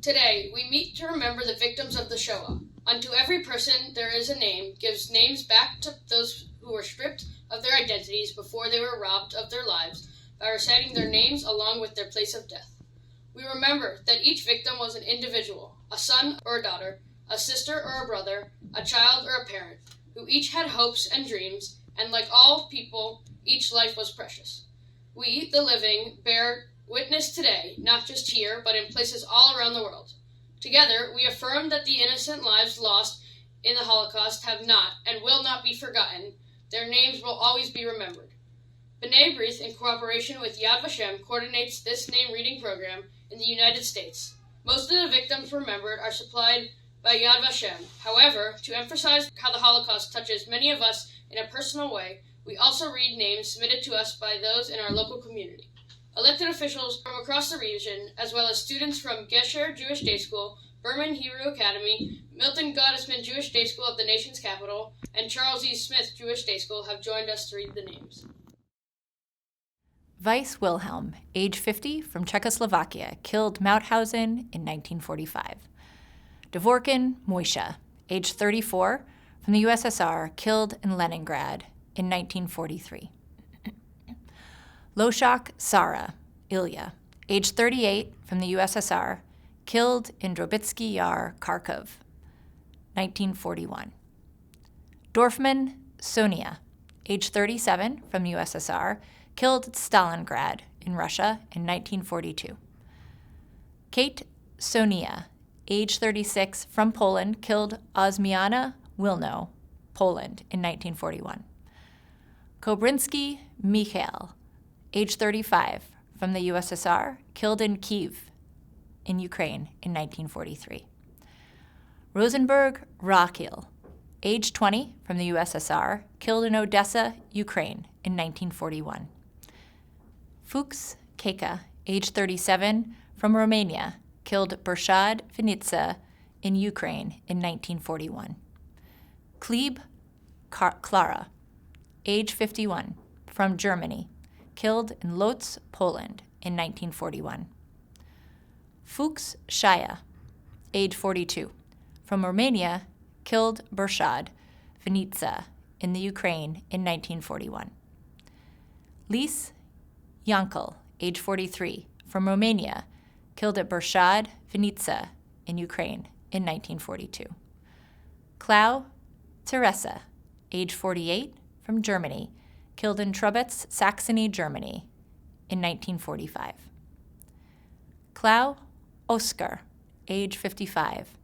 Today, we meet to remember the victims of the Shoah. Unto every person there is a name, gives names back to those who were stripped of their identities before they were robbed of their lives by reciting their names along with their place of death. We remember that each victim was an individual, a son or a daughter, a sister or a brother, a child or a parent, who each had hopes and dreams, and like all people, each life was precious. We, the living, bear witness today, not just here, but in places all around the world. Together, we affirm that the innocent lives lost in the Holocaust have not and will not be forgotten. Their names will always be remembered. B'nai B'rith, in cooperation with Yad Vashem, coordinates this name reading program in the United States. Most of the victims remembered are supplied by Yad Vashem. However, to emphasize how the Holocaust touches many of us in a personal way, we also read names submitted to us by those in our local community. Elected officials from across the region, as well as students from Gesher Jewish Day School, Berman Hebrew Academy, Milton Gottesman Jewish Day School of the nation's capital, and Charles E. Smith Jewish Day School have joined us to read the names. Weiss Wilhelm, age 50, from Czechoslovakia, killed Mauthausen in 1945. Dvorkin Moishe, age 34, from the USSR, killed in Leningrad in 1943. Loshak Sara, Ilya, age 38, from the USSR, killed in Drobitsky Yar, Kharkov, 1941. Dorfman Sonia, age 37, from USSR, killed at Stalingrad in Russia in 1942. Kate Sonia, age 36, from Poland, killed Osmiana Wilno, Poland in 1941. Kobrynsky Mikhail, age 35, from the USSR, killed in Kiev in Ukraine in 1943. Rosenberg Rakil, age 20, from the USSR, killed in Odessa, Ukraine in 1941. Fuchs Keka, age 37, from Romania, killed Bershad Vinitsa in Ukraine in 1941. Kleb Clara, age 51, from Germany, killed in Lodz, Poland in 1941. Fuchs Shaya, age 42, from Romania, killed Bershad Vinitsa in the Ukraine in 1941. Lis Yankel, age 43, from Romania, killed at Bershad Vinitsa in Ukraine in 1942. Klau Teresa, age 48, from Germany, killed in Trubetz, Saxony, Germany in 1945. Klau Oskar, age 55,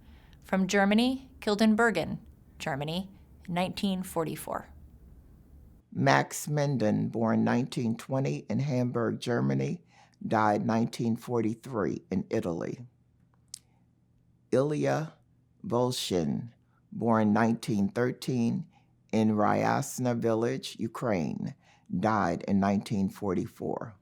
from Germany, killed in Bergen, Germany in 1944. Max Minden, born 1920 in Hamburg, Germany, died 1943 in Italy. Ilya Volshin, born 1913 in Ryasna village, Ukraine, died in 1944.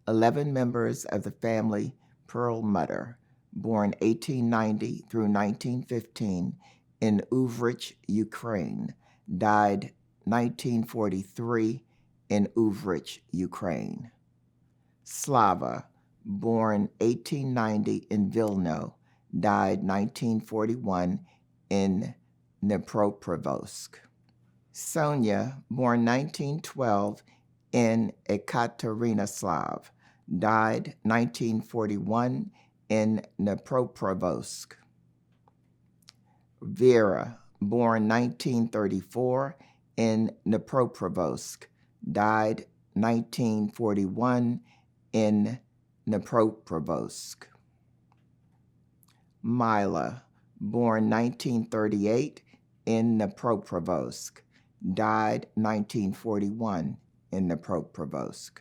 11 members of the family Perlmutter, born 1890 through 1915 in Uvrich, Ukraine, died 1943 in Uvrich, Ukraine. Slava, born 1890 in Vilno, died 1941 in Dnipropetrovsk. Sonia, born 1912 in Ekaterinoslav, died 1941 in Dnipropetrovsk. Vera, born 1934 in Dnipropetrovsk, died 1941 in Dnipropetrovsk. Mila, born 1938 in Dnipropetrovsk, died 1941 in Dnipropetrovsk.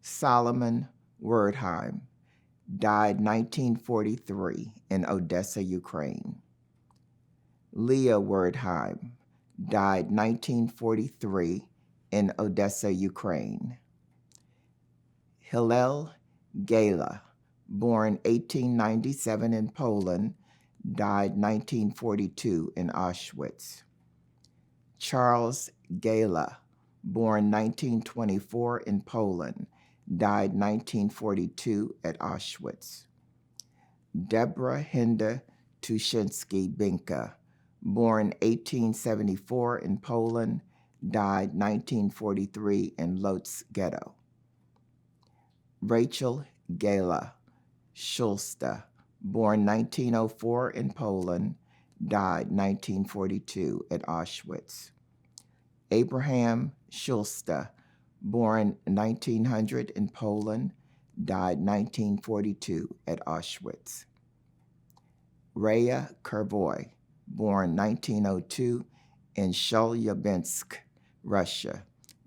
Solomon Werdheim, died 1943 in Odessa, Ukraine. Leah Werdheim, died 1943 in Odessa, Ukraine. Hillel Gala, born 1897 in Poland, died 1942 in Auschwitz. Charles Gala, born 1924 in Poland, died 1942 at Auschwitz. Deborah Hinda Tushinsky-Binka, born 1874 in Poland, died 1943 in Lodz Ghetto. Rachel Gala Schulsta, born 1904 in Poland, died 1942 at Auschwitz. Abraham Schulsta, born 1900 in Poland, died 1942 at Auschwitz. Raya Kervoy, born 1902 in Chelyabinsk, Russia,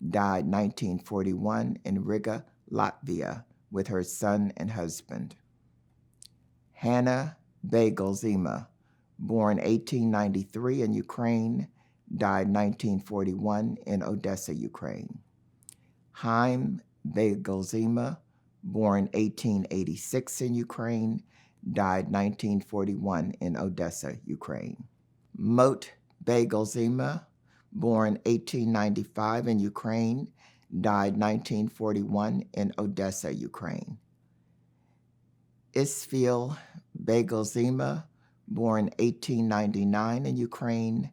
died 1941 in Riga, Latvia, with her son and husband. Hannah Bagel-Zima, born 1893 in Ukraine, died 1941 in Odessa, Ukraine. Haim Bagel-Zima, born 1886 in Ukraine, died 1941 in Odessa, Ukraine. Mot Bagel-Zima, born 1895 in Ukraine, died 1941 in Odessa, Ukraine. Isfil Bagel-Zima, born 1899 in Ukraine,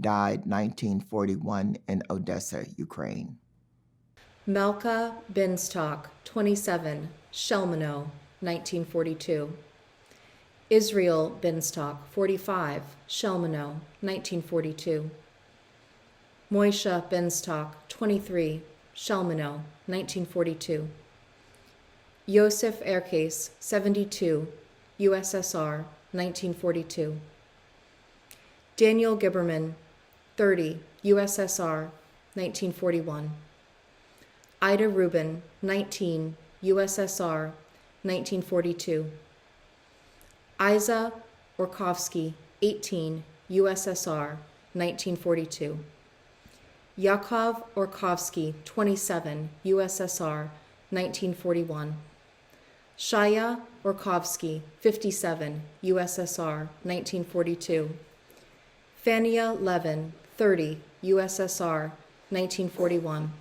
died 1941 in Odessa, Ukraine. Melka Binstok, 27, Shelmano, 1942. Israel Binstok, 45, Shelmano, 1942. Moisha Binstok, 23, Shelmano, 1942. Yosef Erkes, 72, USSR, 1942. Daniel Gibberman, 30, USSR, 1941. Ida Rubin, 19, USSR, 1942. Isa Orkovsky, 18, USSR, 1942. Yakov Orkovsky, 27, USSR, 1941. Shaya Orkovsky, 57, USSR, 1942. Fania Levin, 30, USSR, 1941.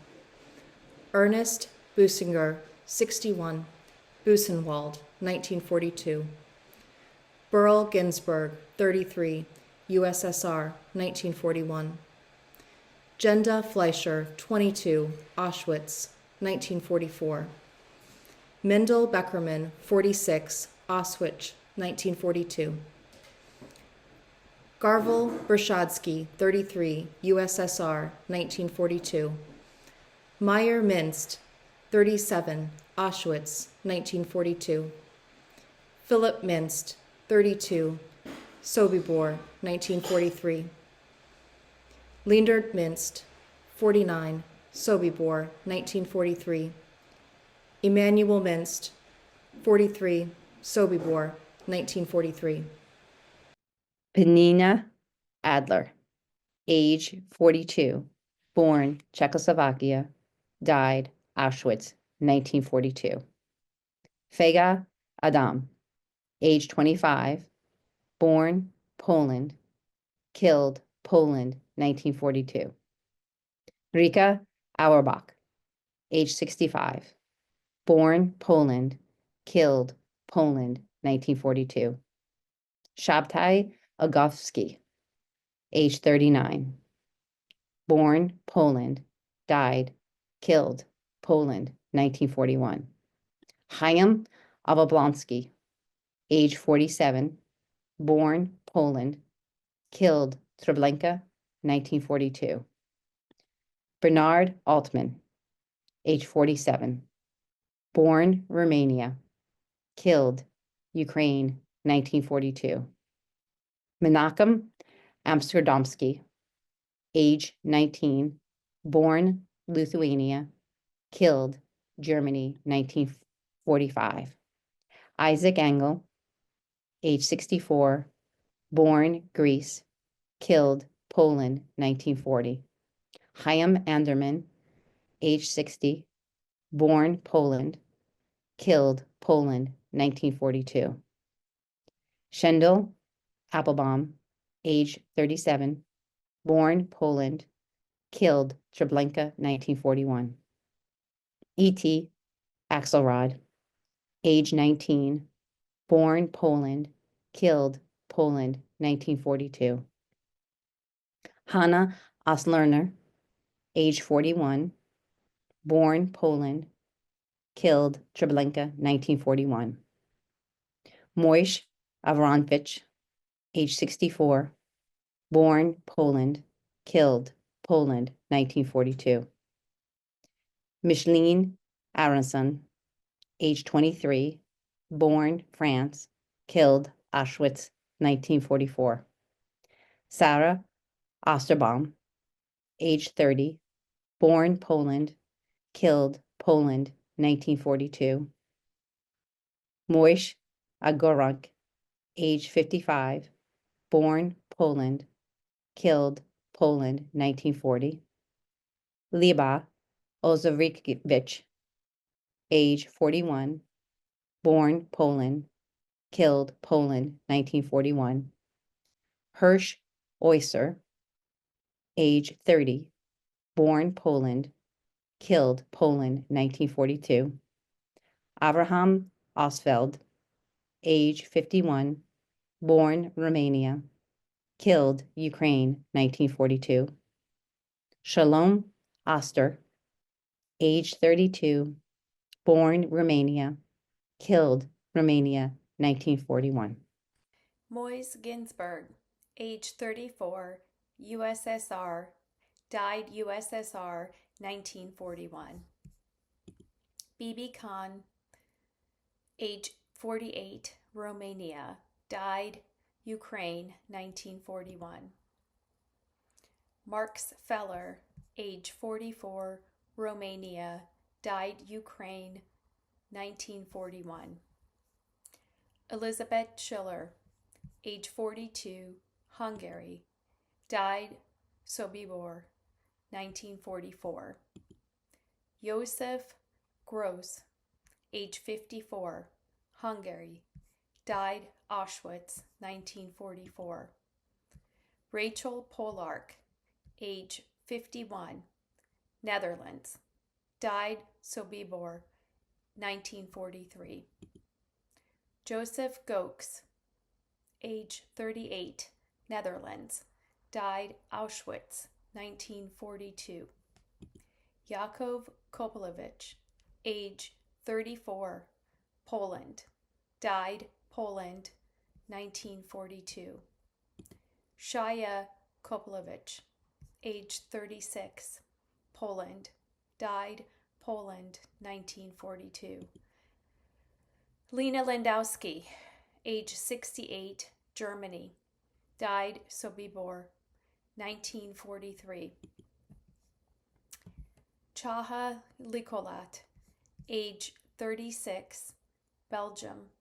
Ernest Businger, 61, Buchenwald, 1942. Burl Ginsburg, 33, USSR, 1941. Jenda Fleischer, 22, Auschwitz, 1944. Mendel Beckerman, 46, Auschwitz, 1942. Garvel Bershadsky, 33, USSR, 1942. Meyer Minst, 37, Auschwitz, 1942. Philip Minst, 32, Sobibor, 1943. Leendert Minst, 49, Sobibor, 1943. Emanuel Minst, 43, Sobibor, 1943. Penina Adler, age 42, born Czechoslovakia, died Auschwitz, 1942. Fega Adam, age 25, born Poland, killed Poland, 1942. Rika Auerbach, age 65, born Poland, killed Poland, 1942. Shabtai Agofsky, age 39, born Poland, died, killed Poland, 1941. Chaim Avablonsky, age 47, born Poland, killed Treblinka, 1942. Bernard Altman, age 47, born Romania, killed Ukraine, 1942. Menachem Amsterdamski, age 19, born Lithuania, killed Germany, 1945. Isaac Engel, age 64, born Greece, killed Poland, 1940. Chaim Anderman, age 60, born Poland, killed Poland, 1942. Shendel Applebaum, age 37, born Poland, killed Treblinka, 1941. E.T. Axelrod, age 19, born Poland, killed Poland, 1942. Hanna Oslerner, age 41, born Poland, killed Treblinka, 1941. Moish Avramovich, age 64, born Poland, killed Poland, 1942. Micheline Aronson, age 23, born France, killed Auschwitz, 1944. Sarah Osterbaum, age 30, born Poland, killed Poland, 1942. Moish Agorok, age 55, born Poland, killed Poland, 1940. Liba Ozarevich, age 41, born Poland, killed Poland, 1941. Hirsch Oyser, age 30, born Poland, killed Poland, 1942. Abraham Osveld, age 51, born Romania, killed Ukraine, 1942. Shalom Oster, age 32, born Romania, killed Romania, 1941. Moise Ginsburg, age 34, USSR, died USSR, 1941. Bibi Khan, age 48, Romania, died Ukraine, 1941. Marx Feller, age 44, Romania, died Ukraine, 1941. Elizabeth Schiller, age 42, Hungary, died Sobibor, 1944. Josef Gross, age 54, Hungary, died Auschwitz, 1944. Rachel Polark, age 51, Netherlands, died Sobibor, 1943. Joseph Goeks, age 38, Netherlands, died Auschwitz, 1942. Yakov Kopolevich, age 34, Poland, died Poland, 1942. Shaya Kopolevich, age 36, Poland, died Poland, 1942. Lena Landowski, age 68, Germany, died Sobibor, 1943. Chaha Likolat, age 36, Belgium,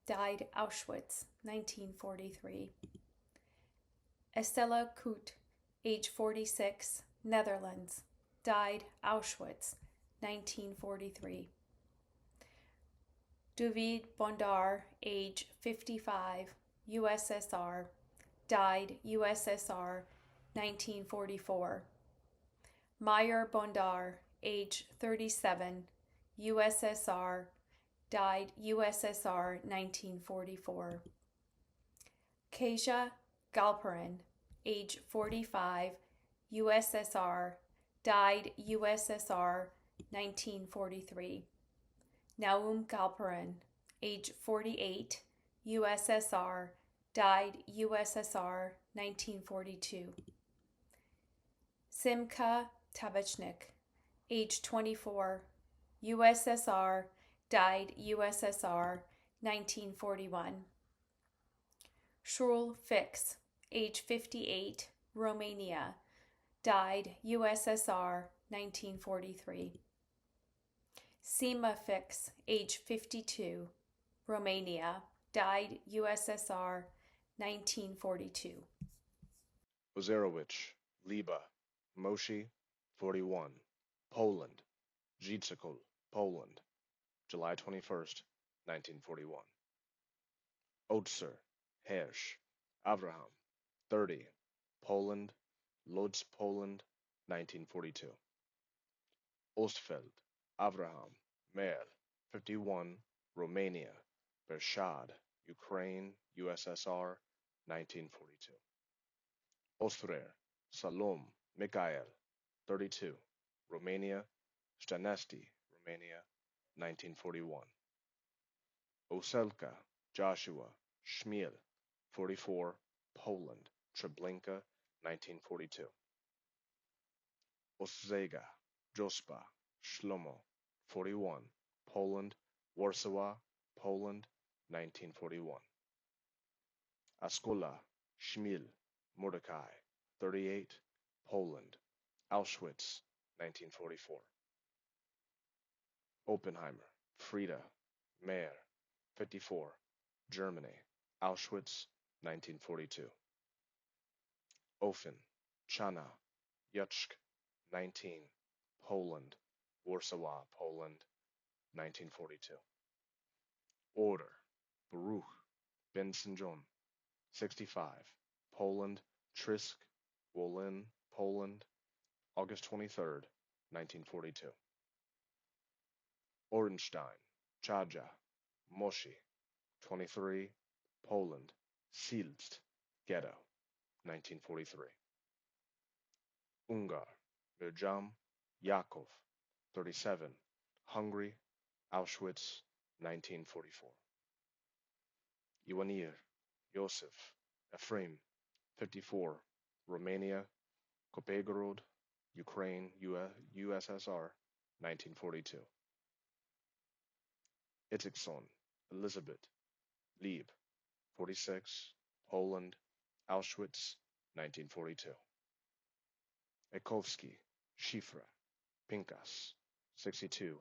died Auschwitz, 1943. Estella Koot, age 46, Netherlands, died Auschwitz, 1943. David Bondar, age 55, USSR, died USSR, 1944. Meyer Bondar, age 37, USSR, died USSR, 1944. Kasia Galperin, age 45, USSR, died USSR, 1943. Naum Galperin, age 48, USSR, died USSR, 1942. Simka Tabachnik, age 24, USSR, died USSR, 1941. Shul Fix, age 58, Romania, died USSR, 1943. Sima Fix, age 52, Romania, died USSR, 1942. Ozerowicz, Liba, Moshi, 41, Poland, Jitsikul, Poland, July 21st, 1941. Otzer, Hersch, Avraham, 30, Poland, Lodz, Poland, 1942. Ostfeld, Avraham, Mer, 51, Romania, Bershad, Ukraine, USSR, 1942. Ostrer, Salom, Mikhail, 32, Romania, Stănescu, Romania, 1941. Oselka, Joshua, Shmiel, 44, Poland, Treblinka, 1942. Oszega, Jospa, Shlomo, 41, Poland, Warsaw, Poland, 1941. Askola, Shmil, Mordecai, 38, Poland, Auschwitz, 1944. Oppenheimer, Frieda, Mayer, 54, Germany, Auschwitz, 1942. Ofen, Chana, Yutsk, 19, Poland, Warsaw, Poland, 1942. Order, Baruch, Ben Sinjon, 65, Poland, Trisk, Wolin, Poland, August 23rd, 1942. Orenstein, Chaja, Moshi, 23, Poland, Silst, Ghetto, 1943. Ungar, Mirjam, Yakov, 37, Hungary, Auschwitz, 1944. Ioanir, Yosef, Ephraim, 54, Romania, Kopegorod, Ukraine, USSR, 1942. Itzikson, Elizabeth, Lieb, 46, Poland, Auschwitz, 1942. Ekowski, Shifra, Pinkas, 62,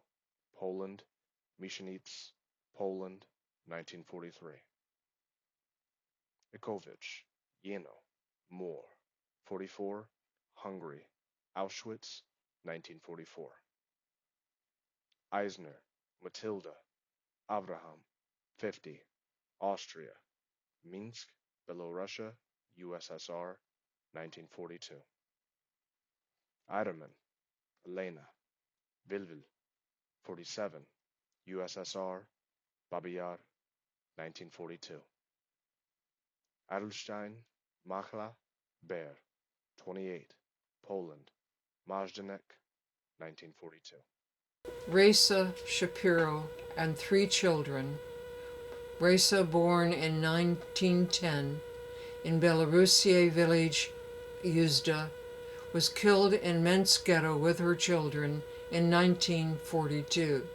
Poland, Mishenitz, Poland, 1943. Ikovich, Yeno, Moor, 44, Hungary, Auschwitz, 1944. Eisner, Matilda, Abraham, 50, Austria, Minsk, Belarusia, USSR, 1942. Eiderman, Elena, Vilvil, 47, USSR, Babi Yar, 1942. Adelstein, Machla, Ber, 28, Poland, Majdanek, 1942. Reza Shapiro and 3 children. Reza, born in 1910 in Belarusian village Uzda, was killed in Minsk ghetto with her children in 1942.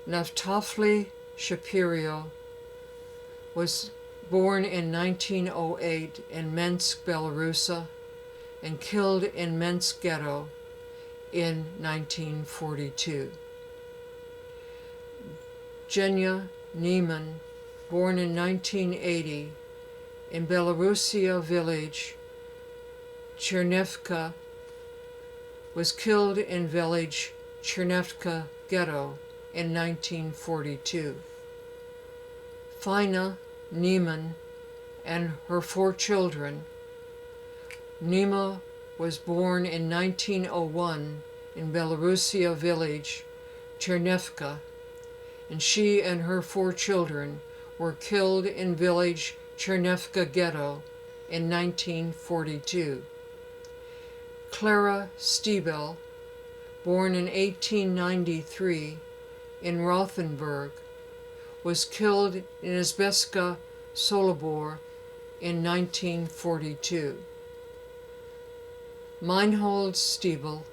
Naftali Shapiro was born in 1908 in Minsk, Belarus, and killed in Minsk ghetto in 1942. Genya Neiman, born in 1980 in Belarusia village Chernivka, was killed in village Chernivka ghetto in 1942. Fina Neiman and her 4 children. Nima was born in 1901 in Belarusia village Chernivka, and she and her 4 children were killed in village Chernivka ghetto in 1942. Clara Stiebel, born in 1893 in Rothenburg, was killed in Izbeska Solibor in 1942. Meinhold Stiebel,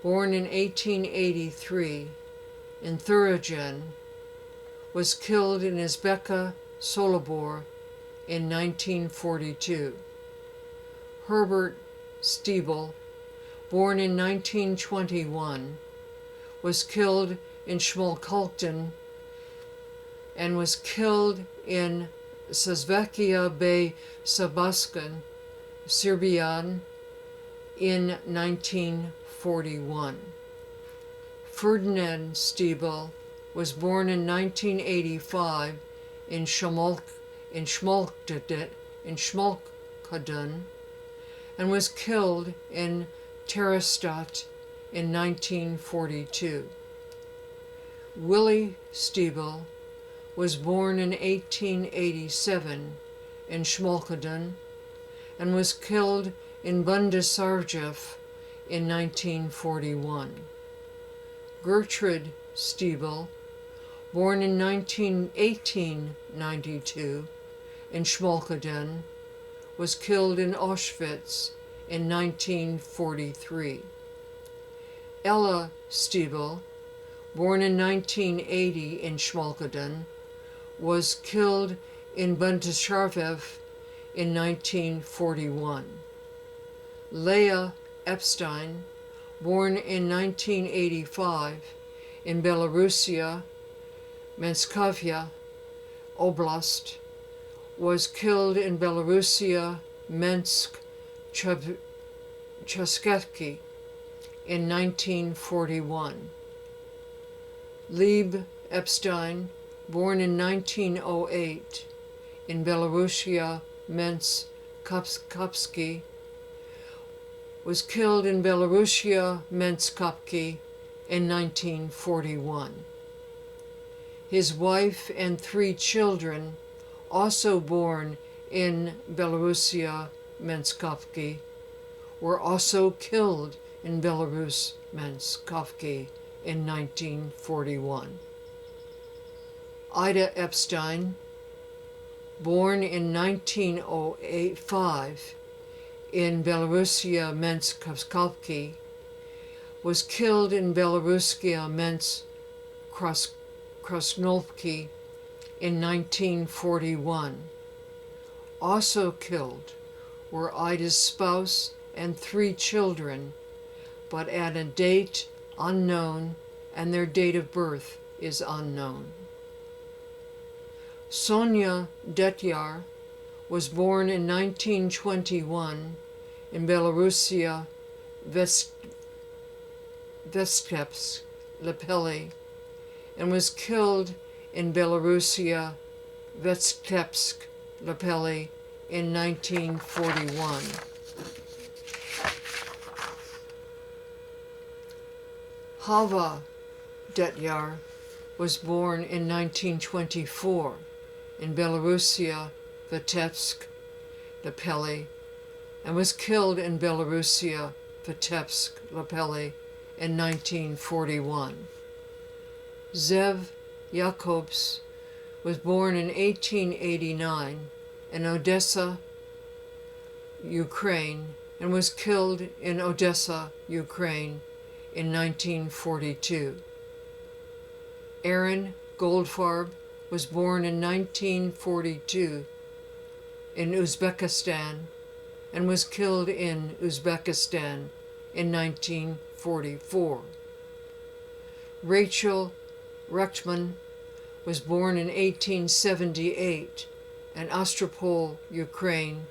born in 1883 in Thuringen, was killed in Izbeka Solibor in 1942. Herbert Stiebel, born in 1921, was killed in Schmalkalden and was killed in Sazvekia Bay Sabaskan, Serbian, in 1941. Ferdinand Stiebel was born in 1985 in Schmalkalden and was killed in Terestadt in 1942. Willie Stiebel, was born in 1887 in Schmalkalden and was killed in Bundesarchiv in 1941. Gertrude Stiebel, born in 1892 in Schmalkalden, was killed in Auschwitz in 1943. Ella Stiebel, born in 1980 in Schmalkalden, was killed in Bundesarchiv in 1941. Leah Epstein, born in 1985 in Belarusia, Menskovia Oblast, was killed in Belarusia, Minsk, Chesketsky in 1941. Lieb Epstein, born in 1908 in Belarusia, Minsk, Kopsky, was killed in Belarusia, Menskopki in 1941. His wife and 3 children, also born in Belarusia, Menskopki, were also killed in Belarus, Menskopki in 1941. Ida Epstein, born in 1905 in Belarusia, Menskopki, was killed in Belarusia, Krasnolki in 1941. Also killed were Ida's spouse and 3 children, but at a date unknown, and their date of birth is unknown. Sonia Detyar was born in 1921 in Belarusia, Vitebsk, Lepeli, and was killed in Belarusia, Vitebsk, Lepeli in 1941. Hava Detyar was born in 1924 in Belarusia, Vitebsk, Lepeli, and was killed in Belarusia, Vitebsk, Lepeli in 1941. Zev Jakobs was born in 1889 in Odessa, Ukraine, and was killed in Odessa, Ukraine in 1942. Aaron Goldfarb was born in 1942 in Uzbekistan and was killed in Uzbekistan in 1944. Rachel Rechtman was born in 1878 in Ostropol, Ukraine,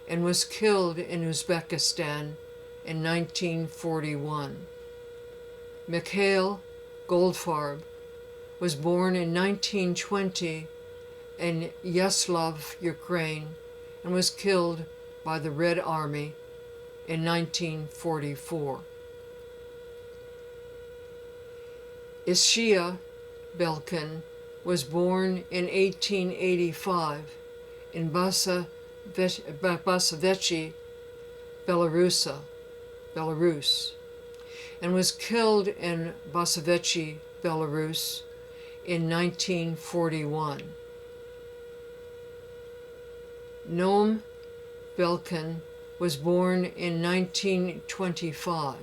and was killed in Uzbekistan in 1941. Mikhail Goldfarb was born in 1920 in Yaslav, Ukraine, and was killed by the Red Army in 1944. Ishia Belkin was born in 1885 in Basavechi, Belarus, and was killed in Basavechi, Belarus in 1941. Noam Belkin was born in 1925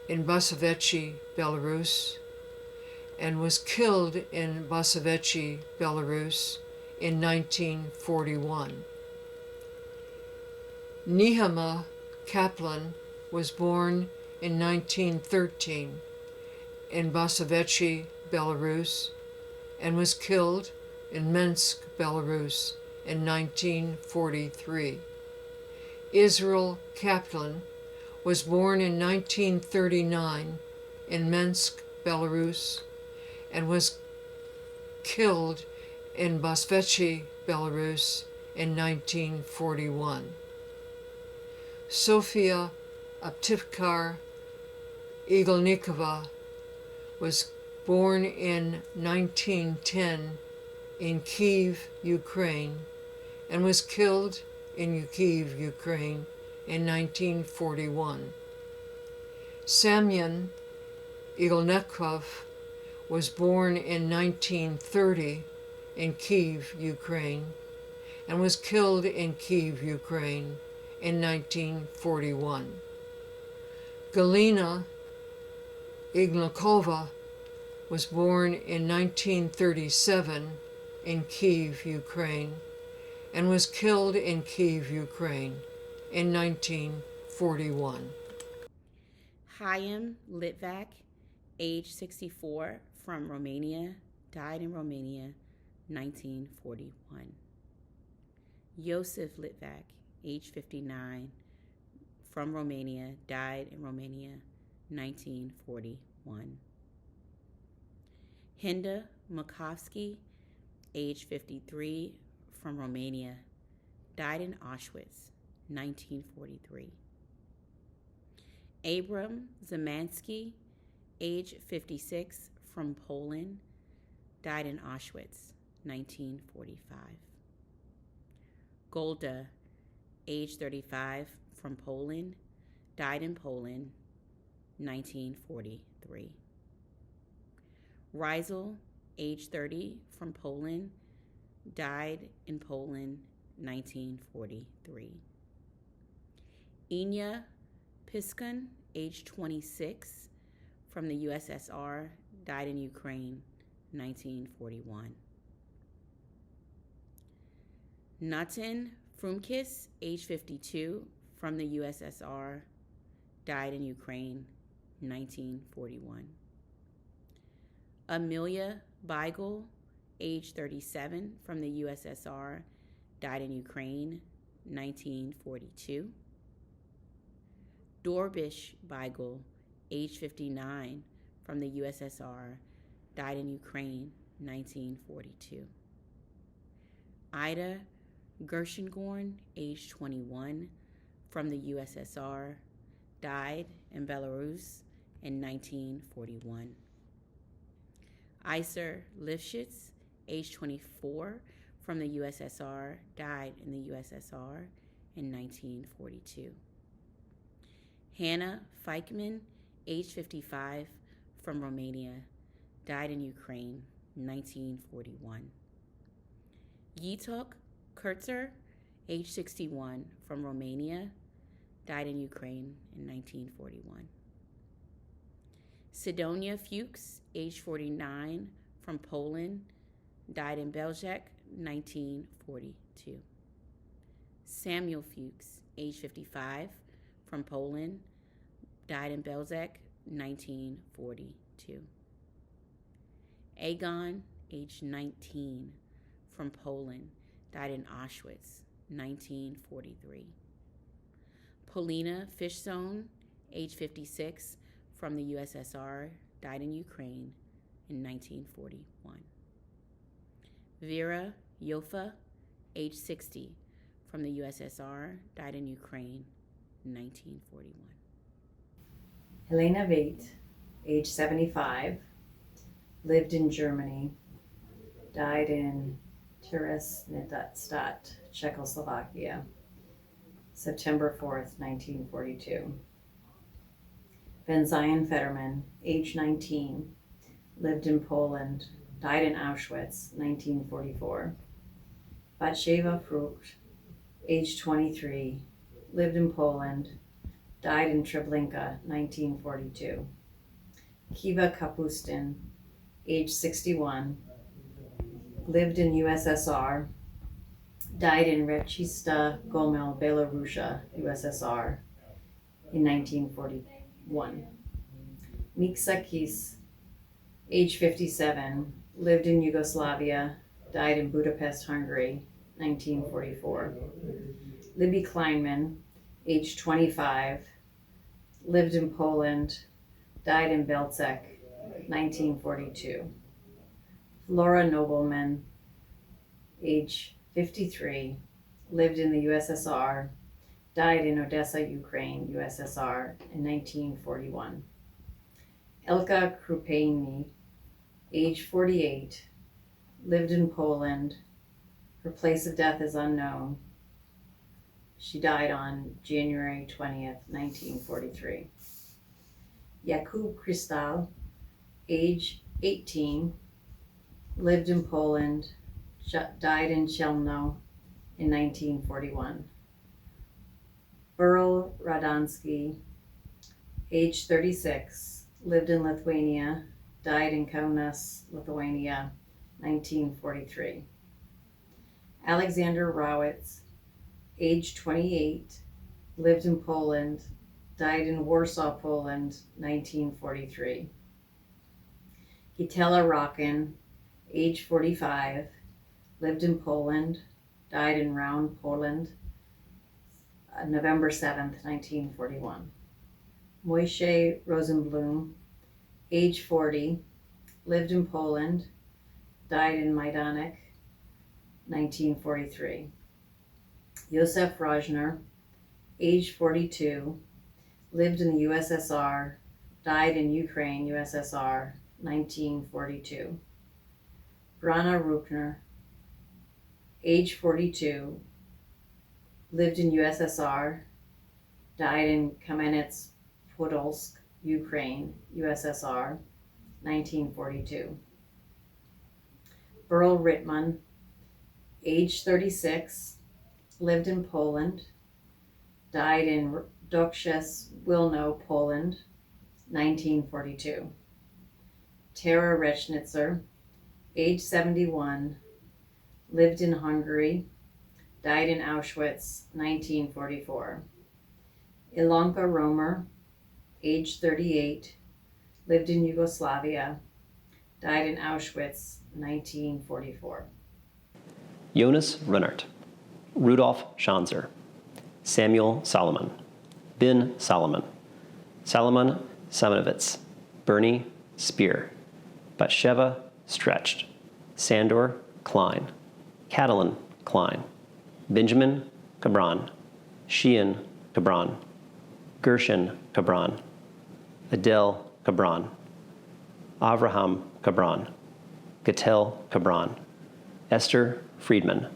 in Basavechi, Belarus, and was killed in Basavechi, Belarus in 1941. Nehemiah Kaplan was born in 1913 in Basavechi, Belarus, and was killed in Minsk, Belarus in 1943. Israel Kaplan was born in 1939 in Minsk, Belarus, and was killed in Basavechi, Belarus in 1941. Sofia Aptivkar Igolnikova was born in 1910 in Kyiv, Ukraine, and was killed in Kyiv, Ukraine in 1941. Semyon Igelnikov was born in 1930 in Kyiv, Ukraine, and was killed in Kyiv, Ukraine in 1941. Galina Ignakova was born in 1937 in Kyiv, Ukraine, and was killed in Kyiv, Ukraine in 1941. Chaim Litvak, age 64, from Romania, died in Romania, 1941. Yosef Litvak, age 59, from Romania, died in Romania, 1941. Hinda Makovsky, age 53, from Romania, died in Auschwitz, 1943. Abram Zemansky, age 56, from Poland, died in Auschwitz, 1945. Golda, age 35, from Poland, died in Poland, 1943. Rizel, age 30, from Poland, died in Poland, 1943. Inya Piskun, age 26, from the USSR, died in Ukraine, 1941. Natan Frumkis, age 52, from the USSR, died in Ukraine, 1941. Amelia Beigel, age 37, from the USSR, died in Ukraine, 1942. Dorbish Beigel, age 59, from the USSR, died in Ukraine, 1942. Ida Gershengorn, age 21, from the USSR, died in Belarus in 1941. Iser Lifshitz, age 24, from the USSR, died in the USSR in 1942. Hannah Feichman, age 55, from Romania, died in Ukraine, 1941. Yitok Kurtzer, age 61, from Romania, died in Ukraine in 1941. Sidonia Fuchs, age 49, from Poland, died in Belgium, 1942. Samuel Fuchs, age 55, from Poland, died in Belgium, 1942. Agon, age 19, from Poland, died in Auschwitz, 1943. Polina Fishzone, age 56, from the USSR, died in Ukraine in 1941. Vera Yofa, age 60, from the USSR, died in Ukraine in 1941. Helena Veit, age 75, lived in Germany, died in Theresienstadt, Czechoslovakia, September 4th, 1942. Benzion Fetterman, age 19, lived in Poland, died in Auschwitz, 1944. Batsheva Frucht, age 23, lived in Poland, died in Treblinka, 1942. Kiva Kapustin, age 61, lived in USSR, died in Rechista Gomel, Belarusia, USSR, in 1941. Miksa Kis, age 57, lived in Yugoslavia, died in Budapest, Hungary, 1944. Libby Kleinman, age 25, lived in Poland, died in Belzec, 1942. Flora Nobleman, age 53, lived in the USSR, died in Odessa, Ukraine, USSR, in 1941. Elka Krupaini, age 48, lived in Poland. Her place of death is unknown. She died on January 20th, 1943. Jakub Krystal, age 18, lived in Poland, died in Chelmno in 1941. Burl Radomski, age 36, lived in Lithuania, died in Kaunas, Lithuania, 1943. Alexander Rawitz, age 28, lived in Poland, died in Warsaw, Poland, 1943. Gitela Rockin, age 45, lived in Poland, died in Round, Poland, November 7th, 1941. Moishe Rosenblum, age 40, lived in Poland, died in Majdanek, 1943. Josef Rojner, age 42, lived in the USSR, died in Ukraine, USSR, 1942. Brana Ruchner, age 42, lived in USSR, died in Kamenets-Podolsk, Ukraine, USSR, 1942. Burl Rittman, age 36, lived in Poland, died in Dokshches Wilno, Poland, 1942. Tara Rechnitzer, age 71, lived in Hungary, died in Auschwitz, 1944. Ilonka Romer, age 38, lived in Yugoslavia, died in Auschwitz, 1944. Jonas Runnert, Rudolf Schanzer, Samuel Solomon, Bin Solomon, Salomon Simonovitz, Bernie Spear, Batsheva Stretched, Sandor Klein, Catalin Klein, Benjamin Cabran, Sheehan Cabran, Gershon Cabran, Adele Cabran, Avraham Cabran, Gatel Cabran, Esther Friedman,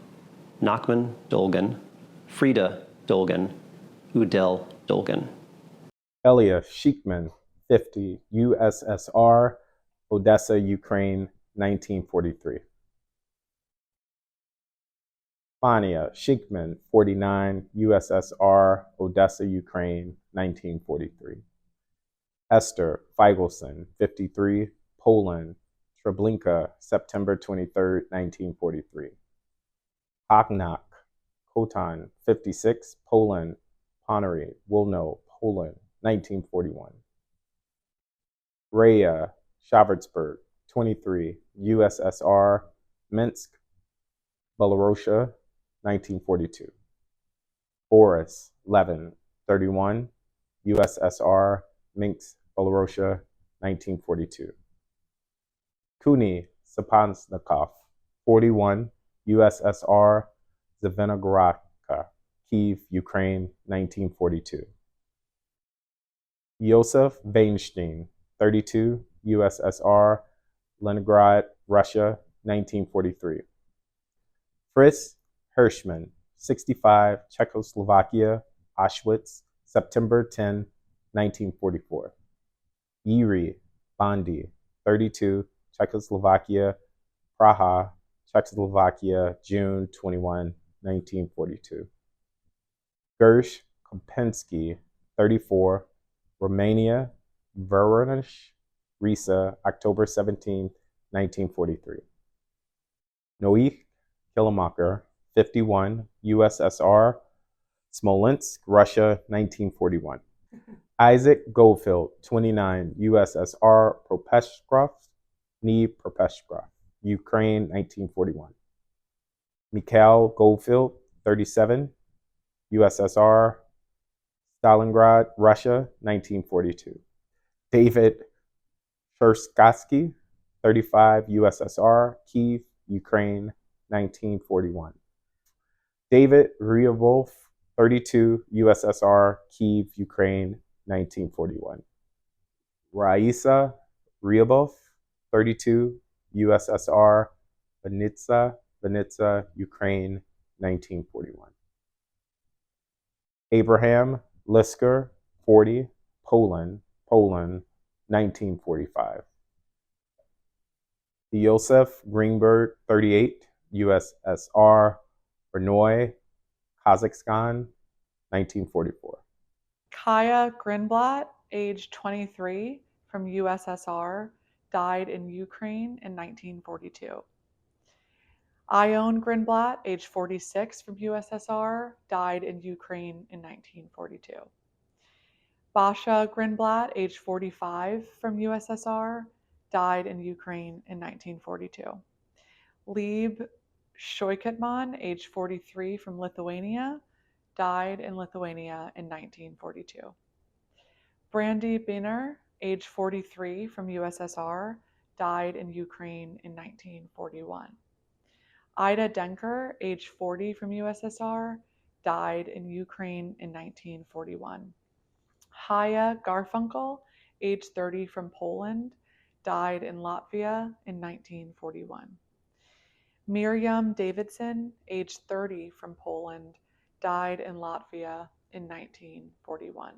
Nachman Dolgan, Frida Dolgan, Udell Dolgan. Elia Sheikman, 50, USSR, Odessa, Ukraine, 1943. Fania Sheikman, 49, USSR, Odessa, Ukraine, 1943. Esther Feigelson, 53, Poland, Treblinka, September 23, 1943. Agnak Kotan, 56, Poland, Ponery, Wilno, Poland, 1941. Rhea Shavertsburg, 23, USSR, Minsk, Belarusia, 1942. Boris Levin, 31, USSR, Minsk, Belarusia, 1942. Kuni Sapansnikov, 41, USSR, Zvenogradka, Kiev, Ukraine, 1942. Yosef Weinstein, 32, USSR, Leningrad, Russia, 1943. Fritz Hirschman, 65, Czechoslovakia, Auschwitz, September 10, 1944. Yuri Bondi, 32, Czechoslovakia, Praha, Czechoslovakia, June 21, 1942. Gersh Kopensky, 34, Romania, Voronezh, Risa, October 17, 1943. Noik Kilamacher, 51, USSR, Smolensk, Russia, 1941. Isaac Goldfield, 29, USSR, Propeshkov, Dnipropetrovsk, Ukraine, 1941. Mikhail Goldfield, 37, USSR, Stalingrad, Russia, 1942. David Cherskatsky, 35, USSR, Kiev, Ukraine, 1941. David Ryabov, 32, USSR, Kiev, Ukraine, 1941. Raisa Ryabov, 32, USSR, Vinnytsia, Ukraine, 1941. Abraham Lisker, 40, Poland, 1945. Yosef Greenberg, 38, USSR, Brnoy, Kazakhstan, 1944. Kaya Grinblatt, age 23, from USSR, died in Ukraine in 1942. Ion Grinblatt, age 46, from USSR, died in Ukraine in 1942. Basha Grinblatt, age 45, from USSR, died in Ukraine in 1942. Leib Shoikatman, age 43, from Lithuania, died in Lithuania in 1942. Brandy Biner, age 43, from USSR, died in Ukraine in 1941. Ida Denker, age 40, from USSR, died in Ukraine in 1941. Haya Garfunkel, age 30, from Poland, died in Latvia in 1941. Miriam Davidson, age 30, from Poland, died in Latvia in 1941.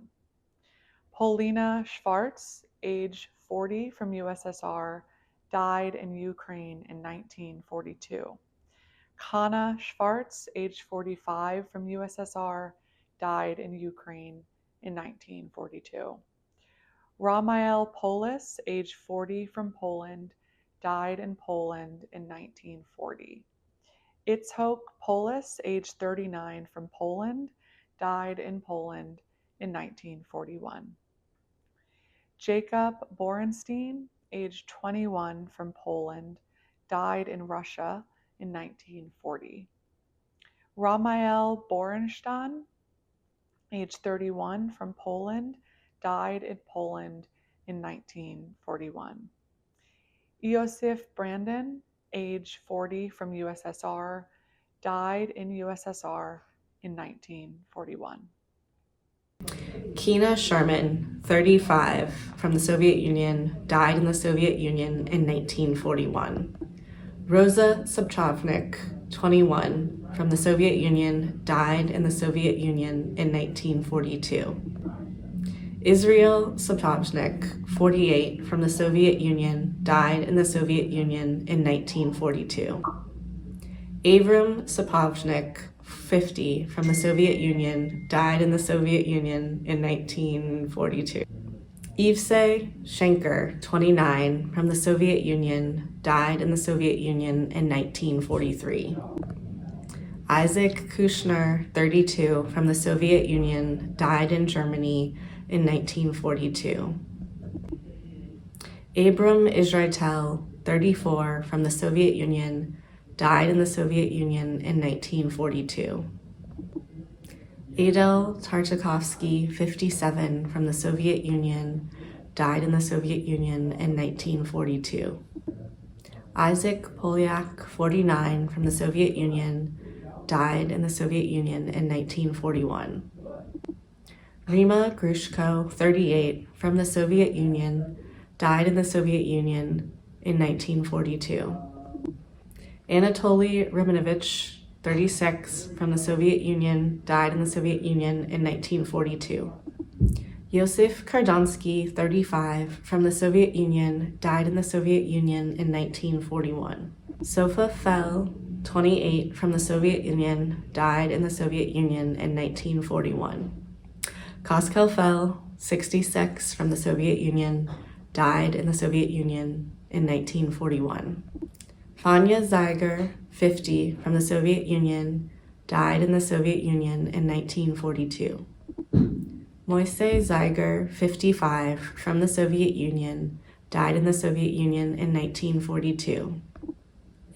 Polina Schwartz, age 40, from USSR, died in Ukraine in 1942. Kana Schwartz, age 45, from USSR, died in Ukraine in 1942. Ramael Polis, age 40, from Poland, died in Poland in 1940. Itzhok Polis, age 39, from Poland, died in Poland in 1941. Jacob Borenstein, age 21, from Poland, died in Russia in 1940. Ramael Borenstein, age 31, from Poland, died in Poland in 1941. Iosif Brandon, age 40, from USSR, died in USSR in 1941. Kina Sherman, 35, from the Soviet Union, died in the Soviet Union in 1941. Rosa Sobchavnik, 21, from the Soviet Union, died in the Soviet Union in 1942. Israel Sobchavnik, 48, from the Soviet Union, died in the Soviet Union in 1942. Avram Sobchavnik, 50, from the Soviet Union, died in the Soviet Union in 1942. Yevsey Schenker, 29, from the Soviet Union, died in the Soviet Union in 1943. Isaac Kushner, 32, from the Soviet Union, died in Germany in 1942. Abram Israetel, 34, from the Soviet Union, died in the Soviet Union in 1942. Adel Tartakovsky, 57, from the Soviet Union, died in the Soviet Union in 1942. Isaac Polyak, 49, from the Soviet Union, died in the Soviet Union in 1941. Rima Grushko, 38, from the Soviet Union, died in the Soviet Union in 1942. Anatoly Romanovich, 36, from the Soviet Union, died in the Soviet Union in 1942. Yosif Kardansky, 35, from the Soviet Union, died in the Soviet Union in 1941. Sofa Fel, 28, from the Soviet Union, died in the Soviet Union in 1941. Koskel Fel, 66, from the Soviet Union, died in the Soviet Union in 1941. Fanya Zeiger, 50, from the Soviet Union, died in the Soviet Union in 1942. Moisey Zeiger, 55, from the Soviet Union, died in the Soviet Union in 1942.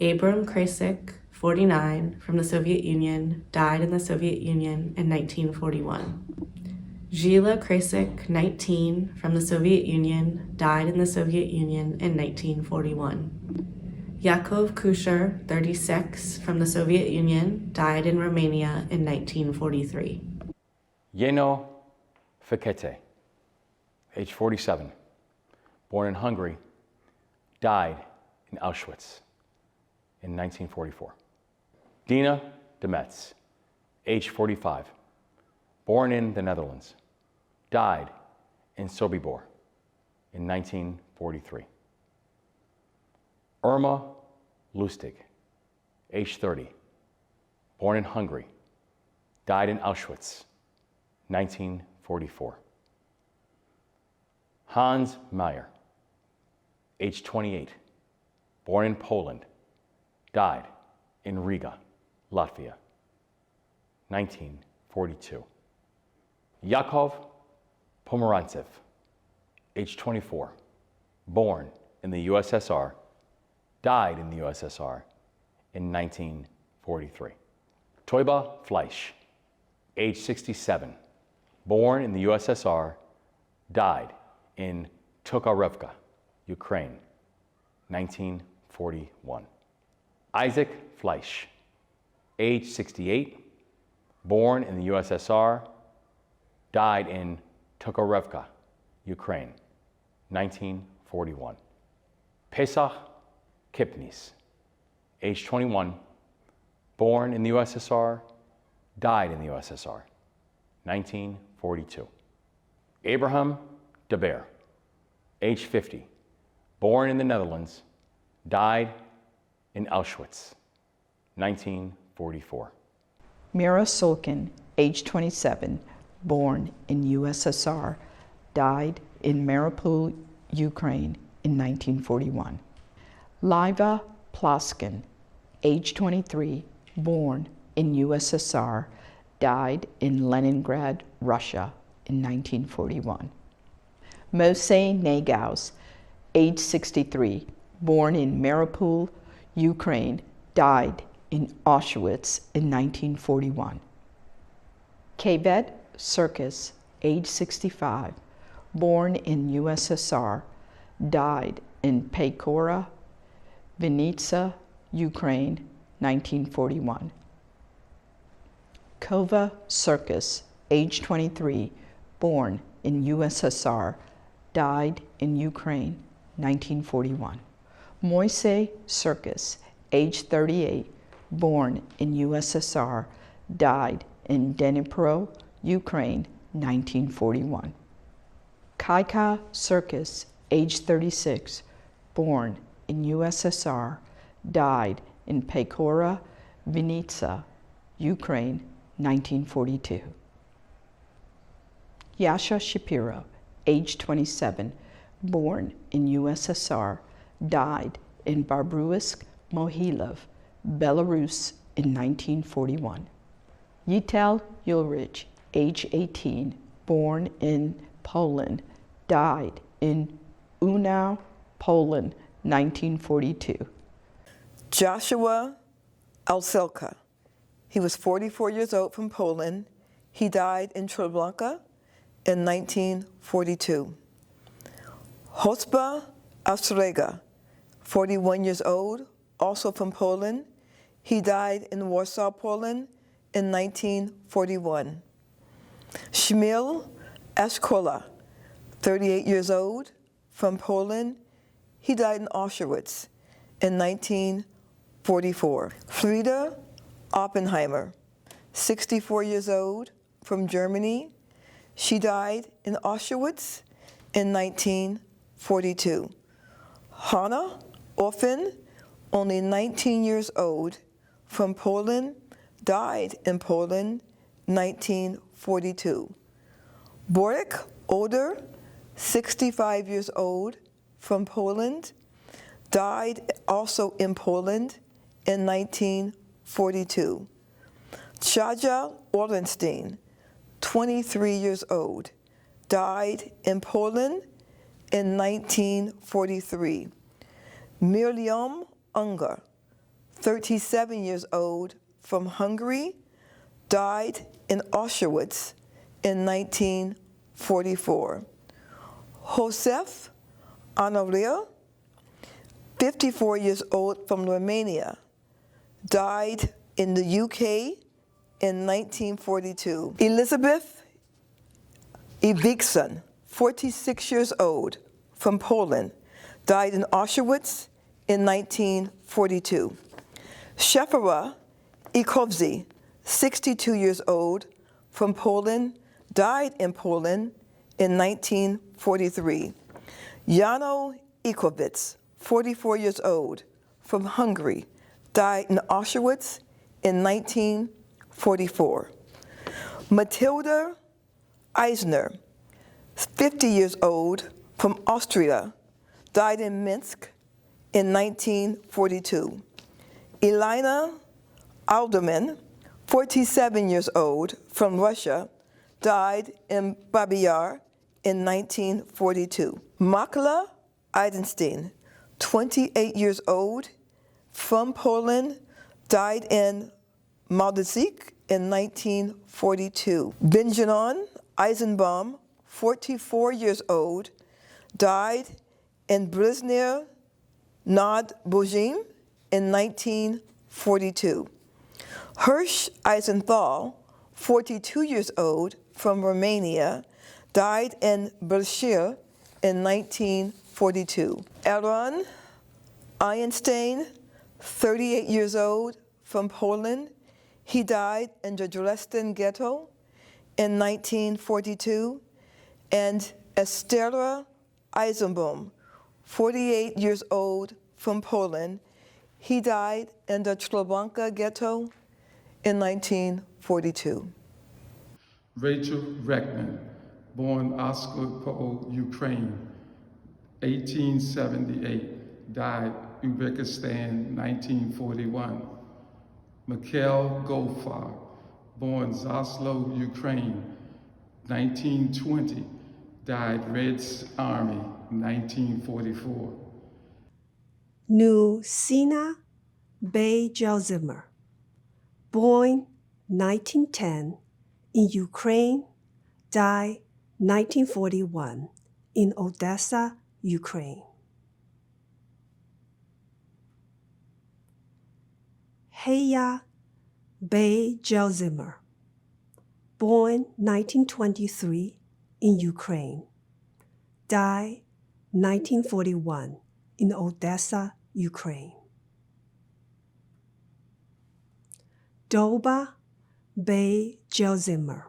Abram Krasik, 49, from the Soviet Union, died in the Soviet Union in 1941. Zhila Krasik, 19, from the Soviet Union, died in the Soviet Union in 1941. Yakov Kusher, 36, from the Soviet Union, died in Romania in 1943. Yeno Fekete, age 47, born in Hungary, died in Auschwitz in 1944. Dina de Metz, age 45, born in the Netherlands, died in Sobibor in 1943. Irma Lustig, age 30, born in Hungary, died in Auschwitz, 1944. Hans Meyer, age 28, born in Poland, died in Riga, Latvia, 1942. Yakov Pomerantsev, age 24, born in the USSR, died in the USSR in 1943. Toiba Fleisch, age 67, born in the USSR, died in Tokarevka, Ukraine, 1941. Isaac Fleisch, age 68, born in the USSR, died in Tokarevka, Ukraine, 1941. Pesach Kipnis, age 21, born in the USSR, died in the USSR, 1942. Abraham de Beer, age 50, born in the Netherlands, died in Auschwitz, 1944. Mira Solkin, age 27, born in USSR, died in Mariupol, Ukraine in 1941. Liva Ploskin, age 23, born in USSR, died in Leningrad, Russia in 1941. Moshe Nagaus, age 63, born in Mariupol, Ukraine, died in Auschwitz in 1941. Kevet Circus, age 65, born in USSR, died in Pekora, Vinnytsia, Ukraine, 1941. Kova Circus, age 23, born in USSR, died in Ukraine, 1941. Moise Circus, age 38, born in USSR, died in Dnipro, Ukraine, 1941. Kaika Circus, age 36, born in USSR, died in Pekora, Vinnytsia, Ukraine, 1942. Yasha Shapiro, age 27, born in USSR, died in Barbruisk, Mohilov, Belarus in 1941. Yitel Ulrich, age 18, born in Poland, died in Unau, Poland, 1942. Joshua Alselka. He was 44 years old from Poland. He died in Treblinka in 1942. Hospa Ostrega, 41 years old, also from Poland. He died in Warsaw, Poland in 1941. Shmuel Eshkola, 38 years old, from Poland. He died in Auschwitz in 1944. Frieda Oppenheimer, 64 years old, from Germany. She died in Auschwitz in 1942. Hannah Orphan, only 19 years old, from Poland, died in Poland, 1942. Borek Oder, 65 years old, from Poland, died also in Poland in 1942. Chaja Orlenstein, 23 years old, died in Poland in 1943. Miriam Unger, 37 years old, from Hungary, died in Auschwitz in 1944. Josef Anauria, 54 years old, from Romania, died in the UK in 1942. Elizabeth Ivikson, 46 years old, from Poland, died in Auschwitz in 1942. Shefera Ikovzi, 62 years old, from Poland, died in Poland in 1943. Jano Ikovitz, 44 years old, from Hungary, died in Auschwitz in 1944. Matilda Eisner, 50 years old, from Austria, died in Minsk in 1942. Elena Alderman, 47 years old, from Russia, died in Babi Yar in 1942. Makla Eidenstein, 28 years old, from Poland, died in Maldezik in 1942. Benjamin Eisenbaum, 44 years old, died in Brizhny Nad Bojim in 1942. Hirsch Eisenthal, 42 years old, from Romania, died in Bershir in 1942. Aaron Einstein, 38 years old, from Poland, he died in the Dresden ghetto in 1942. And Estera Eisenbaum, 48 years old, from Poland, he died in the Chlobanka ghetto in 1942. Rachel Reckman, born Oskopol, Ukraine, 1878, died Uzbekistan, 1941. Mikhail Goldfarb, born Zaslow, Ukraine, 1920, died Red Army, 1944. Nusina Bey-Jelzimir, born 1910 in Ukraine, died 1941 in Odessa, Ukraine. Heya Bey-Jelzimir, born 1923 in Ukraine, died 1941 in Odessa, Ukraine. Doba Bey-Jelzimir,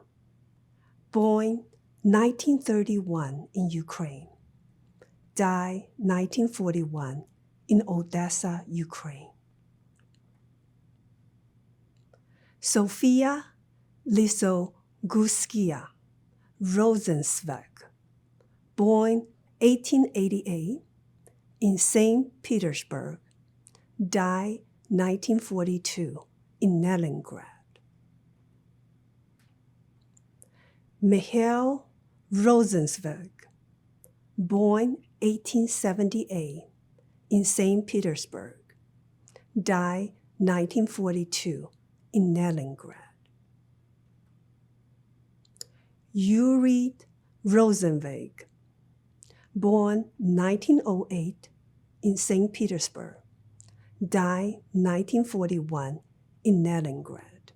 born 1931 in Ukraine, died 1941 in Odessa, Ukraine. Sofia Lisoguskia Rosenzweig, born 1888 in St. Petersburg, died 1942 in Leningrad. Mikhail Rosenzweig, born 1878 in St. Petersburg, died 1942 in Leningrad. Yuri Rosenweg, born 1908 in St. Petersburg, died 1941 in Leningrad.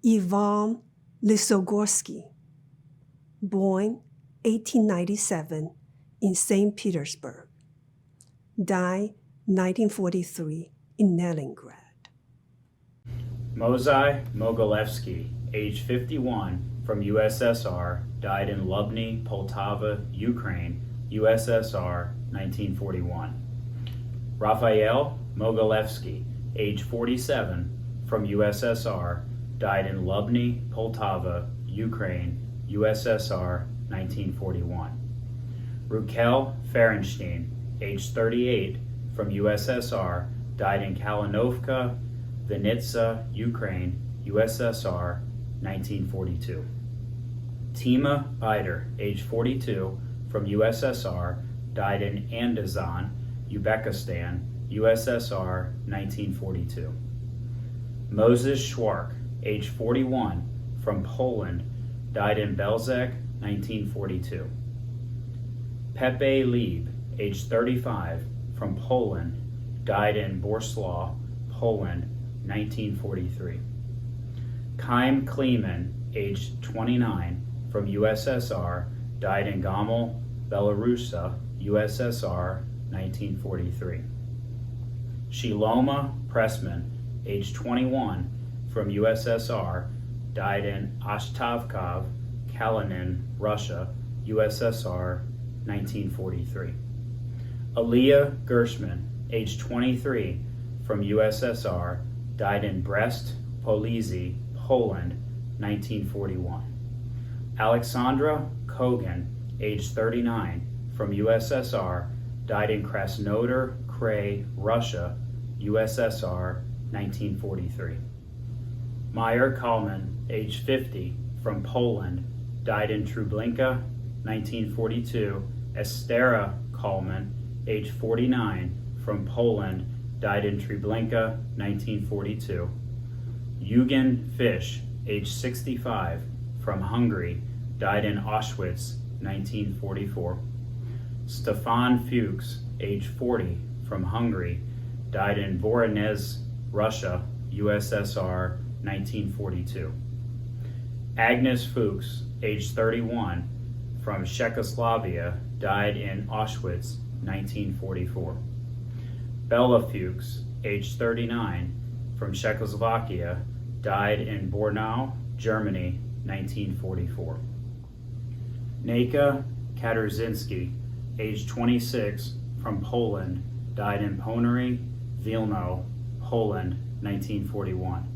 Ivan Lisogorsky, born 1897 in St. Petersburg, died 1943 in Leningrad. Mozai Mogilevsky, age 51, from USSR, died in Lubny, Poltava, Ukraine, USSR, 1941. Raphael Mogilevsky, age 47, from USSR, died in Lubny, Poltava, Ukraine, USSR, 1941. Rukel Ferenstein, age 38, from USSR, died in Kalinovka, Vinnytsia, Ukraine, USSR, 1942. Tima Bider, age 42, from USSR, died in Andazan, Uzbekistan, USSR, 1942. Moses Schwark, age 41, from Poland, died in Belzec, 1942. Pepe Lieb, age 35, from Poland, died in Borslaw, Poland, 1943. Chaim Kleeman, age 29, from USSR, died in Gomel, Belarusia, USSR, 1943. Shiloma Pressman, age 21, from USSR, died in Ashtavkov, Kalinin, Russia, USSR, 1943. Aliyah Gershman, age 23, from USSR, died in Brest, Police, Poland, 1941. Alexandra Kogan, age 39, from USSR, died in Krasnodar Krai, Russia, USSR, 1943. Meyer Kalman, age 50, from Poland, died in Treblinka, 1942. Estera Kalman, age 49, from Poland, died in Treblinka, 1942. Eugen Fish, age 65, from Hungary, died in Auschwitz, 1944. Stefan Fuchs, age 40, from Hungary, died in Voronezh, Russia, USSR, 1942. Agnes Fuchs, age 31, from Czechoslovakia, died in Auschwitz, 1944. Bella Fuchs, age 39, from Czechoslovakia, died in Bornau, Germany, 1944. Neka Katarzyński, age 26, from Poland, died in Ponery, Wilno, Poland, 1941.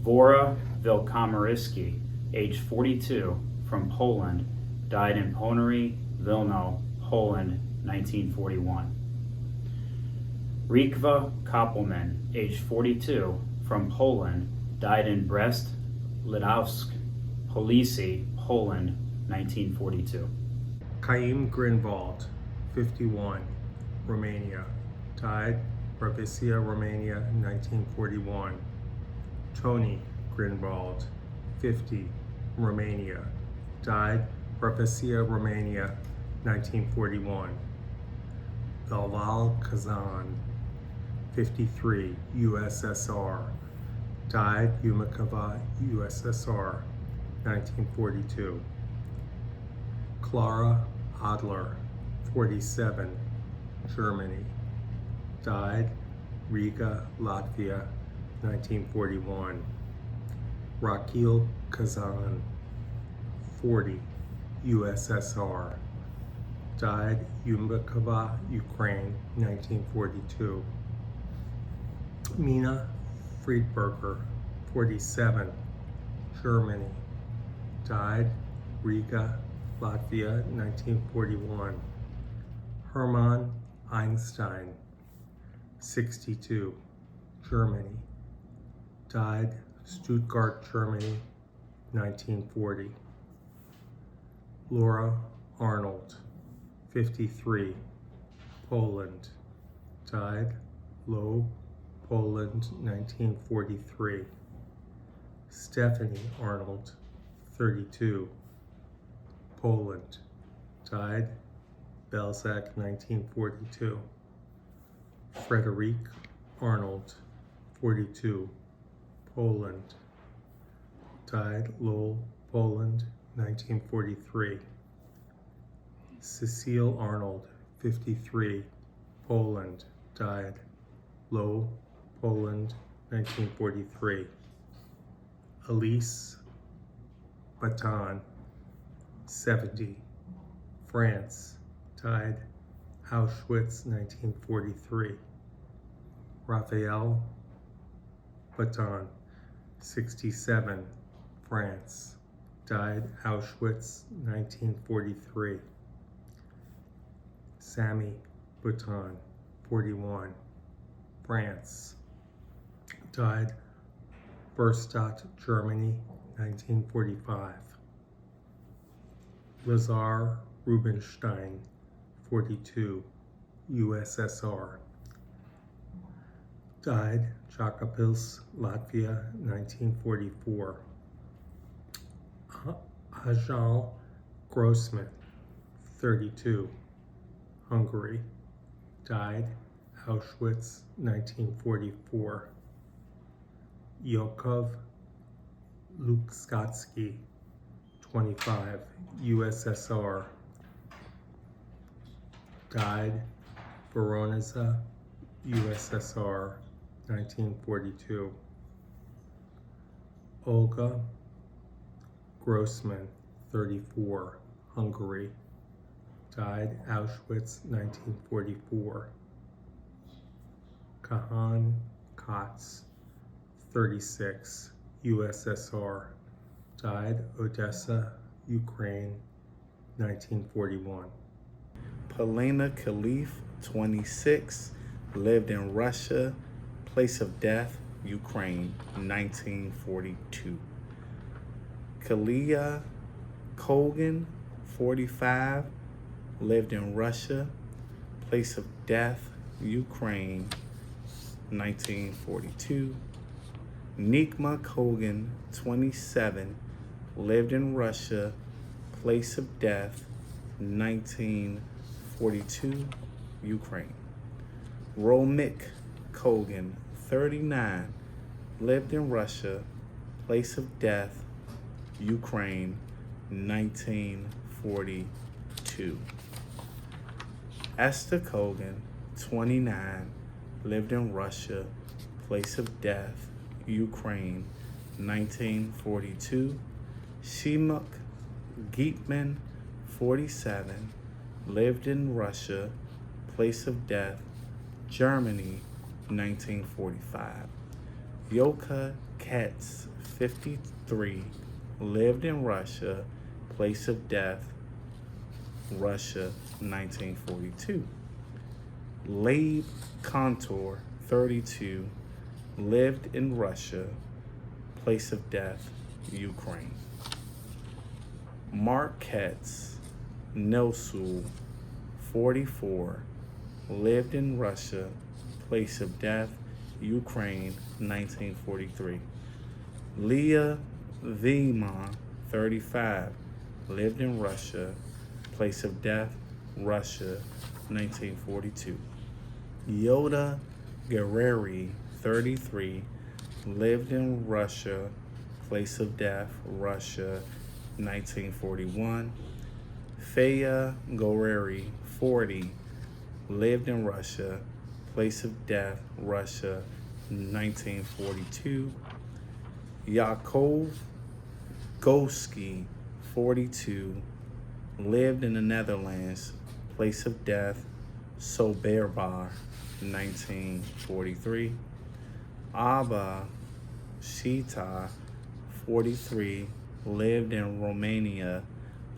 Wora Wilkomaryski, age 42, from Poland, died in Ponery, Wilno, Poland, 1941. Rikva Koppelman, age 42, from Poland, died in Brest, Lidowsk, Police, Poland, 1942. Chaim Grinwald, 51, Romania, died Barbisia, Romania, 1941. Tony Grinwald, 50, Romania, died Barbisia, Romania, 1941. Belval Kazan, 53, USSR, died Yumikova, USSR, 1942. Clara Adler, 47, Germany, died Riga, Latvia, 1941. Rakil Kazan, 40, USSR, died Yumikova, Ukraine, 1942. Mina Friedberger, 47, Germany, died Riga, Latvia, 1941. Hermann Einstein, 62, Germany, died Stuttgart, Germany, 1940. Laura Arnold, 53, Poland, died Low, Poland, 1943. Stephanie Arnold, 32, Poland, died Belzec, 1942. Frederic Arnold, 42, Poland, died Lowell, Poland, 1943. Cecile Arnold, 53, Poland, died Lowell, Poland, 1943. Elise Baton, 70, France, died Auschwitz, 1943. Raphael Baton, 67, France, died Auschwitz, 1943. Sammy Baton, 41, France, died Berstadt, Germany, 1945. Lazar Rubinstein, 42, USSR, died Jacopils, Latvia, 1944. Ajal Grossman, 32, Hungary, died Auschwitz, 1944. Yakov Lukskatsky, 25, USSR, died Voronezh, USSR, 1942. Olga Grossman, 34, Hungary, died Auschwitz, 1944. Kahan Katz, 36, USSR, died Odessa, Ukraine, 1941. Polina Khalif, 26, lived in Russia, place of death, Ukraine, 1942. Kalia Kogan, 45, lived in Russia, place of death, Ukraine, 1942. Nikma Kogan, 27, lived in Russia, place of death, 1942, Ukraine. Romik Kogan, 39, lived in Russia, place of death, Ukraine, 1942. Esther Kogan, 29, lived in Russia, place of death, Ukraine, 1942. Shimuk Geetman, 47, lived in Russia, place of death, Germany, 1945. Yoka Katz, 53, lived in Russia, place of death, Russia, 1942. Leib Kontor, 32, lived in Russia, place of death, Ukraine. Mark Katz Nosul, 44, lived in Russia, place of death, Ukraine, 1943. Leah Vima, 35, lived in Russia, place of death, Russia, 1942. Yoda Guerreri, 33, lived in Russia, place of death, Russia, 1941. Feya Guerreri, 40, lived in Russia, place of death, Russia, 1942. Yakov Goski, 42, lived in the Netherlands, place of death, Soberbar, 1943. Abba Shita, 43, lived in Romania,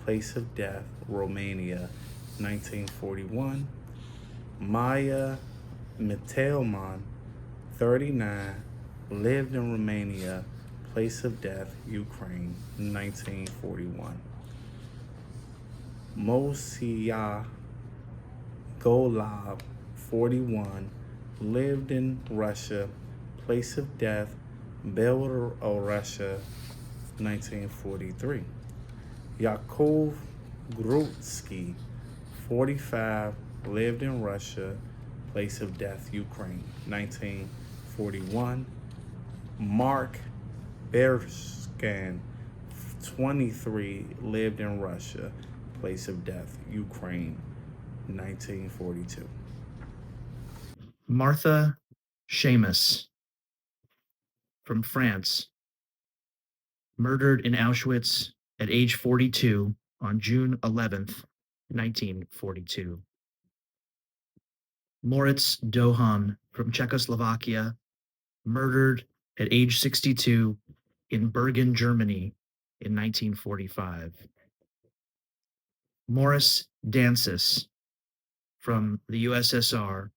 place of death, Romania, 1941. Maya Mitelman, 39, lived in Romania, place of death, Ukraine, 1941. Mosia Golab, 41, lived in Russia, place of death, Belarus, 1943. Yakov Grutsky, 45, lived in Russia, place of death, Ukraine, 1941. Mark Berskan, 23, lived in Russia, place of death, Ukraine, 1942. Martha Seamus from France, murdered in Auschwitz at age 42 on June 11th, 1942. Moritz Dohan from Czechoslovakia, murdered at age 62 in Bergen, Germany in 1945. Morris Dancis from the USSR,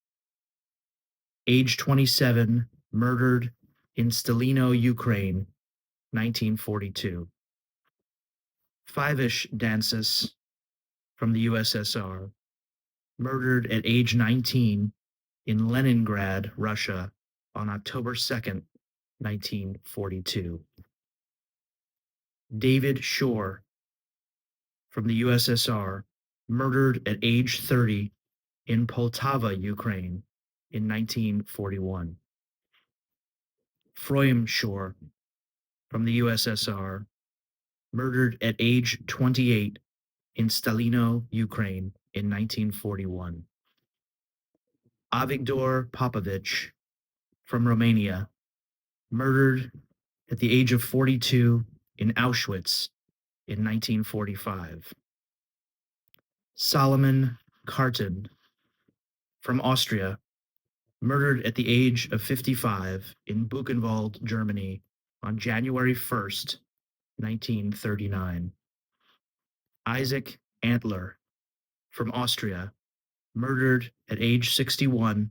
age 27, murdered in Stalino, Ukraine, 1942. Fivish Dancis from the USSR, murdered at age 19 in Leningrad, Russia, on October 2nd, 1942. David Shore from the USSR, murdered at age 30 in Poltava, Ukraine, in 1941. Froim Shore from the USSR, murdered at age 28 in Stalino, Ukraine, in 1941. Avigdor Popovich from Romania, murdered at the age of 42 in Auschwitz in 1945. Solomon Karten from Austria, murdered at the age of 55 in Buchenwald, Germany on January 1st, 1939. Isaac Antler from Austria, murdered at age 61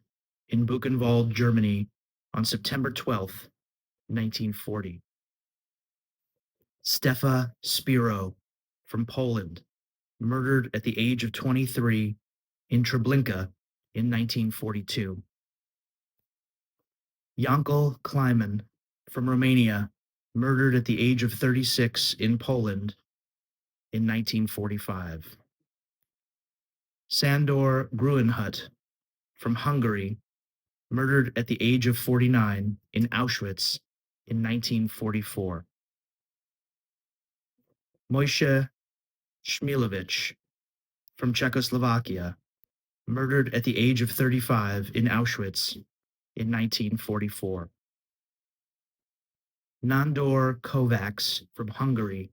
in Buchenwald, Germany on September 12th, 1940. Stefa Spiro from Poland, murdered at the age of 23 in Treblinka in 1942. Jankel Kleiman from Romania, murdered at the age of 36 in Poland in 1945. Sandor Gruenhut from Hungary, murdered at the age of 49 in Auschwitz in 1944. Moshe Shmilevich from Czechoslovakia, murdered at the age of 35 in Auschwitz in 1944. Nandor Kovacs from Hungary,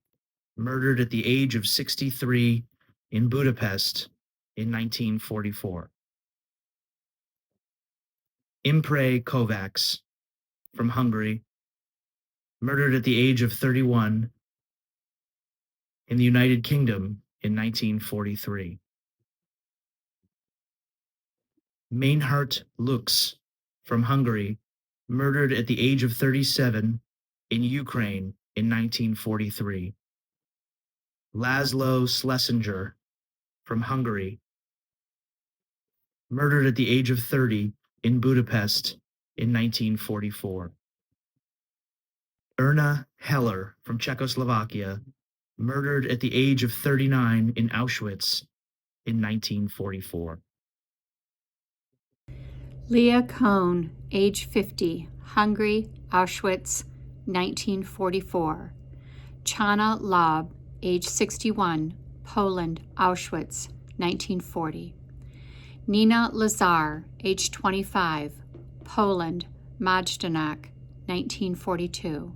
murdered at the age of 63 in Budapest in 1944. Imre Kovacs from Hungary, murdered at the age of 31 in the United Kingdom in 1943. Meinhard Lux from Hungary, murdered at the age of 37 in Ukraine in 1943. Laszlo Schlesinger from Hungary, murdered at the age of 30 in Budapest in 1944. Erna Heller from Czechoslovakia, murdered at the age of 39 in Auschwitz in 1944. Leah Cohn, age 50, Hungary, Auschwitz, 1944. Chana Lob, age 61, Poland, Auschwitz, 1940. Nina Lazar, age 25, Poland, Majdanek, 1942.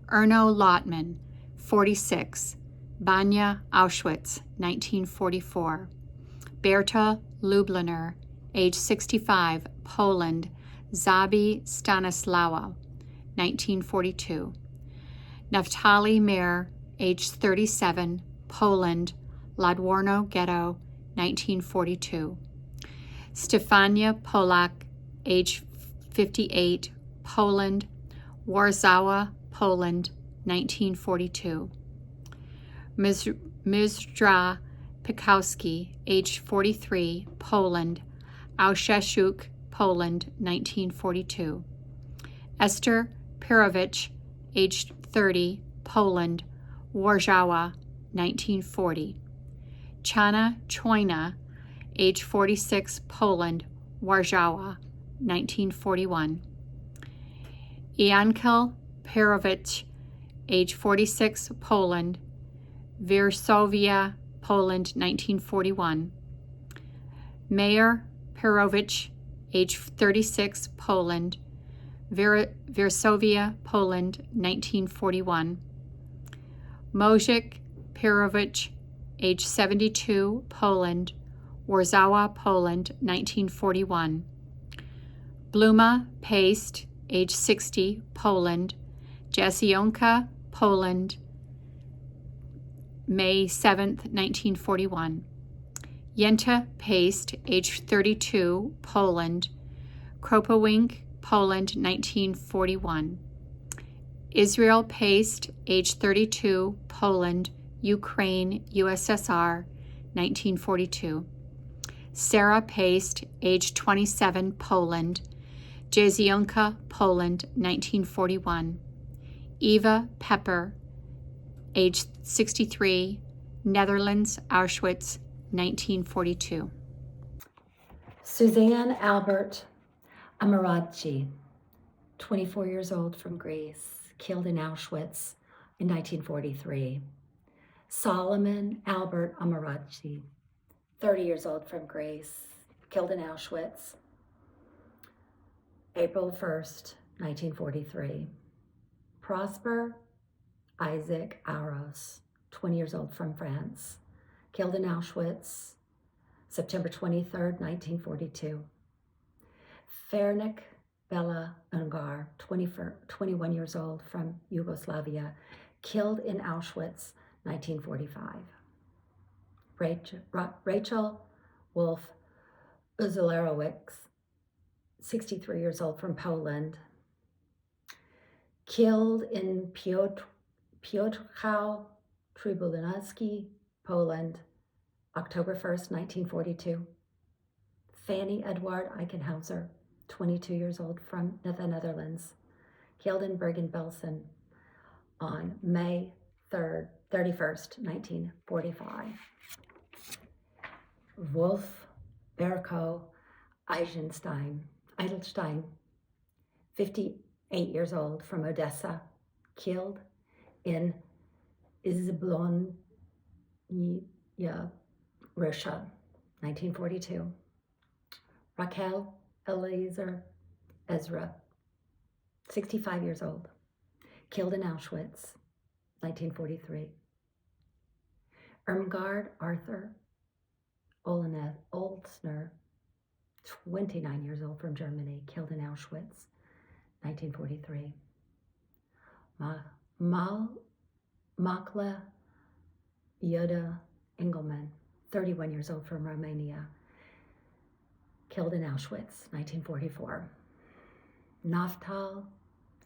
Erno Lotman, 46, Banya, Auschwitz, 1944. Berta Lubliner, age 65, Poland, Zabi Stanislawa, 1942. Naftali Mer, age 37, Poland, Ladworno Ghetto, 1942. Stefania Polak, age 58, Poland, Warzawa, Poland, 1942. Mizdra Pikowski, age 43, Poland, Auszeszuk, Poland, 1942. Esther Pirovich, age 30, Poland, Warzawa, 1940. Chana Choina, age 46, Poland, Warzawa, 1941. Iankel Pirovich, age 46, Poland, Virsovia, Poland, 1941. Mayer Pirovich, age 36, Poland, Virsovia, Poland, 1941. Mozik Pirovich, age 72, Poland, Warzawa, Poland, 1941. Bluma Paste, age 60, Poland, Jasionka, Poland, May 7, 1941. Yenta Paste, age 32, Poland, Kropowink, Poland, 1941. Israel Paste, age 32, Poland, Ukraine, USSR, 1942. Sarah Paste, age 27, Poland, Jasionka, Poland, 1941. Eva Pepper, age 63, Netherlands, Auschwitz, 1942. Suzanne Albert Amarachi, 24 years old, from Greece, killed in Auschwitz in 1943. Solomon Albert Amarachi, 30 years old from Greece, killed in Auschwitz. April 1st, 1943. Prosper Isaac Aros, 20 years old from France, killed in Auschwitz, September 23rd, 1942. Fernik Bela Ungar, 21 years old from Yugoslavia, killed in Auschwitz, 1945. Rachel Wolf Uzelerowicz, 63 years old from Poland, killed in Piotrkow Trybunalski, Poland, October 1st, 1942. Fanny Edward Eichenhauser, 22 years old from the Netherlands, killed in Bergen-Belsen on May 31st, 1945. Wolf Berko Eidelstein, 58 years old from Odessa, killed in Izblon, Russia, 1942. Raquel Eliezer Ezra, 65 years old, killed in Auschwitz, 1943. Irmgard Arthur Olsner, 29 years old from Germany, killed in Auschwitz, 1943. Makla Yoda Engelman, 31 years old from Romania, killed in Auschwitz, 1944. Naftal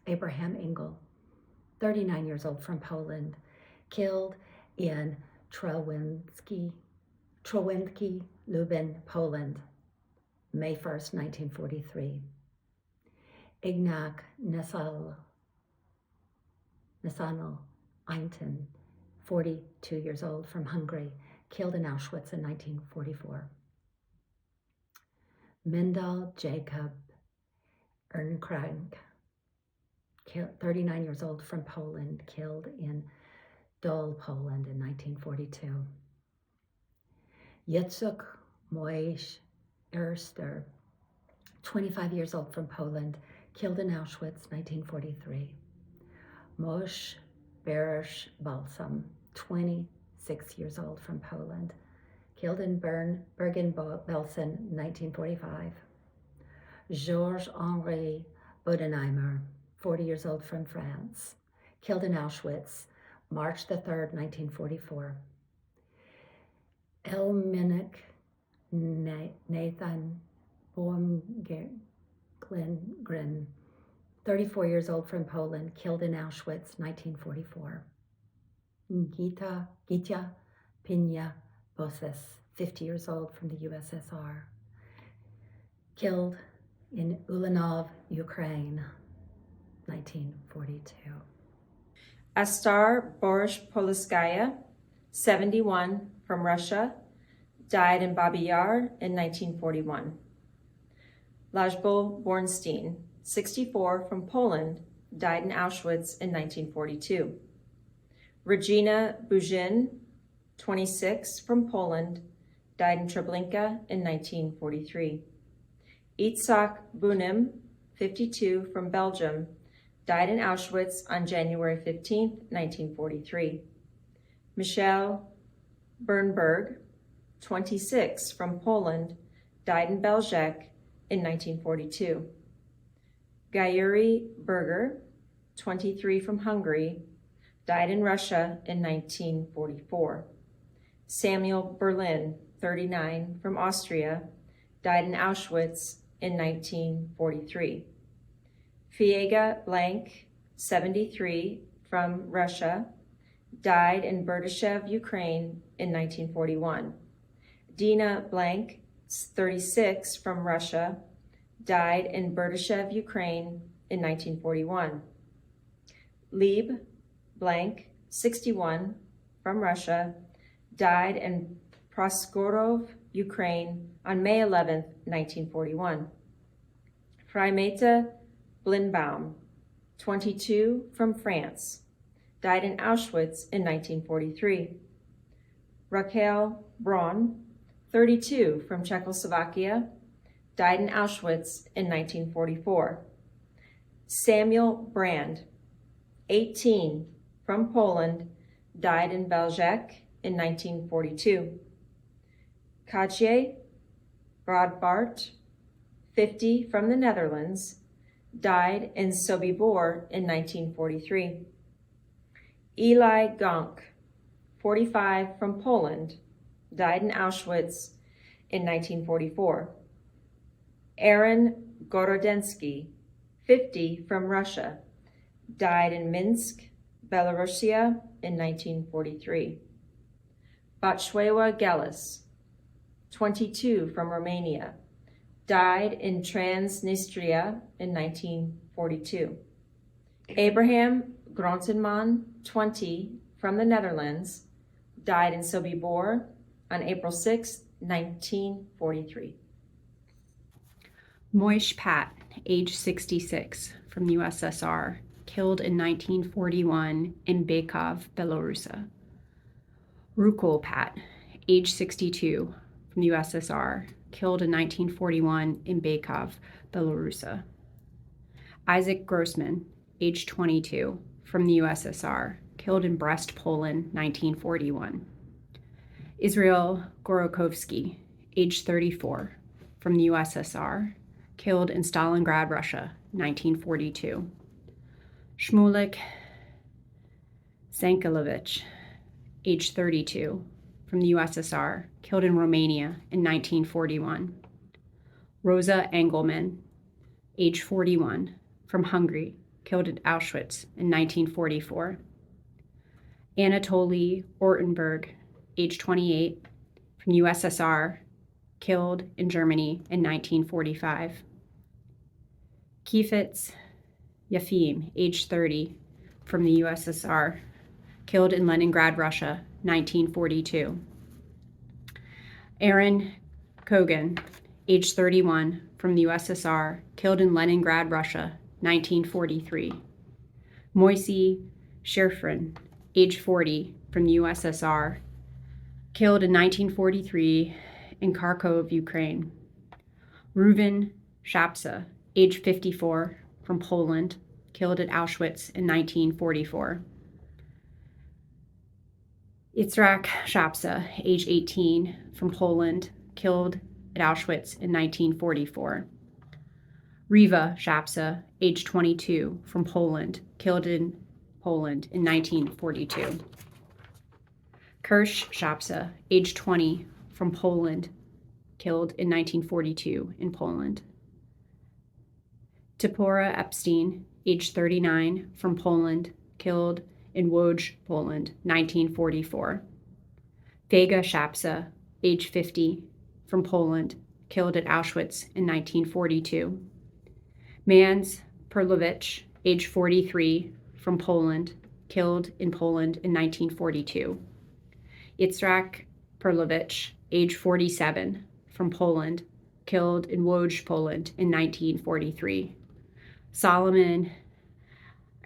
Abraham Engel, 39 years old from Poland, killed in Trowinski, Lubin, Poland, May 1st, 1943. Ignac Nesanel Einten, 42 years old from Hungary, killed in Auschwitz in 1944. Mendel Jacob Ernkrank, 39 years old from Poland, killed in Dole, Poland in 1942. Yitzhak Moish Erster, 25 years old from Poland, killed in Auschwitz, 1943. Moshe Beresh Balsam, 26 years old from Poland, killed in Bergen-Belsen, 1945. Georges-Henri Bodenheimer, 40 years old from France, killed in Auschwitz, March the 3rd, 1944. Elminik Nathan Baumgren, 34 years old from Poland, killed in Auschwitz, 1944. Gita Pina Boses, 50 years old from the USSR, killed in Ulanov, Ukraine, 1942. Astar Borish-Polskaya, 71, from Russia, died in Babi Yar in 1941. Lajbo Bornstein, 64, from Poland, died in Auschwitz in 1942. Regina Bujin, 26, from Poland, died in Treblinka in 1943. Itzhak Bunim, 52, from Belgium, died in Auschwitz on January 15, 1943. Michelle Bernberg, 26, from Poland, died in Belzec in 1942. Gayuri Berger, 23, from Hungary, died in Russia in 1944. Samuel Berlin, 39, from Austria, died in Auschwitz in 1943. Fiega Blank, 73, from Russia, died in Berdyshev, Ukraine in 1941. Dina Blank, 36, from Russia, died in Berdyshev, Ukraine in 1941. Lieb Blank, 61, from Russia, died in Proskorov, Ukraine on May 11, 1941. Freimeta Blinbaum, 22, from France, died in Auschwitz in 1943. Raquel Braun, 32, from Czechoslovakia, died in Auschwitz in 1944. Samuel Brand, 18, from Poland, died in Belgique in 1942. Katje Brodbart, 50, from the Netherlands, died in Sobibor in 1943. Eli Gonk, 45, from Poland, died in Auschwitz in 1944. Aaron Gorodensky, 50, from Russia, died in Minsk, Belarusia in 1943. Botshwewa Gelis, 22, from Romania, died in Transnistria in 1942. Abraham Groenteman, 20, from the Netherlands, died in Sobibor on April 6, 1943. Moish Pat, age 66, from USSR, killed in 1941 in Bakov, Belarusia. Rukul Pat, age 62, from USSR, killed in 1941 in Bakov, Belarusia. Isaac Grossman, age 22, from the USSR, killed in Brest, Poland, 1941. Israel Gorokovsky, age 34, from the USSR, killed in Stalingrad, Russia, 1942. Shmulik Sankilovich, age 32, from the USSR, killed in Romania in 1941. Rosa Engelman, age 41, from Hungary, killed at Auschwitz in 1944. Anatoly Ortenberg, age 28, from USSR, killed in Germany in 1945. Kifitz Yefim, age 30, from the USSR, killed in Leningrad, Russia, 1942. Aaron Kogan, age 31, from the USSR, killed in Leningrad, Russia, 1943. Moisey Sherfrin, age 40, from the USSR, killed in 1943 in Kharkov, Ukraine. Reuven Shapsa, age 54, from Poland, killed at Auschwitz in 1944. Yitzhak Shapsa, age 18, from Poland, killed at Auschwitz in 1944. Riva Shapsa, age 22, from Poland, killed in Poland in 1942. Kirsch Shapsa, age 20, from Poland, killed in 1942 in Poland. Tipora Epstein, age 39, from Poland, killed in Łódź, Poland, 1944. Vega Shapsa, age 50, from Poland, killed at Auschwitz in 1942. Mans Perlovich, age 43, from Poland, killed in Poland in 1942. Yitzhak Perlovich, age 47, from Poland, killed in Łódź, Poland in 1943. Solomon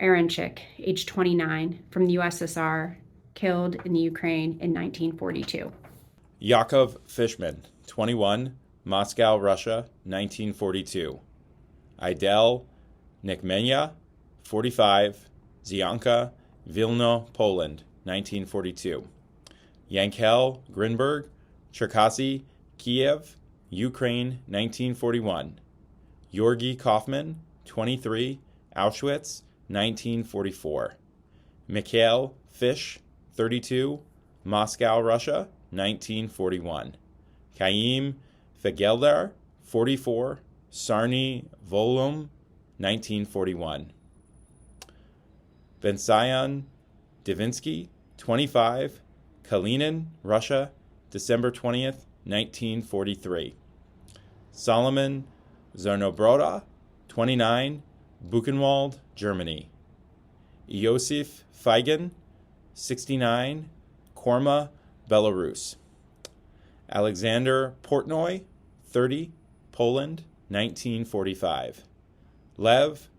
Aronchik, age 29, from the USSR, killed in the Ukraine in 1942. Yakov Fishman, 21, Moscow, Russia, 1942. Idel Nikmenya, 45, Zianka, Vilno, Poland, 1942. Yankel Grinberg, Cherkasy, Kiev, Ukraine, 1941. Georgy Kaufman, 23, Auschwitz, 1944. Mikhail Fish, 32, Moscow, Russia, 1941. Chaim Fegeldar, 44, Sarny Volum, 1941. Bensayan Divinsky, 25, Kalinin, Russia, December 20th, 1943. Solomon Zarnobroda, 29, Buchenwald, Germany. Iosif Feigen, 69, Korma, Belarus. Alexander Portnoy, 30, Poland, 1945. Lev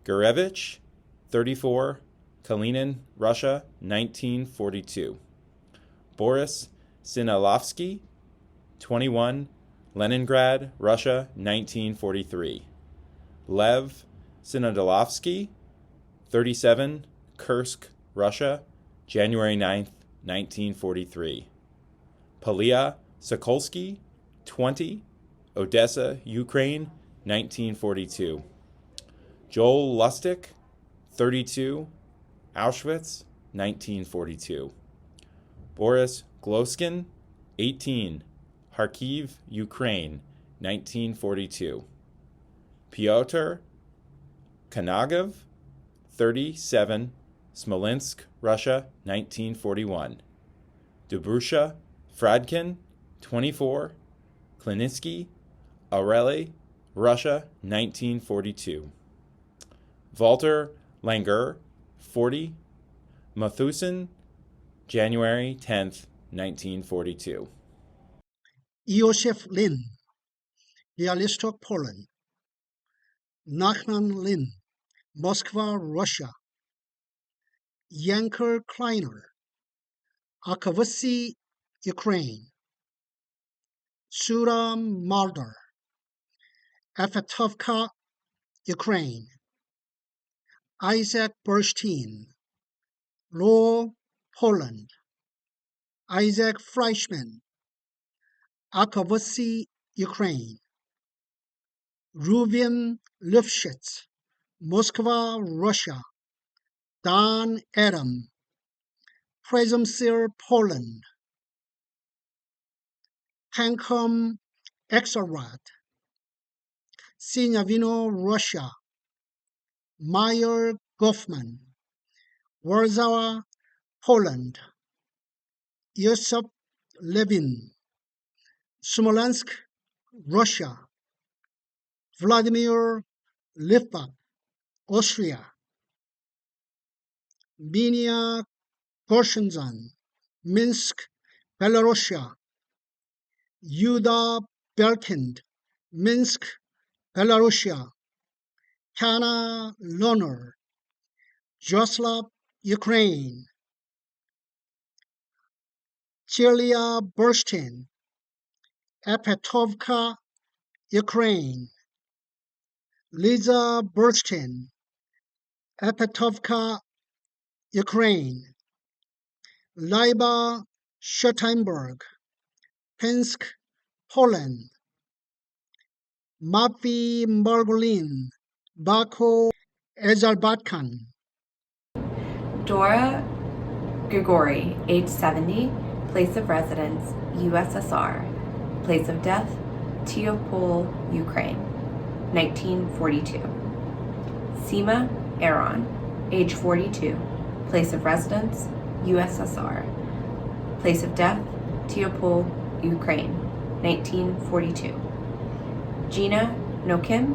Gurevich, 34, Kalinin, Russia, 1942. Boris Sinalovsky, 21, Leningrad, Russia, 1943. Lev Sinodolovsky, 37, Kursk, Russia, January 9th, 1943. Palia Sokolsky, 20, Odessa, Ukraine, 1942. Joel Lustig, 32, Auschwitz, 1942. Boris Gloskin, 18, Kharkiv, Ukraine, 1942. Pyotr Kanagov, 37, Smolensk, Russia, 1941. Dobrusha Fradkin, 24, Klinitsky, Areli, Russia, 1942. Walter Langer, 40, Mathusin, January 10th, 1942. Iosif Lin, Bialystok, Poland. Nachman Lin, Moscow, Russia. Yanker Kleiner, Akavasi, Ukraine. Sura Maldar, Afatovka, Ukraine. Isaac Burstein, Lowell, Poland. Isaac Fleischman, Akavasi, Ukraine. Reuven Lifshitz, Moscow, Russia. Don Adam, Przemysl, Poland. Hankom Exarad, Sinavino, Russia. Meyer Goffman, Warsaw, Poland. Yosef Levin, Smolensk, Russia. Vladimir Litvak, Austria. Minia Korshinzan, Minsk, Belarusia. Yuda Belkind, Minsk, Belarusia. Kana Loner, Joslav, Ukraine. Chelia Burstin, Apatovka, Ukraine. Liza Burstin, Apatovka, Ukraine. Leiba Schottenberg, Pinsk, Poland. Mafi Margolin, Baku, Azerbaijan. Dora Grigori, age 70, place of residence, USSR, place of death, Tiopol, Ukraine, 1942. Sima Aaron, age 42, place of residence, USSR, place of death, Tiopol, Ukraine, 1942. Gina Nokim,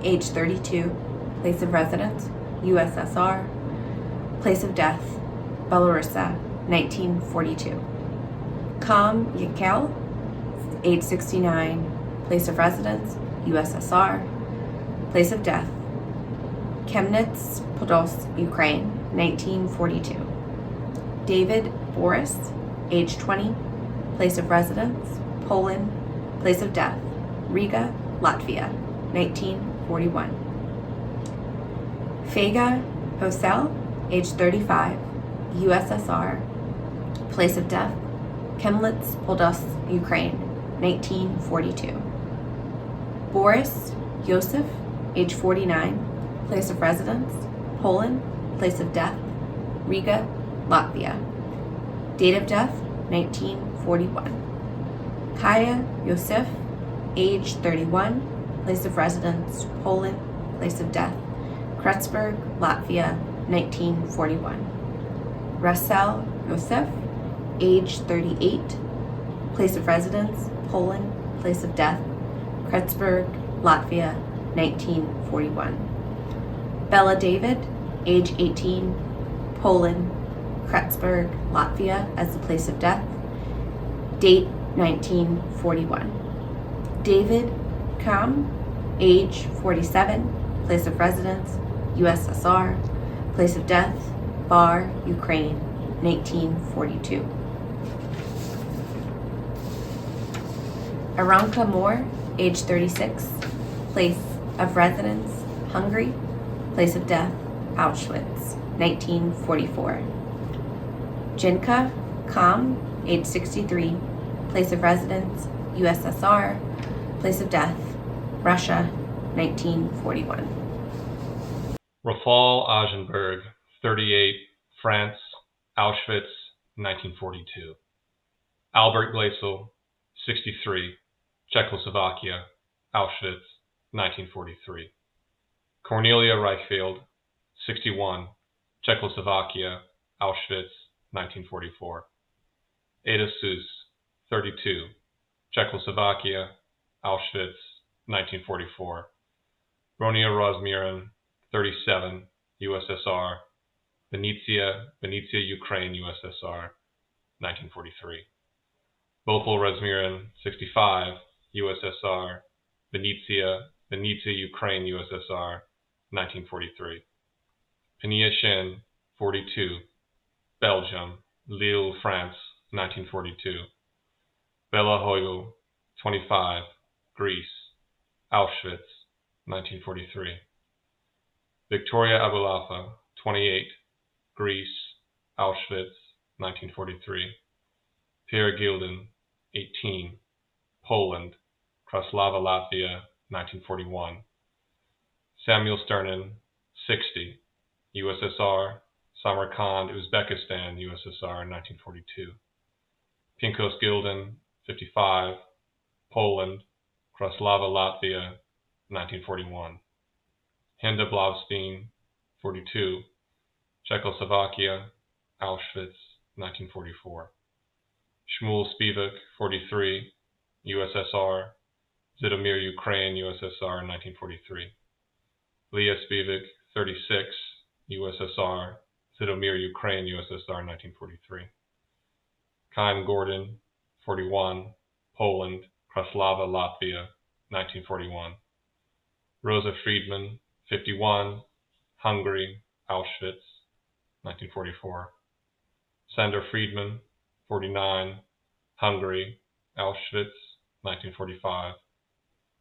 age 32, place of residence, USSR, place of death, Belarusia, 1942. Kam Yakel, age 69, place of residence, USSR, place of death, Chemnitz, Podolsk, Ukraine, 1942. David Boris, age 20, place of residence, Poland, place of death, Riga, Latvia, 1941. Fega Hosel, age 35, USSR, place of death, Chemnitz, Podolsk, Ukraine, 1942. Boris Yosef, age 49, place of residence, Poland, place of death, Riga, Latvia. Date of death, 1941. Kaya Yosef, age 31, place of residence, Poland, place of death, Kretzberg, Latvia, 1941. Rasel Yosef, age 38, place of residence, Poland, place of death, Kretzberg, Latvia, 1941. Bella David, age 18, Poland, Kretzberg, Latvia, as the place of death, date 1941. David Kam, age 47, place of residence, USSR, place of death, Bar, Ukraine, 1942. Aranka Moore, age 36, place of residence, Hungary, place of death, Auschwitz, 1944. Jinka Kam, age 63, place of residence, USSR, place of death, Russia, 1941. Rafal Agenberg, 38, France, Auschwitz, 1942. Albert Glasel, 63, Czechoslovakia, Auschwitz, 1943. Cornelia Reichfeld, 61, Czechoslovakia, Auschwitz, 1944. Ada Seuss, 32, Czechoslovakia, Auschwitz, 1944. Ronia Rozmirin, 37, USSR, Venezia, Ukraine, USSR, 1943. Bofil Razmirin, 65, USSR, Venezia, Ukraine, USSR, 1943. Penia Shin, 42, Belgium, Lille, France, 1942. Bella Hoyle, 25, Greece, Auschwitz, 1943. Victoria Abulafa, 28, Greece, Auschwitz, 1943. Pierre Gilden, 18, Poland, Kraslava, Latvia, 1941. Samuel Sternin, 60, USSR, Samarkand, Uzbekistan, USSR, 1942. Pinkos Gilden, 55, Poland, Kraslava, Latvia, 1941. Hinda Blaustein, 42, Czechoslovakia, Auschwitz, 1944. Shmuel Spivak, 43, USSR, Zitomir, Ukraine, USSR, 1943. Leah Spivak, 36, USSR, Zitomir, Ukraine, USSR, 1943. Chaim Gordon, 41, Poland, Kraslava, Latvia, 1941. Rosa Friedman, 51, Hungary, Auschwitz, 1944. Sander Friedman, 49, Hungary, Auschwitz, 1945.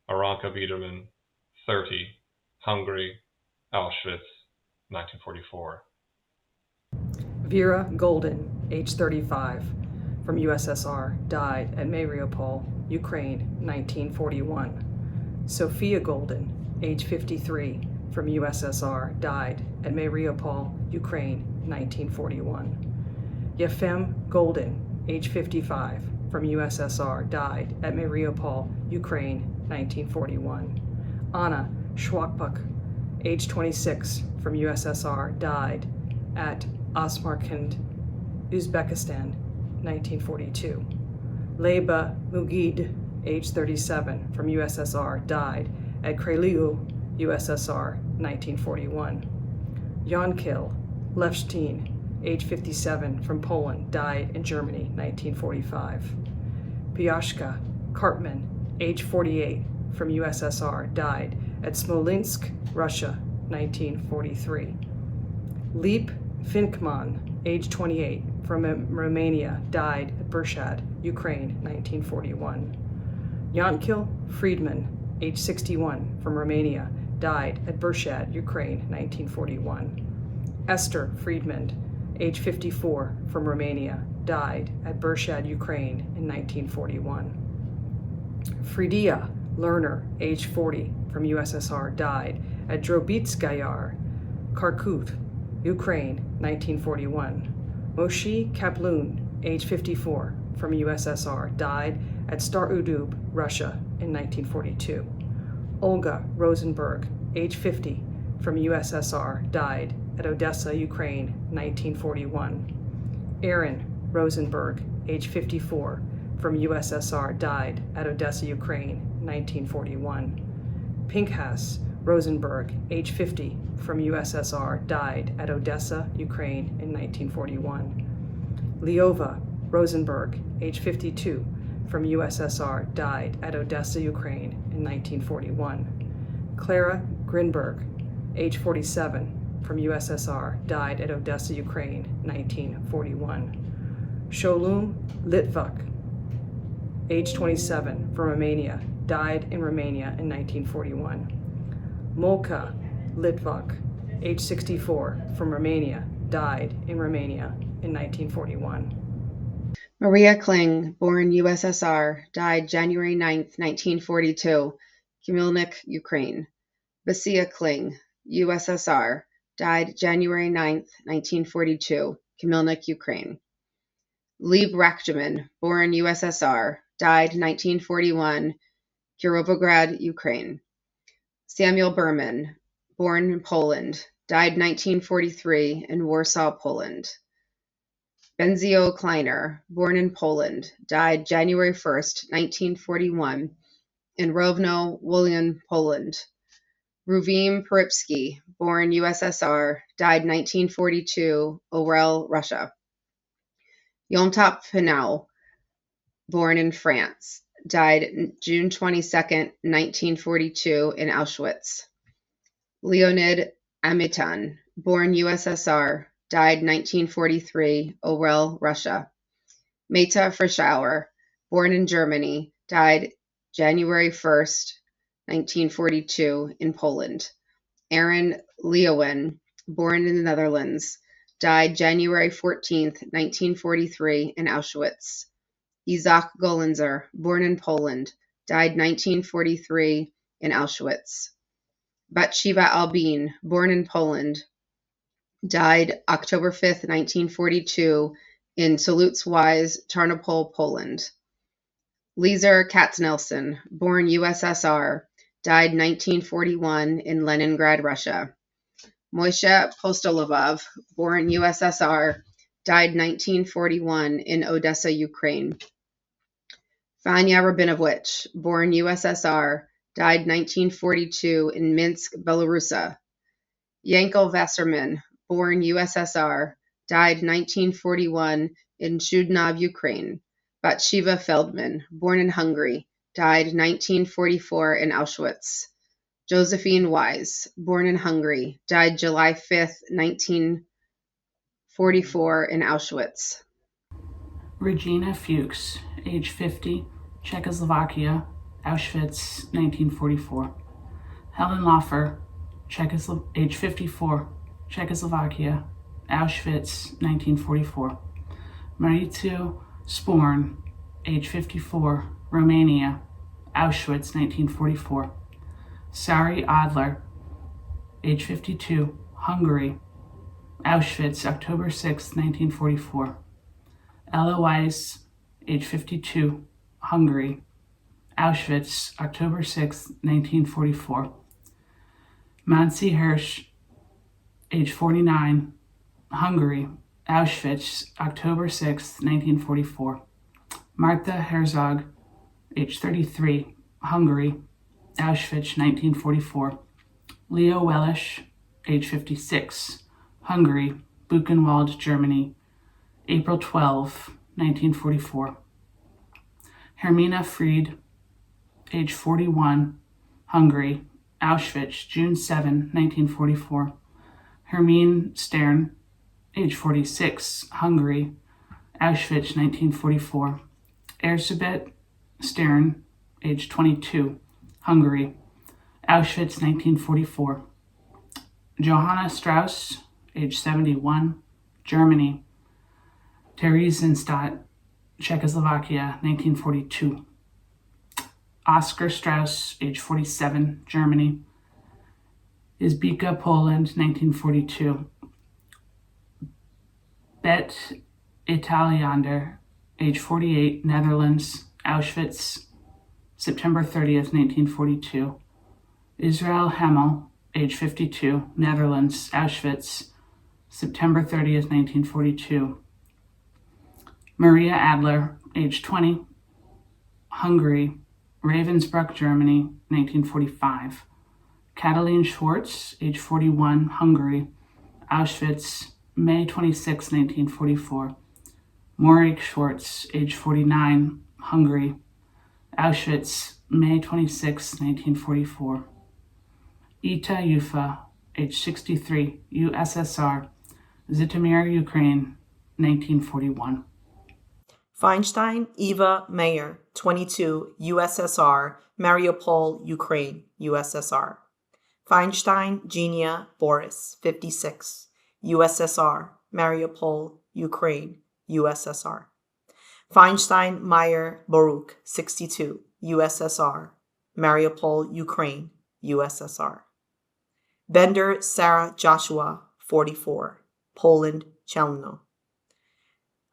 Aranka Biederman, 30, Hungary, Auschwitz, 1944. Vera Golden, age 35, from USSR, died at Mariupol, Ukraine, 1941. Sophia Golden, age 53, from USSR, died at Mariupol, Ukraine, 1941. Yefim Golden, age 55, from USSR, died at Mariupol, Ukraine, 1941. Anna Shwakpuk, age 26, from USSR, died at Asmarkand, Uzbekistan, 1942. Leiba Mugid, age 37, from USSR, died at Kreliu, USSR, 1941. Yonkil Levstein, age 57, from Poland, died in Germany, 1945. Piashka Karpman, age 48, from USSR, died at Smolensk, Russia, 1943. Leap Finkman, age 28, from Romania, died at Bershad, Ukraine, 1941. Yonkil Friedman, age 61, from Romania, died at Bershad, Ukraine, 1941. Esther Friedman, age 54, from Romania, died at Bershad, Ukraine, in 1941. Fridia Lerner, age 40, from USSR, died at Drobitskayar, Kharkiv, Ukraine, 1941. Moshe Kaplun, age 54, from USSR, died at Star-Udub, Russia, in 1942. Olga Rosenberg, age 50, from USSR, died at Odessa, Ukraine, 1941. Aaron Rosenberg, age 54, from USSR, died at Odessa, Ukraine, 1941. Pinkhas Rosenberg, age 50, from USSR, died at Odessa, Ukraine, in 1941. Lyova Rosenberg, age 52, from USSR, died at Odessa, Ukraine, in 1941. Clara Grinberg, age 47, from USSR, died at Odessa, Ukraine, 1941. Sholum Litvak, age 27, from Romania, died in Romania in 1941. Molka Litvak, age 64, from Romania, died in Romania in 1941. Maria Kling, born USSR, died January 9, 1942, Khmelnyk, Ukraine. Basia Kling, USSR, died January 9, 1942, Khmelnyk, Ukraine. Leib Rachman, born USSR, died 1941, Kirovograd, Ukraine. Samuel Berman, born in Poland, died 1943 in Warsaw, Poland. Benzio Kleiner, born in Poland, died January 1, 1941, in Rovno, Wolin, Poland. Ruvim Peripsky, born USSR, died 1942, Orel, Russia. Yomtop Pinau, born in France, died June 22, 1942, in Auschwitz. Leonid Amitan, born USSR, died 1943, Orel, Russia. Meta Frischauer, born in Germany, died January 1st, 1942, in Poland. Aaron Leeuwen, born in the Netherlands, died January 14th, 1943, in Auschwitz. Isaac Golenzer, born in Poland, died 1943, in Auschwitz. Batshiva Albin, born in Poland, died October 5th, 1942, in Solutzwise, Tarnopol, Poland. Lezer Katznelson, born USSR, died 1941 in Leningrad, Russia. Moishe Postolovov, born USSR, died 1941 in Odessa, Ukraine. Vanya Rabinovich, born USSR, died 1942 in Minsk, Belarusia. Yankel Wasserman, born USSR, died 1941 in Chudnov, Ukraine. Batshiva Feldman, born in Hungary, died 1944 in Auschwitz. Josephine Wise, born in Hungary, died July 5th, 1944 in Auschwitz. Regina Fuchs, age 50, Czechoslovakia, Auschwitz, 1944. Helen Loffer, age 54, Czechoslovakia, Auschwitz, 1944. Mauritiu Sporn, age 54, Romania, Auschwitz, 1944. Sari Adler, age 52, Hungary, Auschwitz, October 6, 1944. Ella Weiss, age 52, Hungary, Auschwitz, October 6, 1944. Mansi Hirsch, age 49, Hungary, Auschwitz, October 6, 1944. Martha Herzog, age 33, Hungary, Auschwitz, 1944. Leo Wellisch, age 56, Hungary, Buchenwald, Germany, April 12, 1944. Hermina Fried, age 41, Hungary, Auschwitz, June 7, 1944. Hermine Stern, age 46, Hungary, Auschwitz, 1944. Erzsébet Stern, age 22, Hungary, Auschwitz, 1944. Johanna Strauss, age 71, Germany, Theresienstadt, Czechoslovakia, 1942. Oscar Strauss, age 47, Germany, Izbika, Poland, 1942. Bet Italiander, age 48, Netherlands, Auschwitz, September 30th, 1942. Israel Hemmel, age 52, Netherlands, Auschwitz, September 30th, 1942. Maria Adler, age 20, Hungary, Ravensbrück, Germany, 1945. Katalin Schwartz, age 41, Hungary, Auschwitz, May 26, 1944. Morik Schwartz, age 49, Hungary, Auschwitz, May 26, 1944. Ita Yufa, age 63, USSR, Zhytomyr, Ukraine, 1941. Feinstein Eva Meyer, 22, USSR, Mariupol, Ukraine, USSR. Feinstein Genia Boris, 56, USSR, Mariupol, Ukraine, USSR. Feinstein Meyer Baruch, 62, USSR, Mariupol, Ukraine, USSR. Bender Sarah Joshua, 44, Poland, Chelmno.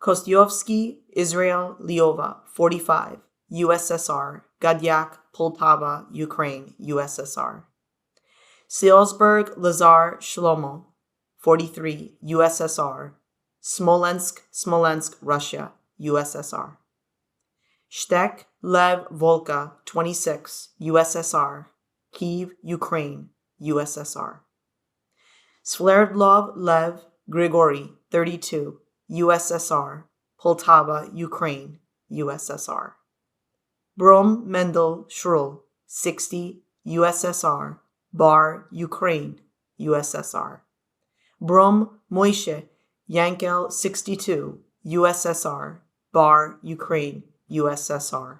Kostyovsky Israel Liova, 45, USSR, Gadyak, Poltava, Ukraine, USSR. Sealsberg Lazar Shlomo, 43, USSR, Smolensk, Russia, USSR. Shtek Lev Volka, 26, USSR, Kyiv, Ukraine, USSR. Sverdlov Lev Grigory, 32, USSR, Poltava, Ukraine, USSR. Brom Mendel Shrul, 60, USSR, Bar, Ukraine, USSR. Brom Moishe Yankel, 62, USSR, Bar, Ukraine, USSR.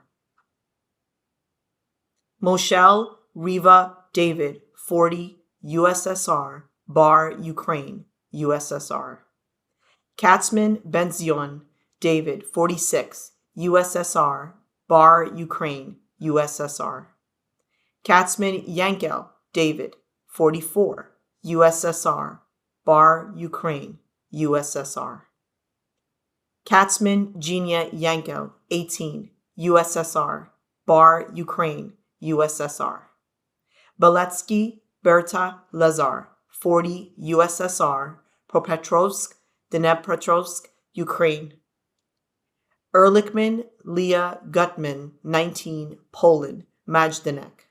Moshel Riva David, 40, USSR, Bar, Ukraine, USSR. Katzman Benzion David, 46, USSR, Bar, Ukraine, USSR. Katzman Yankel David, 44, USSR, Bar, Ukraine, USSR. Katzman Genia Yankel, 18, USSR, Bar, Ukraine, USSR. Beletsky Berta Lazar, 40, USSR, Propetrovsk, Dnepropetrovsk, Ukraine. Ehrlichman Leah Gutman, 19, Poland, Majdanek.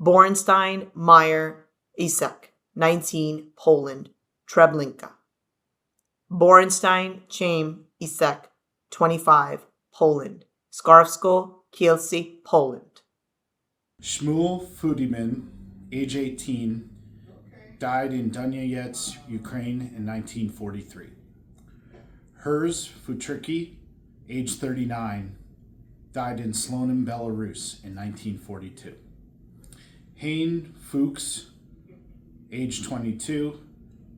Borenstein Meyer Isaac, 19, Poland, Treblinka. Borenstein Chaim Isaac, 25, Poland, Skarvsko, Kielce, Poland. Shmuel Fudiman, age 18, died in Donetsk, Ukraine in 1943. Hers Futriki, age 39, died in Slonim, Belarus in 1942. Hein Fuchs, age 22,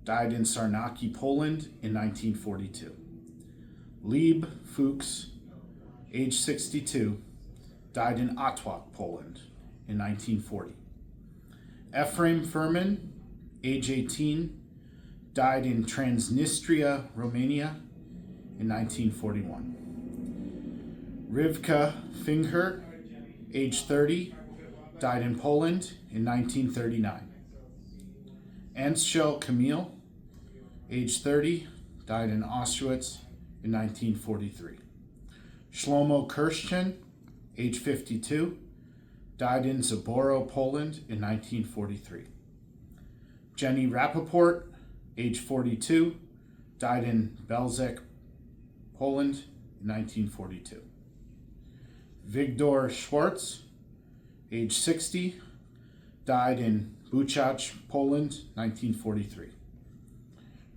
died in Sarnaki, Poland in 1942. Lieb Fuchs, age 62, died in Otwock, Poland in 1940. Ephraim Furman, age 18, died in Transnistria, Romania in 1941. Rivka Fingher, age 30, died in Poland in 1939. Anshel Camille, age 30, died in Auschwitz in 1943. Shlomo Kirschen, age 52, died in Zaboro, Poland in 1943. Jenny Rappaport, age 42, died in Belzec, Poland in 1942. Vigdor Schwartz, age 60, died in Buchach, Poland, 1943.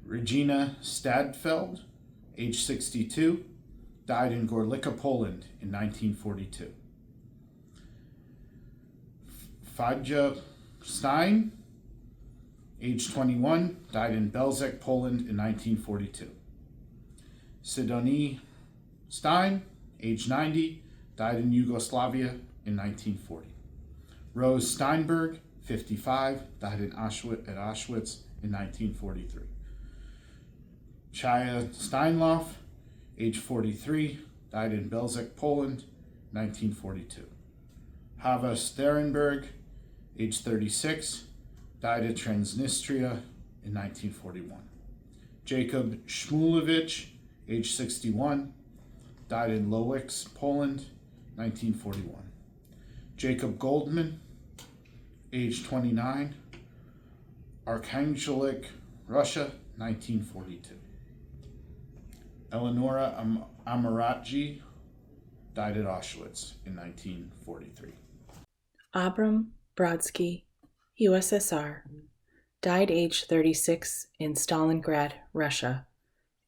Regina Stadfeld, age 62, died in Gorlicka, Poland in 1942. Fadja Stein, age 21, died in Belzec, Poland in 1942. Sidonie Stein, age 90, died in Yugoslavia in 1940. Rose Steinberg, 55, died in Auschwitz in 1943. Chaya Steinloff, age 43, died in Belzec, Poland, 1942. Hava Sterenberg, age 36, died in Transnistria in 1941. Jacob Shmulevich, age 61, died in Lowicz, Poland, 1941. Jacob Goldman, age 29, Arkhangelsk, Russia, 1942. Eleonora Amaratji died at Auschwitz in 1943. Abram Brodsky, USSR, died age 36 in Stalingrad, Russia,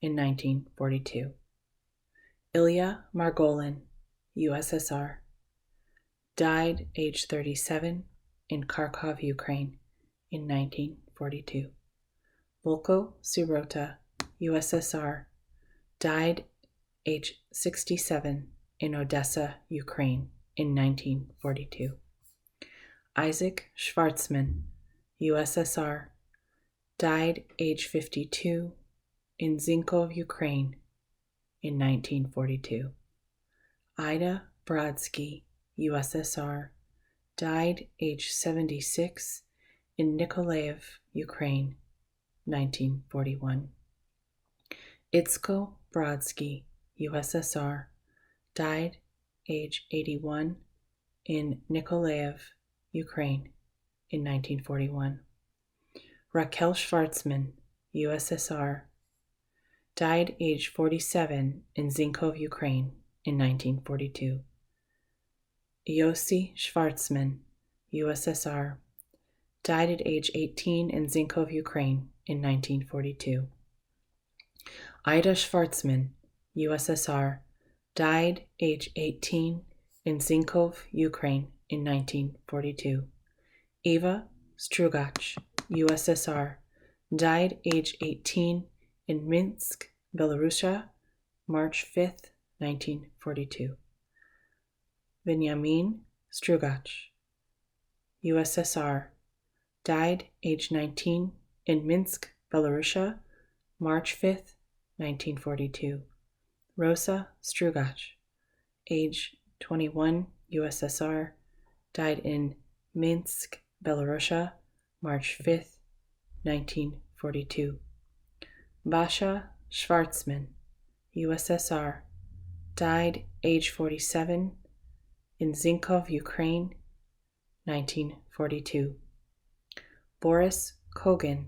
in 1942. Ilya Margolin, USSR, died age 37 in Kharkov, Ukraine in 1942. Volko Sirota, USSR, died age 67 in Odessa, Ukraine in 1942. Isaac Schwartzman, USSR, died age 52 in Zinkov, Ukraine in 1942. Ida Brodsky, USSR, died age 76 in Nikolaev, Ukraine, 1941. Itzko Brodsky, USSR, died age 81 in Nikolaev, Ukraine, in 1941. Raquel Schwartzman, USSR, died age 47 in Zinkov, Ukraine, in 1942. Yossi Schwartzman, USSR, died at age 18 in Zinkov, Ukraine, in 1942. Ida Schwartzman, USSR, died age 18 in Zinkov, Ukraine, in 1942. Eva Strugach, USSR, died age 18 in Minsk, Belarusia, March 5, 1942. Benjamin Strugach, USSR, died age 19 in Minsk, Belarusia, March 5, 1942. Rosa Strugach, age 21, USSR, died in Minsk, Belarusia, March 5, 1942. Basha Schwartzman, USSR, died age 47 in Zinkov, Ukraine, 1942. Boris Kogan,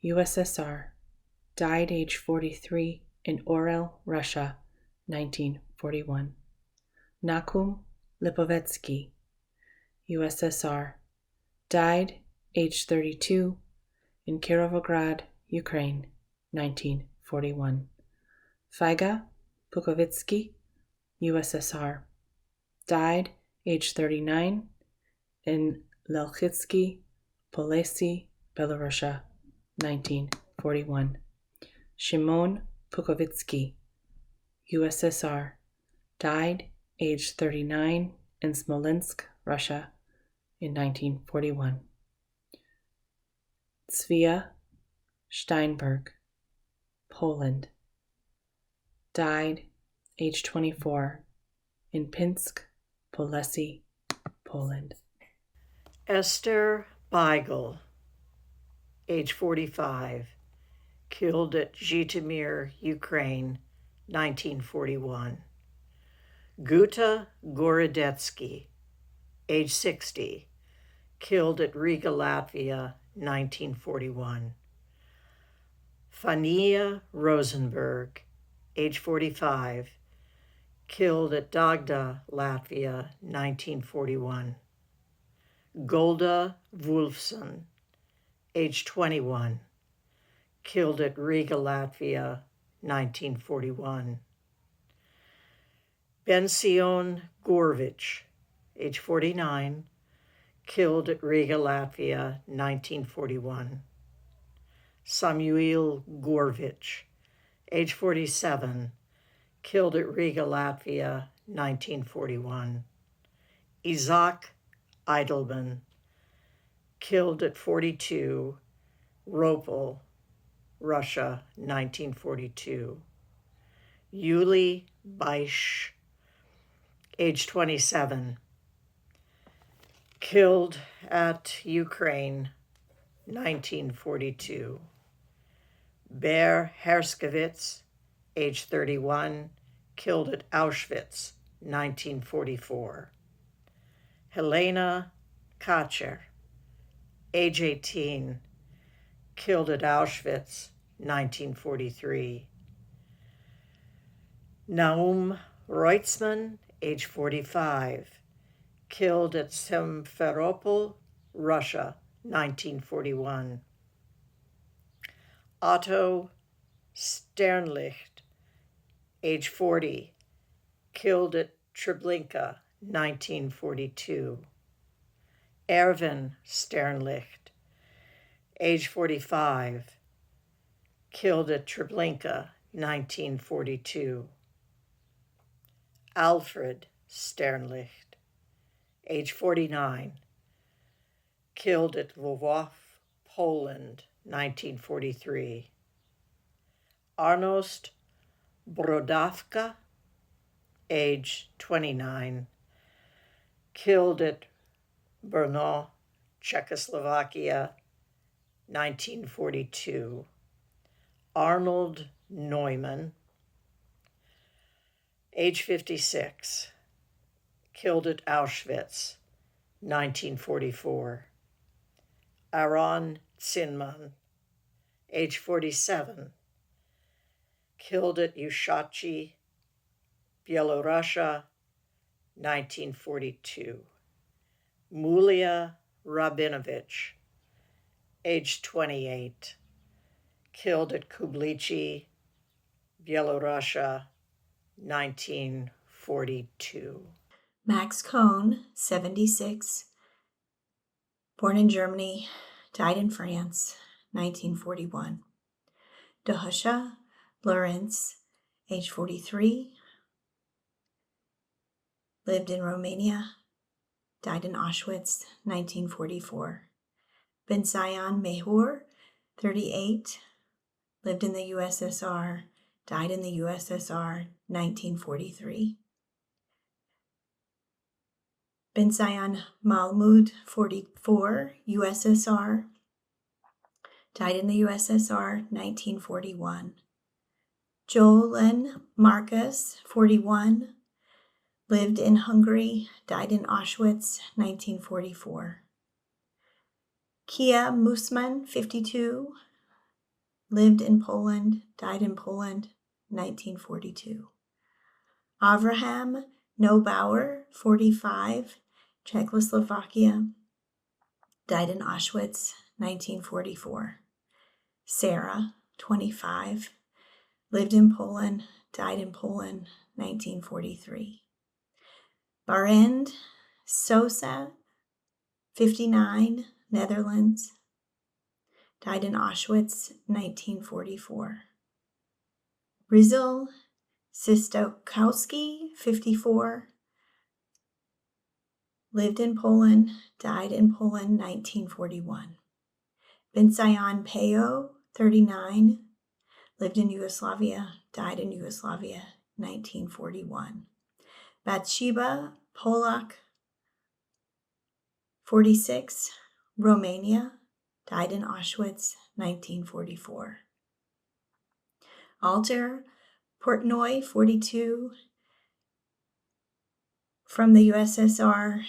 USSR, died age 43 in Orel, Russia, 1941. Nakum Lipovetsky, USSR, died age 32 in Kirovograd, Ukraine, 1941. Faiga Pukovitsky, USSR, died age 39 in Lelchitsky, Polesi, Belarusia, 1941. Shimon Pukovitsky, USSR, died age 39 in Smolensk, Russia, in 1941. Zvia Steinberg, Poland, died age 24 in Pinsk, Polesi, Poland. Esther Beigel, age 45, killed at Zhytomyr, Ukraine, 1941. Guta Gorodetsky, age 60, killed at Riga, Latvia, 1941. Fania Rosenberg, age 45, killed at Dagda, Latvia, 1941. Golda Wolfson, age 21, killed at Riga, Latvia, 1941. Bension Gorvich, age 49, killed at Riga, Latvia, 1941. Samuel Gorvich, age 47, killed at Riga, Latvia, 1941. Isaac Eidelman, killed at 42, Ropel, Russia, 1942. Yuli Baish, age 27, killed at Ukraine, 1942. Ber Herskovitz, age 31, killed at Auschwitz, 1944. Helena Kacher, age 18, killed at Auschwitz, 1943. Naum Reutzmann, age 45, killed at Simferopol, Russia, 1941. Otto Sternlicht, age 40, killed at Treblinka, 1942. Erwin Sternlicht, age 45, killed at Treblinka, 1942. Alfred Sternlicht, age 49, killed at Lwów, Poland, 1943. Arnost Brodawka, age 29, killed at Brno, Czechoslovakia, 1942. Arnold Neumann, age 56, killed at Auschwitz, 1944. Aaron Zinman, age 47, killed at Ushachi, Byelorussia, 1942. Mulia Rabinovich, age 28, killed at Kublichi, Byelorussia, 1942. Max Kohn, 76, born in Germany, died in France, 1941. Dahusha Lorenz, age 43, lived in Romania, died in Auschwitz, 1944. Bensayan Mehur, 38, lived in the USSR, died in the USSR, 1943. Bensayan Mahmoud, 44, USSR, died in the USSR, 1941. Jolen Marcus, 41, lived in Hungary, died in Auschwitz, 1944. Kia Musman, 52, lived in Poland, died in Poland, 1942. Avraham Neubauer, 45, Czechoslovakia, died in Auschwitz, 1944. Sarah, 25, lived in Poland, died in Poland, 1943. Barend Sosa, 59, Netherlands, died in Auschwitz, 1944. Rizal Sistokowski, 54, lived in Poland, died in Poland, 1941. Bensayan Peo, 39, lived in Yugoslavia, died in Yugoslavia, 1941. Bathsheba Polak, 46, Romania, died in Auschwitz, 1944. Alter Portnoy, 42, from the USSR,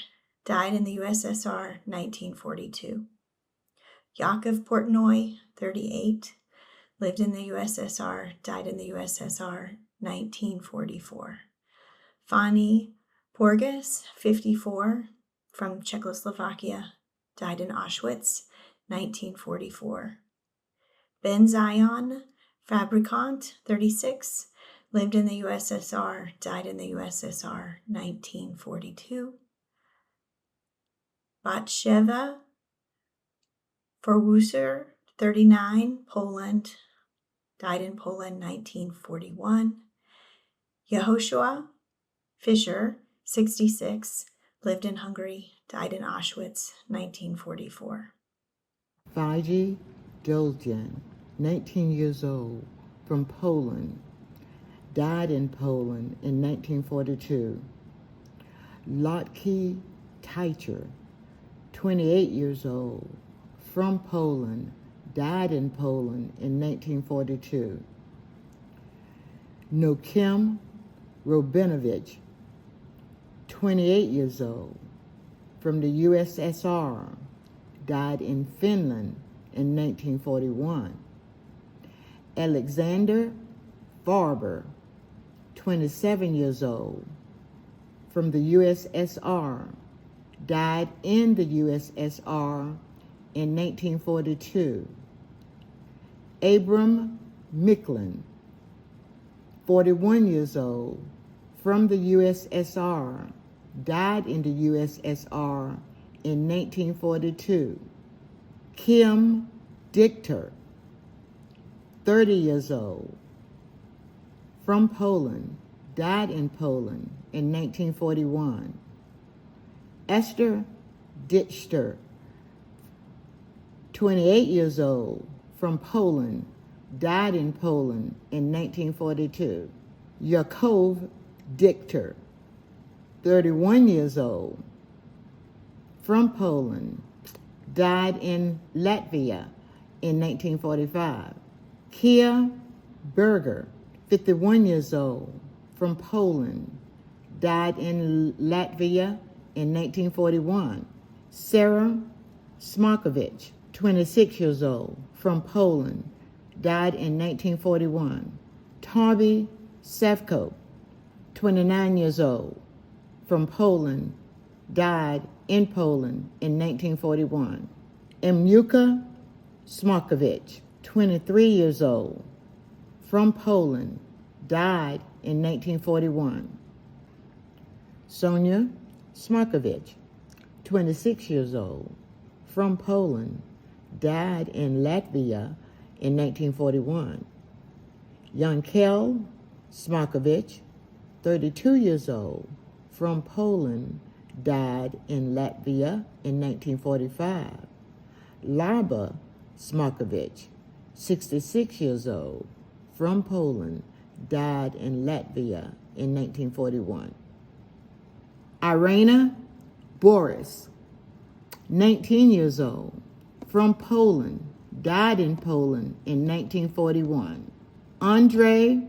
died in the USSR, 1942. Yakov Portnoy, 38, lived in the USSR, died in the USSR, 1944. Fanny Porges, 54, from Czechoslovakia, died in Auschwitz, 1944. Ben Zion Fabricant, 36, lived in the USSR, died in the USSR, 1942. Batsheva Forwuser, 39, Poland, died in Poland, 1941. Yehoshua Fischer, 66, lived in Hungary, died in Auschwitz, 1944. Vaji Doljan, 19 years old, from Poland, died in Poland in 1942. Lotki Teicher, 28 years old, from Poland, died in Poland in 1942. Nokim Robinovich, 28 years old, from the USSR, died in Finland in 1941. Alexander Farber, 27 years old, from the USSR, died in the USSR in 1942. Abram Micklin, 41 years old, from the USSR, died in the USSR in 1942. Kim Dichter, 30 years old, from Poland, died in Poland in 1941. Esther Dichter, 28 years old, from Poland, died in Poland in 1942. Yakov Dichter, 31 years old, from Poland, died in Latvia in 1945. Kia Berger, 51 years old, from Poland, died in Latvia in 1941. Sarah Smokovich, 26 years old, from Poland, died in 1941. Tarbi Sevko, 29 years old, from Poland, died in Poland in 1941. Emyuka Smokovich, 23 years old, from Poland, died in 1941. Sonia Smokovich, 26 years old, from Poland, died in Latvia in 1941. Yankel Smokovich, 32 years old, from Poland, died in Latvia in 1945. Laba Smokovich, 66 years old, from Poland, died in Latvia in 1941. Irena Boris, 19 years old, from Poland, died in Poland in 1941. Andrei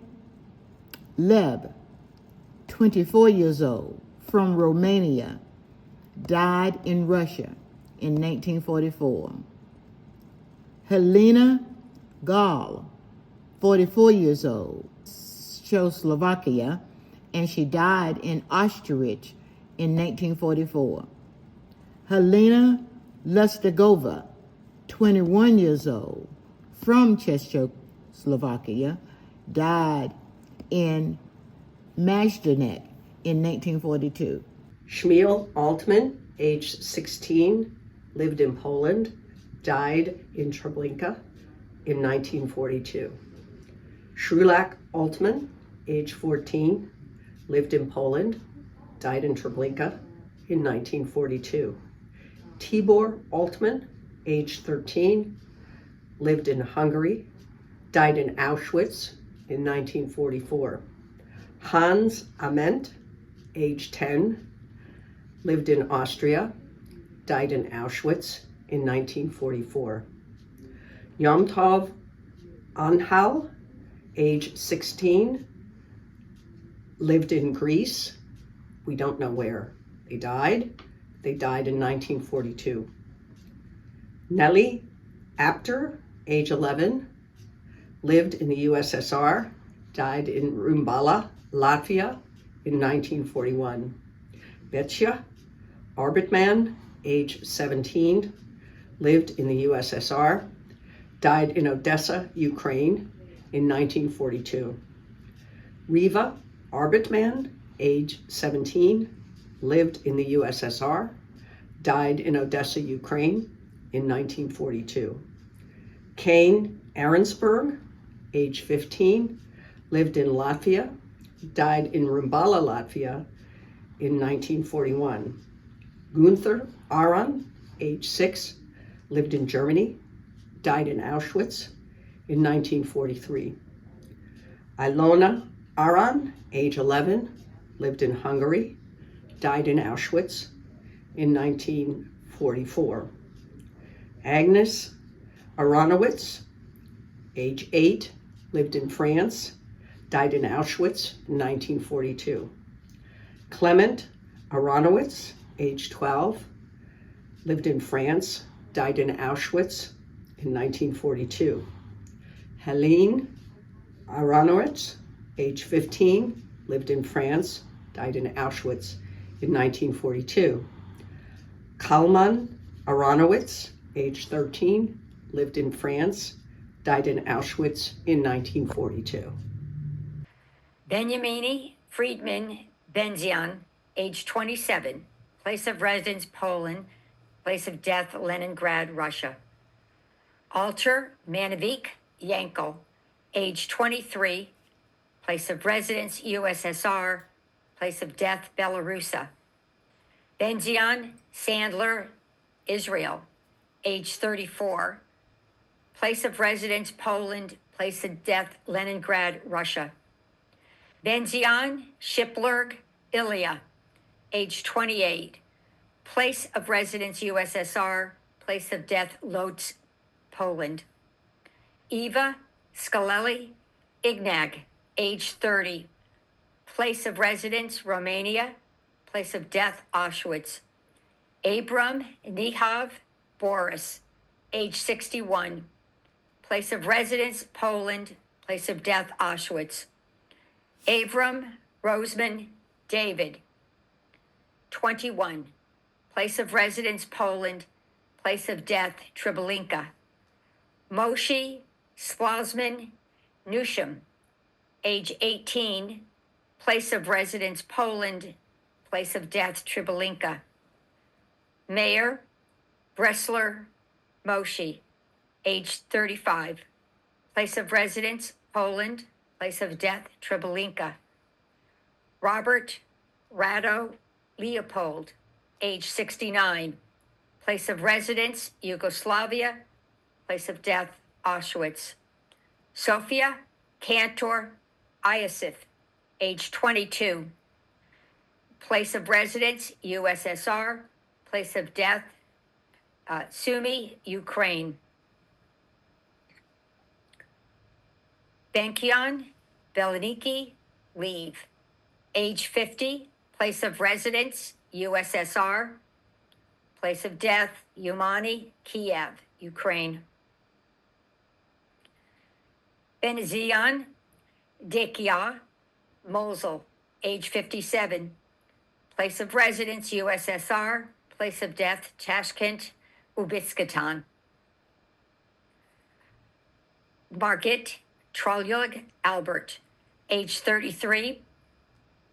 Leb, 24 years old, from Romania, died in Russia in 1944. Helena Gall, 44 years old, Czechoslovakia, and she died in Auschwitz in 1944. Helena Lustigova, 21 years old, from Czechoslovakia, died in Majdanek in 1942. Shmuel Altman, age 16, lived in Poland, died in Treblinka in 1942. Shrulak Altman, age 14, lived in Poland, died in Treblinka in 1942. Tibor Altman, age 13, lived in Hungary, died in Auschwitz in 1944. Hans Ament, age 10, lived in Austria, died in Auschwitz in 1944. Yom Tov Anhal, age 16, lived in Greece. We don't know where they died. They died in 1942. Nelly Apter, age 11, lived in the USSR, died in Rumbala, Latvia in 1941. Betja Arbitman, age 17, lived in the USSR, died in Odessa, Ukraine in 1942. Riva Arbitman, age 17, lived in the USSR, died in Odessa, Ukraine in 1942. Kane Arensberg, age 15, lived in Latvia, died in Rumbala, Latvia in 1941. Gunther Aron, age 6, lived in Germany, died in Auschwitz in 1943. Ilona Aron, age 11, lived in Hungary, died in Auschwitz in 1944. Agnes Aronowitz, age 8, lived in France, died in Auschwitz in 1942. Clement Aronowitz, age 12, lived in France, died in Auschwitz in 1942. Helene Aronowitz, age 15, lived in France, died in Auschwitz in 1942. Kalman Aronowitz, age 13, lived in France, died in Auschwitz in 1942. Benyamini Friedman Benzion, age 27, place of residence Poland, place of death Leningrad, Russia. Alter Manovik Yankel, age 23, place of residence USSR, place of death Belarusia. Benzion Sandler Israel, age 34, place of residence Poland, place of death Leningrad, Russia. Benzion Shiplerg Ilya, age 28, place of residence USSR, place of death Lodz, Poland. Eva Skaleli Ignag, age 30, place of residence Romania, place of death Auschwitz. Abram Nihav Boris, age 61, place of residence Poland, place of death Auschwitz. Abram Roseman David, 21, place of residence Poland, place of death Treblinka. Moshe Slazman Nusham, age 18, place of residence Poland, place of death Treblinka. Mayor Bresler Moshe, age 35, place of residence Poland, place of death Treblinka. Robert Rado Leopold, age 69, place of residence Yugoslavia, place of death Auschwitz. Sophia Cantor Iosif, age 22, place of residence USSR, place of death Sumy, Ukraine. Benkion Beleniki Leave, age 50, place of residence USSR, place of death Umani, Kiev, Ukraine. Benzion Dekia Mosul, age 57, place of residence USSR, place of death Tashkent, Uzbekistan. Margit Trolyug Albert, age 33,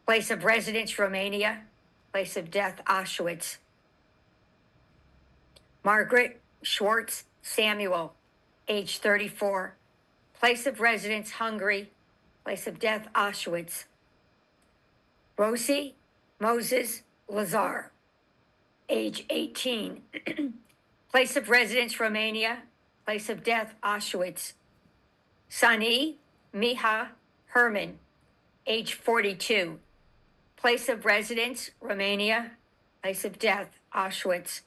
place of residence Romania, place of death Auschwitz. Margaret Schwartz Samuel, age 34, place of residence Hungary, place of death Auschwitz. Rosie Moses Lazar, age 18, place of residence Romania, place of death Auschwitz. Sani Miha Herman, age 42, place of residence Romania, place of death Auschwitz.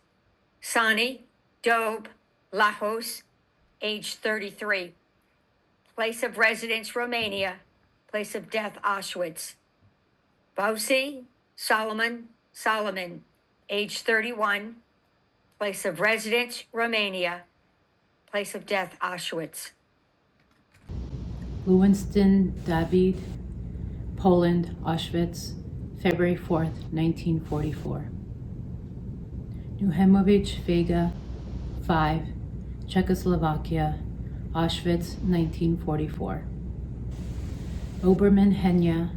Sani Dobe Lajos, age 33, place of residence Romania, place of death Auschwitz. Bausi Solomon, age 31, place of residence Romania, place of death Auschwitz. Lewinston David, Poland, Auschwitz, February 4th, 1944. Nuhemovich Vega, 5, Czechoslovakia, Auschwitz, 1944. Oberman Henya,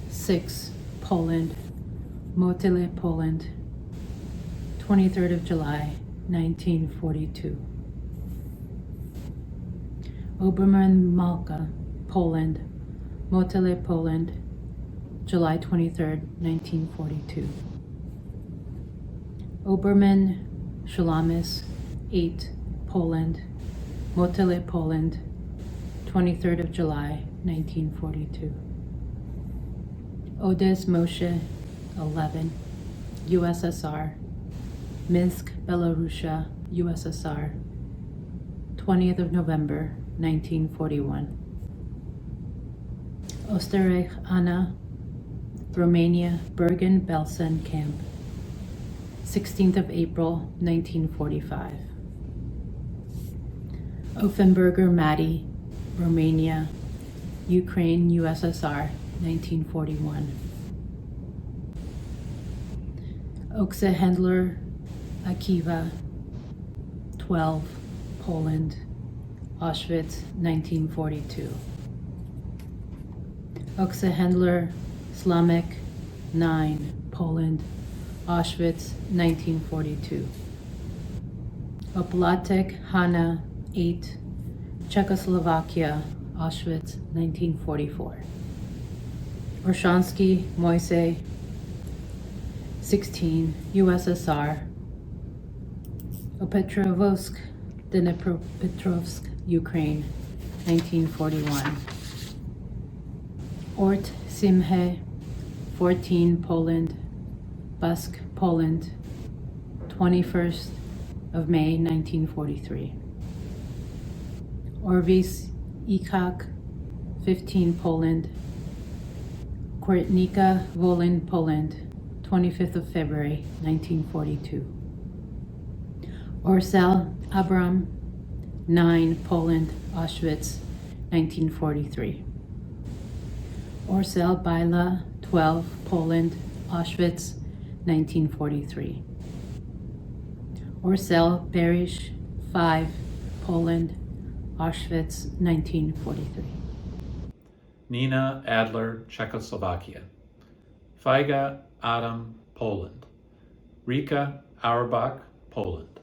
6, Poland, Motyle, Poland, 23rd of July, 1942. Oberman Malka, Poland, Motyle, Poland, July 23rd, 1942. Oberman Shalamis, 8, Poland, Motyle, Poland, 23rd of July, 1942. Odes Moshe, 11, USSR, Minsk, Belarusia, USSR, 20th of November, 1941. Osterreich Anna, Romania, Bergen-Belsen Camp, 16th of April, 1945. Offenberger Matti, Romania, Ukraine, USSR, 1941. Oksa Hendler Akiva, 12, Poland, Auschwitz, 1942. Oxenhandler, Slamek, 9, Poland, Auschwitz, 1942. Oplatek, Hanna, 8, Czechoslovakia, Auschwitz, 1944. Orshansky, Moise, 16, USSR. Opetrovsk, Dnipropetrovsk, Ukraine, 1941. Ort Simhe, 14, Poland, Busk, Poland, 21st of May, 1943. Orvis Ikak, 15, Poland, Kwertnica, Volyn, Poland, 25th of February, 1942. Orsel Abram, 9, Poland, Auschwitz, 1943. Orsel Baila, 12, Poland, Auschwitz, 1943. Orsel Berish, 5, Poland, Auschwitz, 1943. Nina Adler, Czechoslovakia. Feiga Adam, Poland. Rika Auerbach, Poland.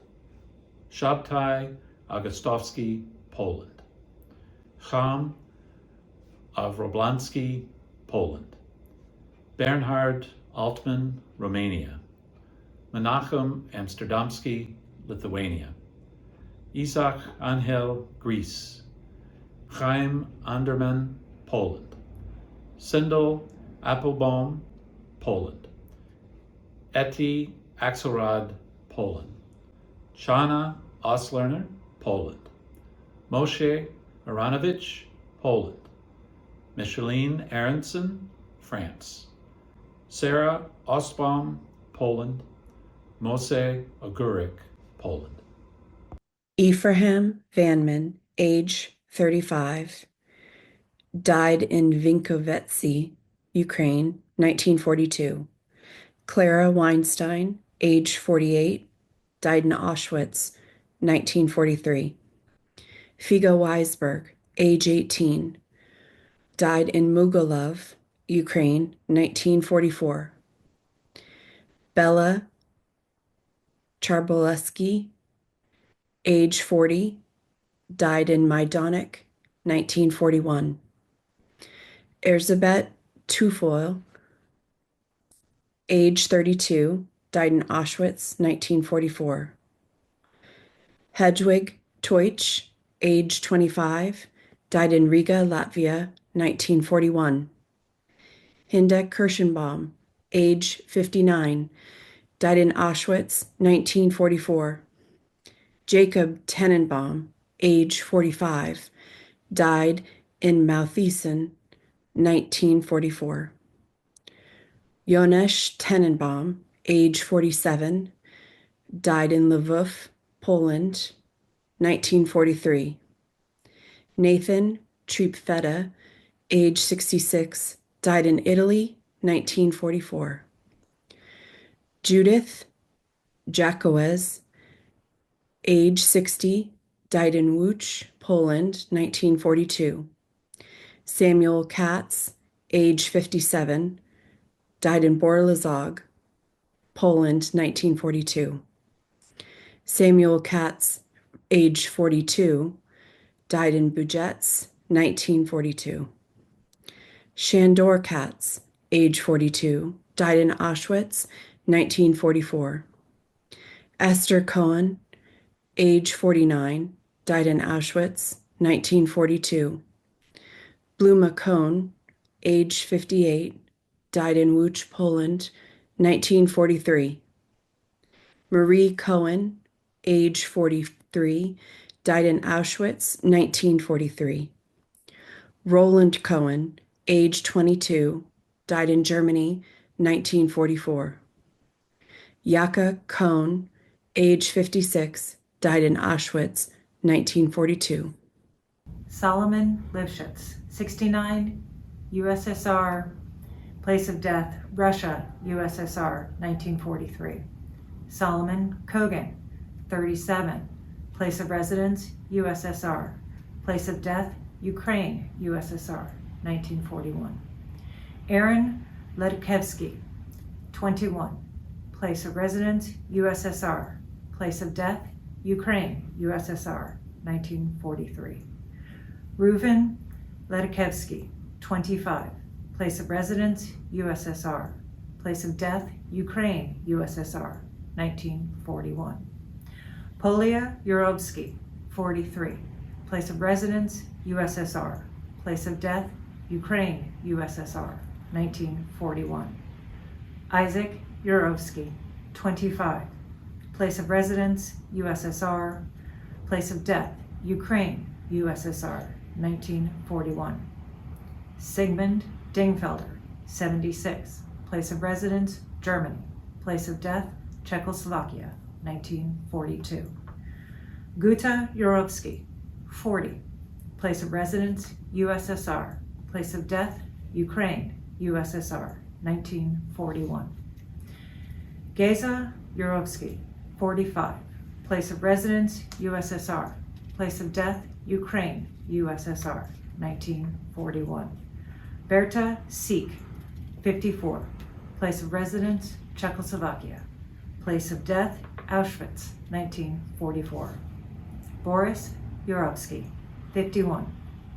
Shabtai Augustowski, Poland. Cham Avroblansky, Poland. Bernhard Altman, Romania. Menachem Amsterdamski, Lithuania. Isaac Angel, Greece. Chaim Anderman, Poland. Sindel Appelbaum, Poland. Eti Axelrod, Poland. Chana Oslerner, Poland. Moshe Aronovich, Poland. Micheline Aronson, France. Sarah Ostbaum, Poland. Mose Ogurik, Poland. Ephraim Vanman, age 35, died in Vinkovetsy, Ukraine, 1942. Clara Weinstein, age 48, died in Auschwitz, 1943. Figo Weisberg, age 18, died in Mugolov, Ukraine, 1944. Bella Charbolesky, age 40, died in Majdanek, 1941. Erzsébet Tufoil, age 32, died in Auschwitz, 1944. Hedwig Teutsch, age 25, died in Riga, Latvia, 1941. Hinda Kirschenbaum, age 59, died in Auschwitz, 1944. Jacob Tenenbaum, age 45, died in Malthusen, 1944. Jonesh Tenenbaum, age 47, died in Lvov, Poland, 1943. Nathan Triepfetta, age 66, died in Italy, 1944. Judith Jakoes, age 60, died in Łódź, Poland, 1942. Samuel Katz, age 57, died in Borlazog, Poland, 1942. Samuel Katz, age 42, died in Bujets, 1942. Shandor Katz, age 42, died in Auschwitz, 1944. Esther Cohen, age 49, died in Auschwitz, 1942. Bluma Cohn, age 58, died in Łódź, Poland, 1943. Marie Cohen, age 43, died in Auschwitz, 1943. Roland Cohen, age 22, died in Germany, 1944. Yaka Cohn, age 56, died in Auschwitz, 1942. Solomon Lifshitz, 69, USSR, place of death, Russia, USSR, 1943. Solomon Kogan, 37, place of residence, USSR, place of death, Ukraine, USSR, 1941. Aaron Ledukevsky, 21. Place of residence, USSR. Place of death, Ukraine, USSR, 1943. Reuven Ledukevsky, 25. Place of residence, USSR. Place of death, Ukraine, USSR, 1941. Polia Yurovsky, 43. Place of residence, USSR. Place of death, Ukraine, USSR, 1941. Isaac Yurovsky, 25. Place of residence, USSR. Place of death, Ukraine, USSR, 1941. Sigmund Dingfelder, 76. Place of residence, Germany. Place of death, Czechoslovakia, 1942. Guta Yurovsky, 40. Place of residence, USSR. Place of death, Ukraine, USSR, 1941. Geza Yurovsky, 45. Place of residence, USSR. Place of death, Ukraine, USSR, 1941. Berta Sik, 54. Place of residence, Czechoslovakia. Place of death, Auschwitz, 1944. Boris Yurovsky, 51.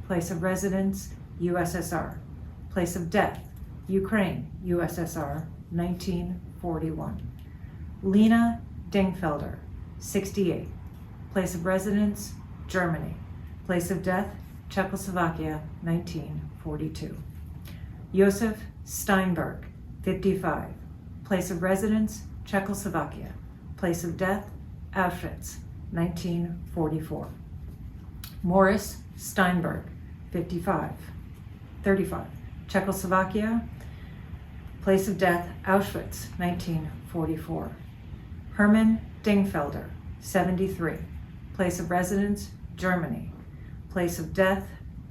Place of residence, USSR. Place of death, Ukraine, USSR, 1941. Lena Dingfelder, 68. Place of residence, Germany. Place of death, Czechoslovakia, 1942. Josef Steinberg, 55. Place of residence, Czechoslovakia. Place of death, Auschwitz, 1944. Morris Steinberg, 35. Czechoslovakia. Place of death, Auschwitz, 1944. Hermann Dingfelder, 73. Place of residence, Germany. Place of death,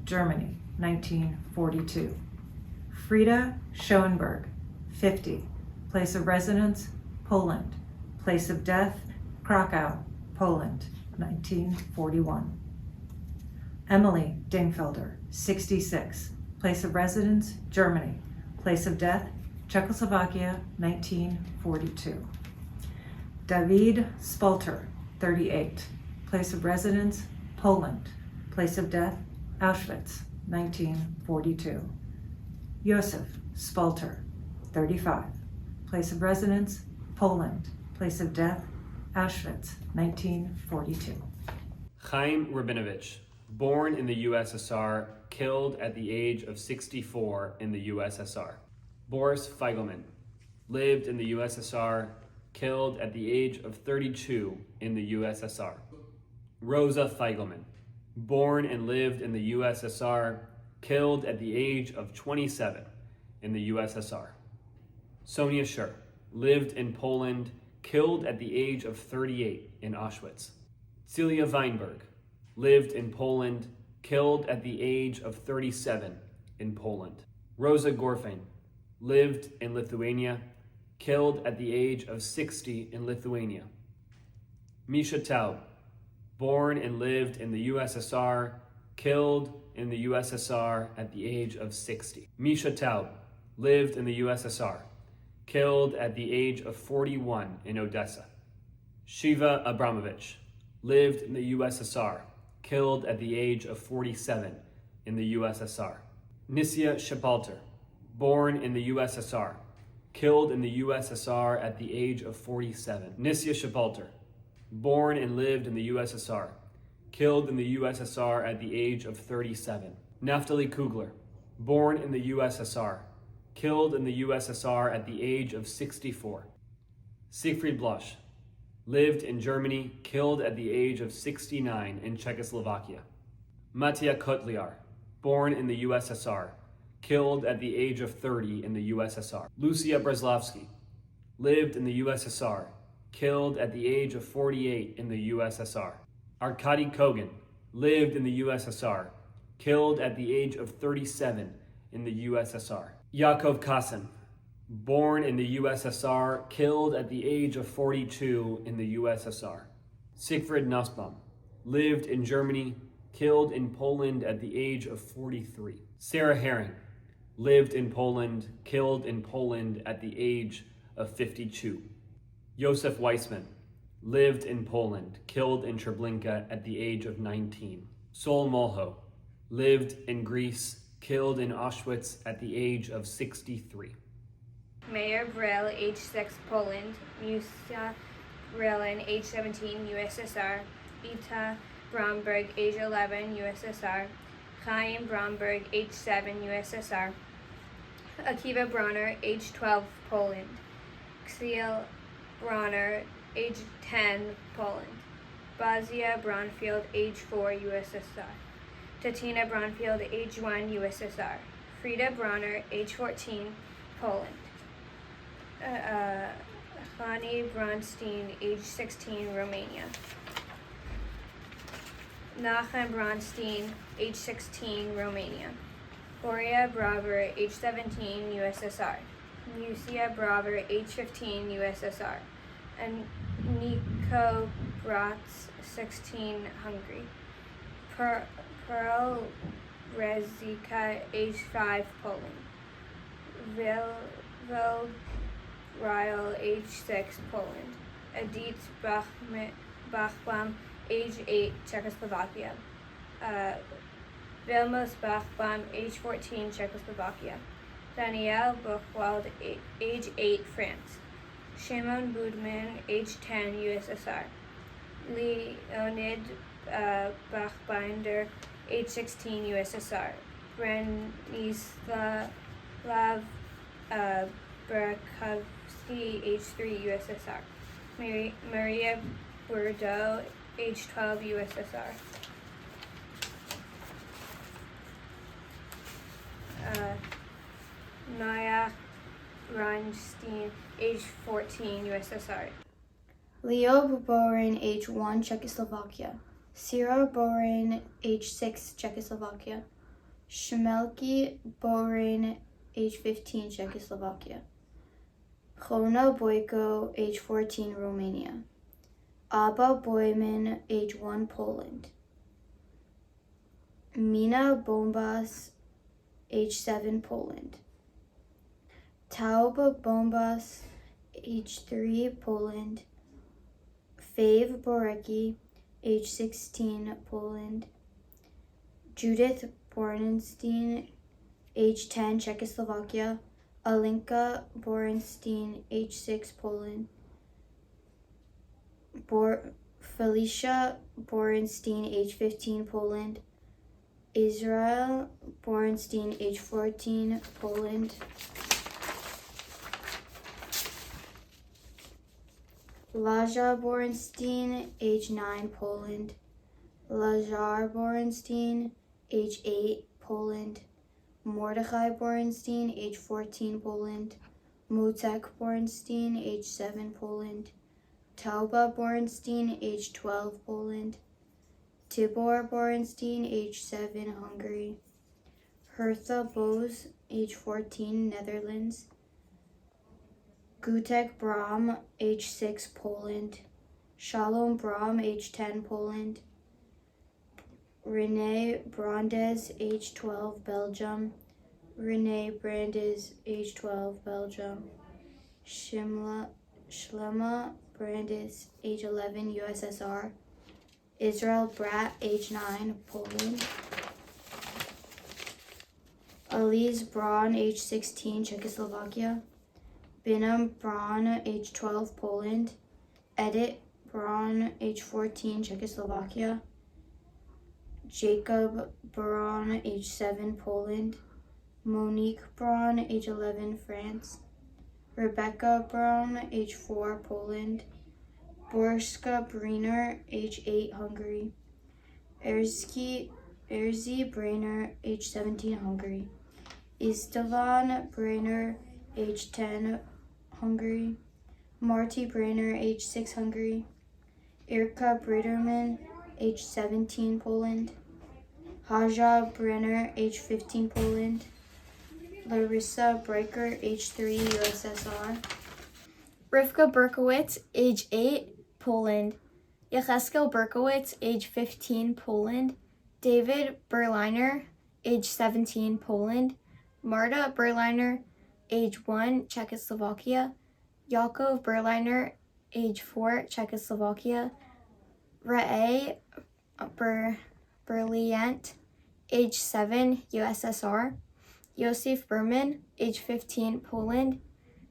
Germany, 1942. Frida Schoenberg, 50. Place of residence, Poland. Place of death, Krakow, Poland, 1941. Emily Dingfelder, 66. Place of residence, Germany. Place of death, Czechoslovakia, 1942. David Spalter, 38. Place of residence, Poland. Place of death, Auschwitz, 1942. Josef Spalter, 35. Place of residence, Poland. Place of death, Auschwitz, 1942. Chaim Rabinovich, born in the USSR, killed at the age of 64 in the USSR. Boris Feigelman, lived in the USSR, killed at the age of 32 in the USSR. Rosa Feigelman, born and lived in the USSR, killed at the age of 27 in the USSR. Sonia Schur, lived in Poland, killed at the age of 38 in Auschwitz. Celia Weinberg, lived in Poland, killed at the age of 37 in Poland. Rosa Gorfain, lived in Lithuania, killed at the age of 60 in Lithuania. Misha Taub, born and lived in the USSR, killed in the USSR at the age of 60. Misha Taub, lived in the USSR, killed at the age of 41 in Odessa. Shiva Abramovich, lived in the USSR, killed at the age of 47 in the USSR. Nisya Shepalter, born in the USSR, killed in the USSR at the age of 47. Nisya Shepalter, born and lived in the USSR, killed in the USSR at the age of 37. Naftali Kugler, born in the USSR, killed in the USSR at the age of 64. Siegfried Bloch, lived in Germany, killed at the age of 69 in Czechoslovakia. Mattia Kotliar, born in the USSR, killed at the age of 30 in the USSR. Lucia Breslavsky, lived in the USSR, killed at the age of 48 in the USSR. Arkady Kogan, lived in the USSR, killed at the age of 37 in the USSR. Yakov Kasin, born in the USSR, killed at the age of 42 in the USSR. Siegfried Nussbaum, lived in Germany, killed in Poland at the age of 43. Sarah Herring, lived in Poland, killed in Poland at the age of 52. Josef Weissman, lived in Poland, killed in Treblinka at the age of 19. Sol Molho, lived in Greece, killed in Auschwitz at the age of 63. Mayor Brill, age 6, Poland. Musa Brilin, age 17, USSR. Ita Bromberg, age 11, USSR. Chaim Bromberg, age 7, USSR. Akiva Bronner, age 12, Poland. Xiel Bronner, age 10, Poland. Bazia Bronfield, age 4, USSR. Tatina Bronfield, age 1, USSR. Frida Bronner, age 14, Poland. Hani Bronstein, age 16, Romania. Nachum Bronstein, age 16, Romania. Gloria Braver, age 17, USSR. Musia Braver, age 15, USSR. And Nico Bratz, 16, Hungary. Pearl Rezika, age 5, Poland. Vil Ryle, age 6, Poland. Edith Bachbaum, age 8, Czechoslovakia. Vilmos Bachbaum, age 14, Czechoslovakia. Danielle Buchwald, age 8, France. Shimon Budman, age 10, USSR. Leonid Bachbinder, age 16, USSR. Branislav Berkovsky, age 3, USSR. Maria Bordeaux, age 12, USSR. Naya Reinstein, age 14, USSR. Leo Borin, age 1, Czechoslovakia. Sira Borin, age 6, Czechoslovakia. Shmelki Borin, age 15, Czechoslovakia. Chona Boyko, age 14, Romania. Abba Boyman, age 1, Poland. Mina Bombas, age 7, Poland. Tauba Bombas, age 3, Poland. Fave Borecki, age 16, Poland. Judith Borenstein, age 10, Czechoslovakia. Alinka Borenstein, age 6, Poland. Felicia Borenstein, age 15, Poland. Israel Borenstein, age 14, Poland. Laja Borenstein, age 9, Poland. Lajar Borenstein, age 8, Poland. Mordechai Borenstein, age 14, Poland. Motek Borenstein, age 7, Poland. Tauba Borenstein, age 12, Poland. Tibor Borenstein, age 7, Hungary. Hertha Bose, age 14, Netherlands. Gutek Bram, age 6, Poland. Shalom Bram, age 10, Poland. Renee Brandes, age 12, Belgium. Renee Brandes, age 12, Belgium. Shlema Brandes, age 11, USSR. Israel Brat, age 9, Poland. Elise Braun, age 16, Czechoslovakia. Binam Braun, age 12, Poland. Edith Braun, age 14, Czechoslovakia. Jacob Braun, age 7, Poland. Monique Braun, age 11, France. Rebecca Braun, age 4, Poland. Borska Briner, age 8, Hungary. Erzi Brainer, age 17, Hungary. Istvan Brainer, age 10, Hungary. Marty Brainer, age 6, Hungary. Irka Briderman, age 17, Poland. Haja Brenner, age 15, Poland. Larissa Breiker, age 3, USSR. Rivka Berkowitz, age 8, Poland. Yecheskel Berkowitz, age 15, Poland. David Berliner, age 17, Poland. Marta Berliner, age 1, Czechoslovakia. Yakov Berliner, age 4, Czechoslovakia. Rae Berliant, age 7, USSR. Yosef Berman, age 15, Poland.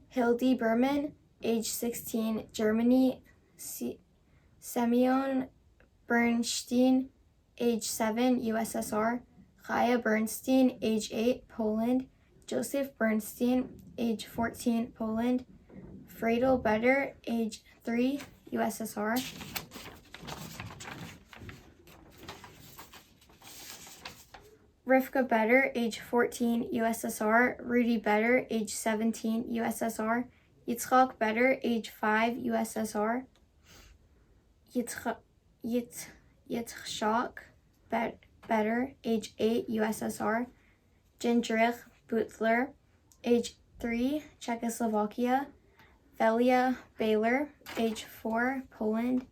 Hildy Berman, age 16, Germany. Semyon Bernstein, age 7, USSR. Chaya Bernstein, age 8, Poland. Joseph Bernstein, age 14, Poland. Friedel Better, age 3, USSR. Rivka Better, age 14, USSR. Rudy Better, age 17, USSR. Yitzchak Better, age 5, USSR. Yitzchak Better, age 8, USSR. Jindrich Butler, age 3, Czechoslovakia. Velia Baylor, age 4, Poland.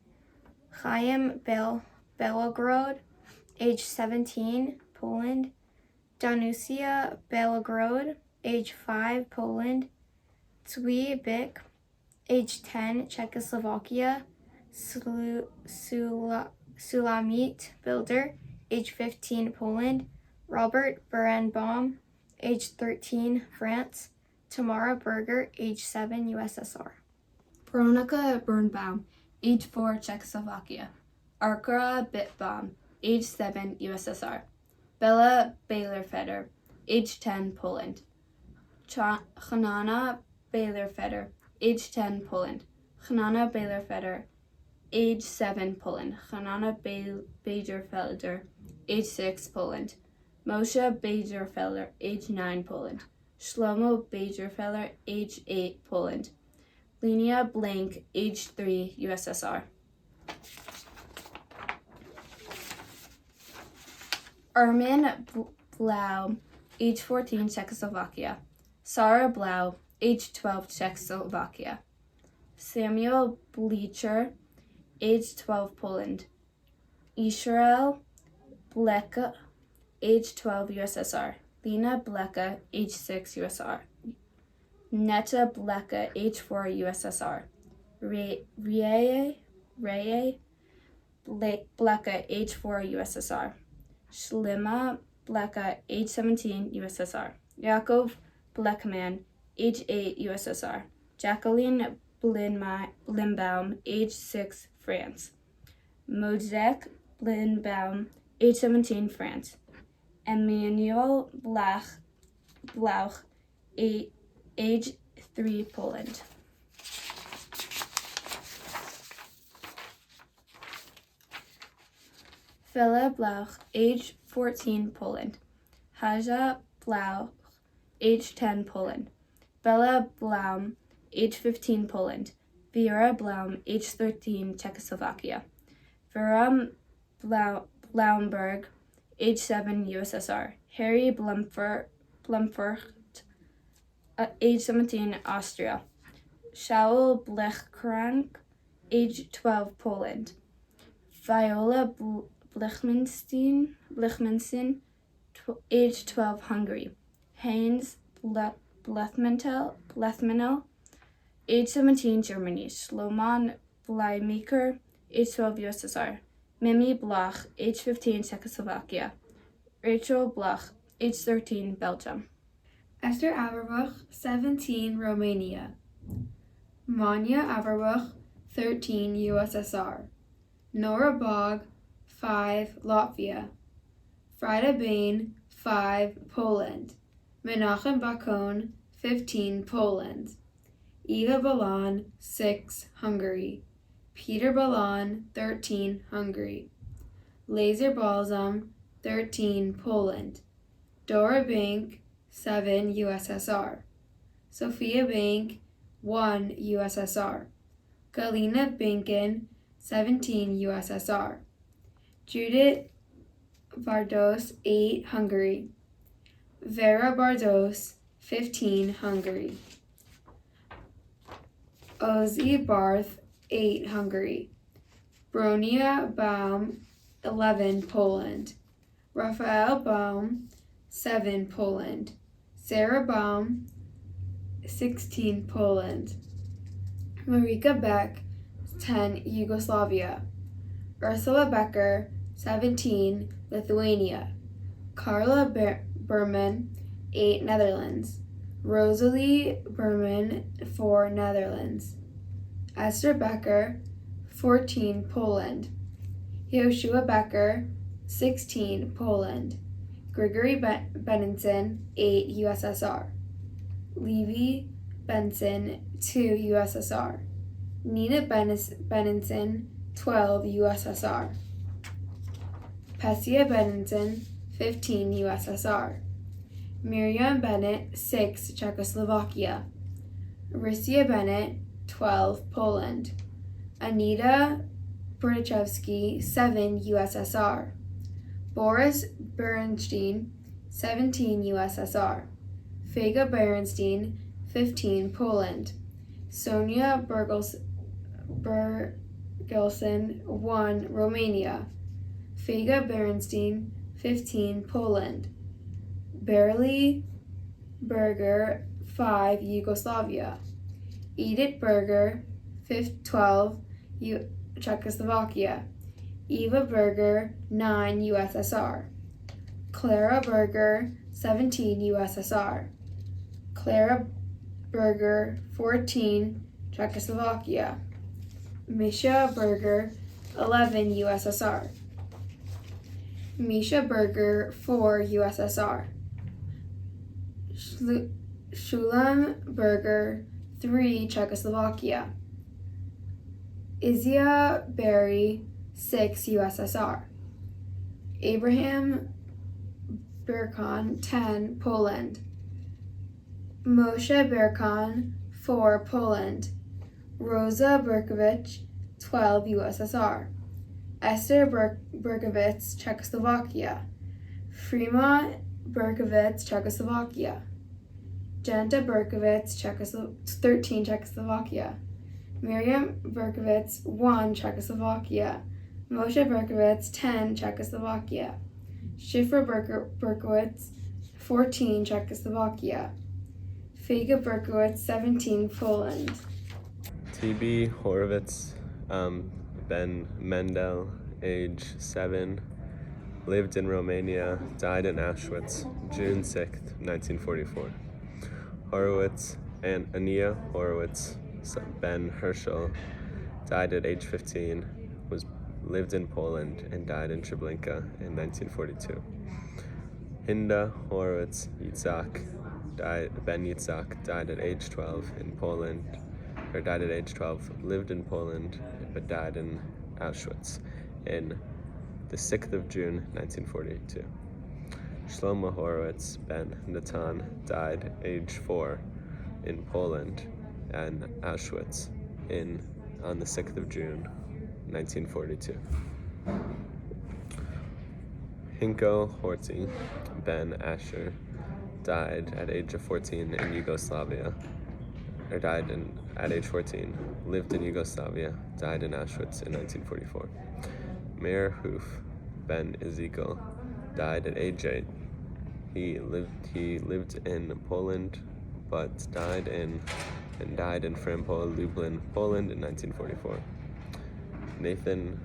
Chaim Belogrod, age 17, Poland. Danusia Belogrod, age 5, Poland. Tzvi Bick, age 10, Czechoslovakia. Sulamit Builder, age 15, Poland. Robert Berenbaum, age 13, France. Tamara Berger, age 7, USSR. Veronica Birnbaum, age 4, Czechoslovakia. Arkara Bitbaum, age 7, USSR. Bella Baylor-Feder, age 10, Poland. Hanana Baylor-Feder, age 10, Poland. Hanana Baylor-Feder, age 7, Poland. Hanana Baderfelder, age 6, Poland. Moshe Baderfelder, age 9, Poland. Shlomo Baderfelder, age 8, Poland. Linnea Blank, age 3, USSR. Armin Blau, age 14, Czechoslovakia. Sarah Blau, age 12, Czechoslovakia. Samuel Bleacher, age 12, Poland. Israel Bleka, age 12, USSR. Lena Bleka, age 6, USSR. Netta Bleka, age 4, USSR. Reye Bleka, age 4, USSR. Shlima Bleka, age 17, USSR. Yaakov Blekman, age 8, USSR. Jacqueline Blimbaum, age 6, France. Mojek Blimbaum, age 17, France. Emmanuel Blauch, age 3, Poland. Philip Blauch, age 14, Poland. Haja Blauch, age 10, Poland. Bella Blaum, age 15, Poland. Vera Blaum, age 13, Czechoslovakia. Vera Blaumberg, age 7, USSR. Harry Blumfert, age 17, Austria. Shaul Blechkrank, age 12, Poland. Viola Blechmanstein, age 12, Hungary. Heinz Blethmanel, age 17, Germany. Sloman Bleimaker, age 12, USSR. Mimi Bloch, age 15, Czechoslovakia. Rachel Bloch, age 13, Belgium. Esther Averbuch, 17, Romania. Manya Averbuch, 13, USSR. Nora Bog, 5, Latvia. Frida Bain, 5, Poland. Menachem Bakon, 15, Poland. Eva Balan, 6, Hungary. Peter Balan, 13, Hungary. Laser Balsam, 13, Poland. Dora Bank, 7, USSR. Sophia Bank, 1, USSR. Galina Binkin, 17, USSR. Judith Bardos, 8, Hungary. Vera Bardos, 15, Hungary. Ozzy Barth, 8, Hungary. Bronia Baum, 11, Poland. Raphael Baum, 7, Poland. Sarah Baum, 16, Poland. Marika Beck, 10, Yugoslavia. Ursula Becker, 17, Lithuania. Carla Berman, 8, Netherlands. Rosalie Berman, 4, Netherlands. Esther Becker, 14, Poland. Joshua Becker, 16, Poland. Gregory Benenson, 8, USSR. Levi Benson, 2, USSR. Nina Benenson, 12, USSR. Pessia Benenson, 15, USSR. Miriam Bennett, 6, Czechoslovakia. Rissia Bennett, 12, Poland. Anita Bryczewski, 7, USSR. Boris Bernstein, 17, USSR. Fega Berenstein, 15, Poland. Sonia Bergelsen, 1, Romania. Fega Berenstein, 15, Poland. Berly Berger, 5, Yugoslavia. Edith Berger, 12, Czechoslovakia. Eva Berger, 9, USSR. Clara Berger, 17, USSR. Clara Berger, 14, Czechoslovakia. Misha Berger, 11, USSR. Misha Berger, 4, USSR. Shulam Berger, 3, Czechoslovakia. Izia Berry, 6, USSR. Abraham Berkon, 10, Poland. Moshe Berkon, 4, Poland. Rosa Berkovich, 12, USSR. Esther Berkovitz, Czechoslovakia. Frima Berkovitz, Czechoslovakia. Jenta Berkovitz, 13, Czechoslovakia. Miriam Berkovitz, 1, Czechoslovakia. Moshe Berkovitz, 10, Czechoslovakia. Schiffer Berkowitz, 14, Czechoslovakia. Fega Berkowitz, 17, Poland. TB Horowitz, Ben Mendel, age 7, lived in Romania, died in Auschwitz, June 6th, 1944. Horowitz and Ania Horowitz, Ben Herschel, died at age 15, lived in Poland and died in Treblinka in 1942. Hinda Horowitz Yitzhak, Ben Yitzhak, died at age 12 in Poland, lived in Poland, but died in Auschwitz in the 6th of June, 1942. Shlomo Horowitz Ben Natan died age 4 in Poland and Auschwitz on the 6th of June, 1942. Hinko Horthy Ben Asher died at age of 14 in Yugoslavia, at age 14, lived in Yugoslavia, died in Auschwitz in 1944. Meir Hoof Ben Ezekiel died at age 8. He lived in Poland, but died in Frampol, Lublin, Poland in 1944. Nathan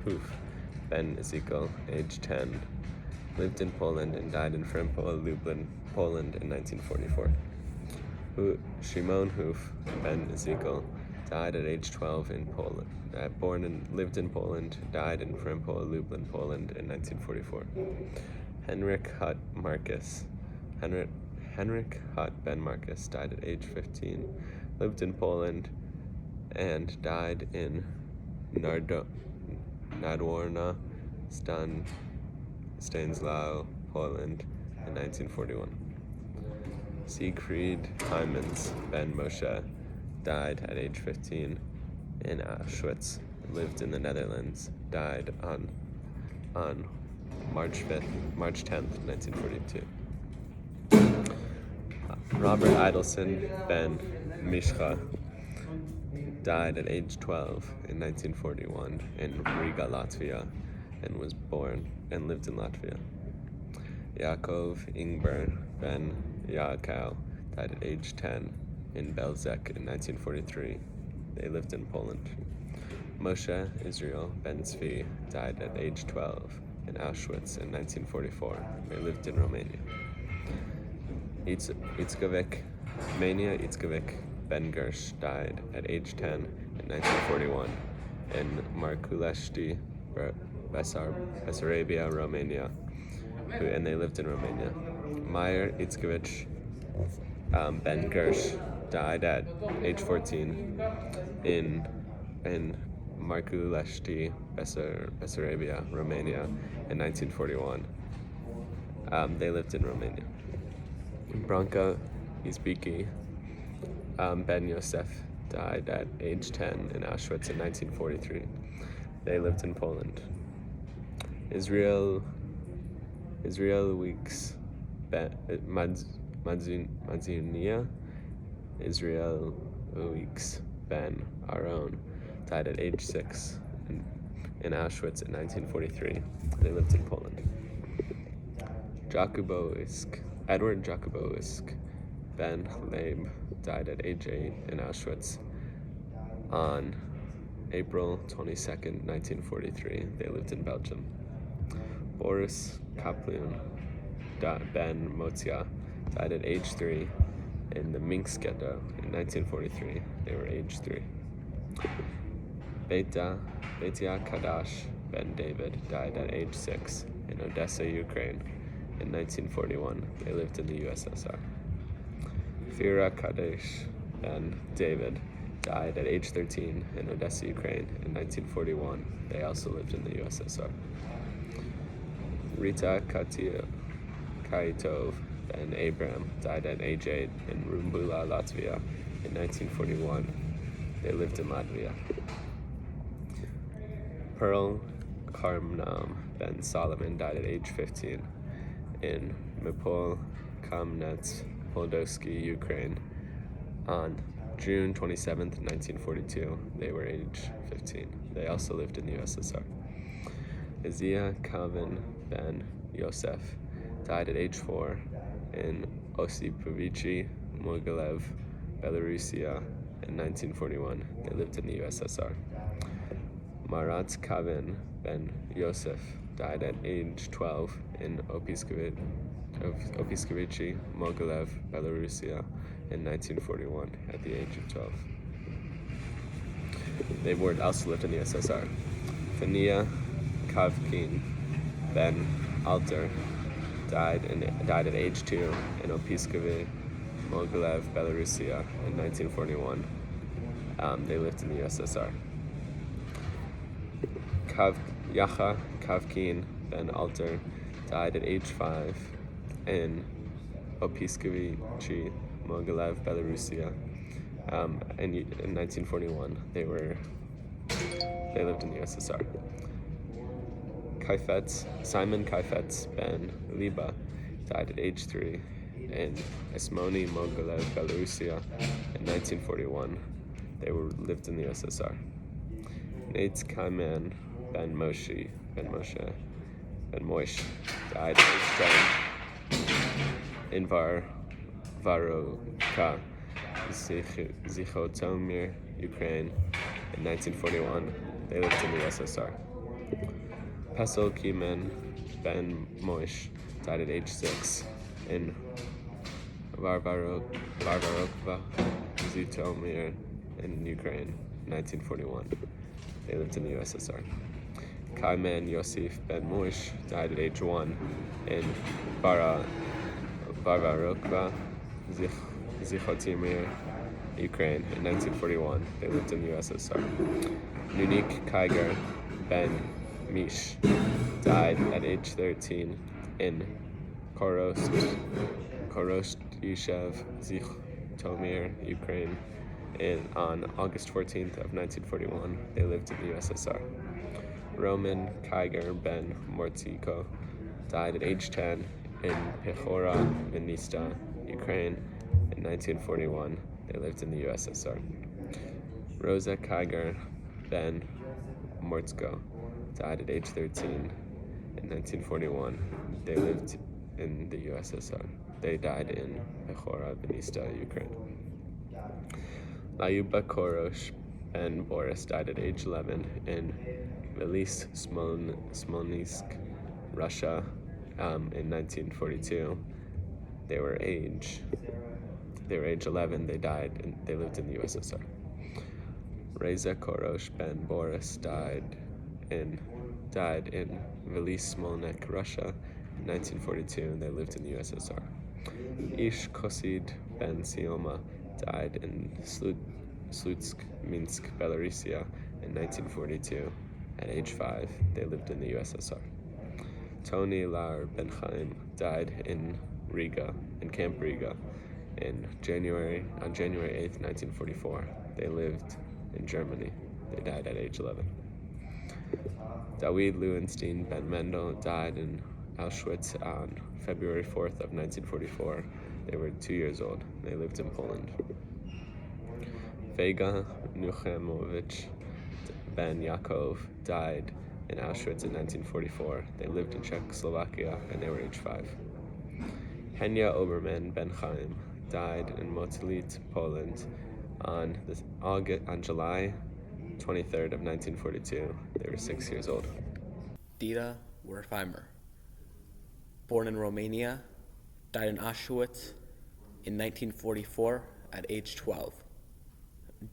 Hoof Ben Ezekiel, age 10, lived in Poland and died in Frampol, Lublin, Poland in 1944. Shimon Hoof Ben Ezekiel died at age 12 in Poland. Lived in Poland, died in Frampol, Lublin, Poland in 1944. Henrik Hutt Ben Marcus died at age 15, lived in Poland, and died in Nadworna, Stanislaw, Poland in 1941. Siegfried Hymans Ben Moshe died at age 15 in Auschwitz, lived in the Netherlands, died on March 10th, 1942. Robert Idelson Ben Mishcha died at age 12 in 1941 in Riga, Latvia, and was born and lived in Latvia. Yaakov Ingber ben Yaakov died at age 10 in Belzec in 1943. They lived in Poland. Moshe Israel ben Tzvi died at age 12 in Auschwitz in 1944. They lived in Romania. Itzkovik ben Gersh died at age 10 in 1941 in Marculeshti, Bessarabia, Romania, and they lived in Romania. Meyer Itzkovich ben Gersh died at age 14 in Marculeshti, Bessarabia, Romania in 1941. They lived in Romania. Branka Izbiki ben Yosef died at age 10 in Auschwitz in 1943. They lived in Poland. Israel Weeks Madzinia Israel Weeks ben Aaron died at age 6 in Auschwitz in 1943. They lived in Poland. Edward Jakubowisk ben Leib died at age 8 in Auschwitz on April 22nd, 1943. They lived in Belgium. Boris Kaplun ben Motzia died at age 3 in the Minsk ghetto in 1943. They were age 3. Beitia Kadash ben David died at age 6 in Odessa, Ukraine in 1941. They lived in the USSR. Fira Kadesh ben David died at age 13 in Odessa, Ukraine in 1941. They also lived in the USSR. Rita Kaitov ben Abram died at age 8 in Rumbula, Latvia in 1941. They lived in Latvia. Pearl Karmnam ben Solomon died at age 15 in Mipol Kamnets, Poldovsky, Ukraine on June 27th, 1942. They were age 15. They also lived in the USSR. Izia Kavin ben Yosef died at age 4 in Osipovichi, Mogilev, Belarusia in 1941. They lived in the USSR. Marat Kavin ben Yosef died at age 12 in Opiskovichi, Mogilev, Belarusia in 1941 at the age of 12. They also lived in the USSR. Tania Kavkin ben Alter died at age 2 in Opiskovichi, Mogilev, Belarusia in 1941. They lived in the USSR. Yacha Kavkin ben Alter died at age 5 in Opiskovichi, Mogilev, Belarusia in 1941. They lived in the USSR. Simon Kaifetz ben Liba died at age 3 in Esmoni, Mogilev, Belarusia in 1941. They lived in the USSR. Nates Kaiman ben Moshe died at age 10 in Varoka, Zichotomir, Ukraine in 1941. They lived in the USSR. Pesel Kimen ben Moish died at age 6 in Varvarokva, Zitomir in Ukraine in 1941. They lived in the USSR. Kaiman Yosef ben Moish died at age 1 in Varvarokva, Zichotomir, Ukraine in 1941. They lived in the USSR. Nunik Kaiger ben Mish died at age 13 in Korostishev, Zitomir, Ukraine on August 14th of 1941. They lived in the USSR. Roman Kaiger ben Mortiko died at age 10 in Pechora, Vinnytsia, Ukraine in 1941. They lived in the USSR. Rosa Kaiger ben Mortko died at age 13 in 1941. They lived in the USSR. They died in Bechora, Benista, Ukraine. Lyuba Korosh Ben Boris died at age 11 in Velis Smolnysk, Russia, in 1942. They were age 11. They died and they lived in the USSR. Reza Korosh Ben Boris died in Velis Smolnyk, Russia, in 1942, and they lived in the USSR. Ish Kosid Ben Sioma died in Slutsk, Minsk, Belarusia, in 1942. At age 5, they lived in the USSR. Tony Lar Ben Chaim died in Riga, in Camp Riga, on January 8th, 1944. They lived in Germany. They died at age 11. Dawid Lewenstein Ben Mendel died in Auschwitz on February 4th of 1944. They were 2 years old. They lived in Poland. Vega Nuchemovich Ben Yakov died in Auschwitz in 1944. They lived in Czechoslovakia and they were age 5. Henya Oberman Ben Chaim died in Motylit, Poland on July 23rd of 1942. They were 6 years old. Dita Wertheimer, born in Romania, died in Auschwitz in 1944 at age 12.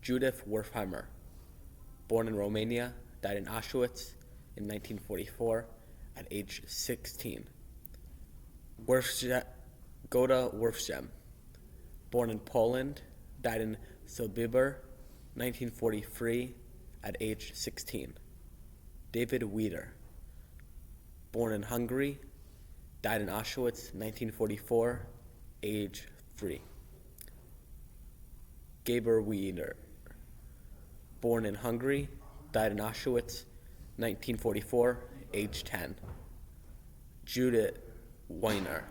Judith Wertheimer, born in Romania, died in Auschwitz in 1944 at age 16. Goda Werfshem, born in Poland, died in Sobibor, 1943 at age 16. David Weider, born in Hungary, died in Auschwitz, 1944, age 3. Gaber Weider, born in Hungary, died in Auschwitz, 1944, age 10. Judith Weiner,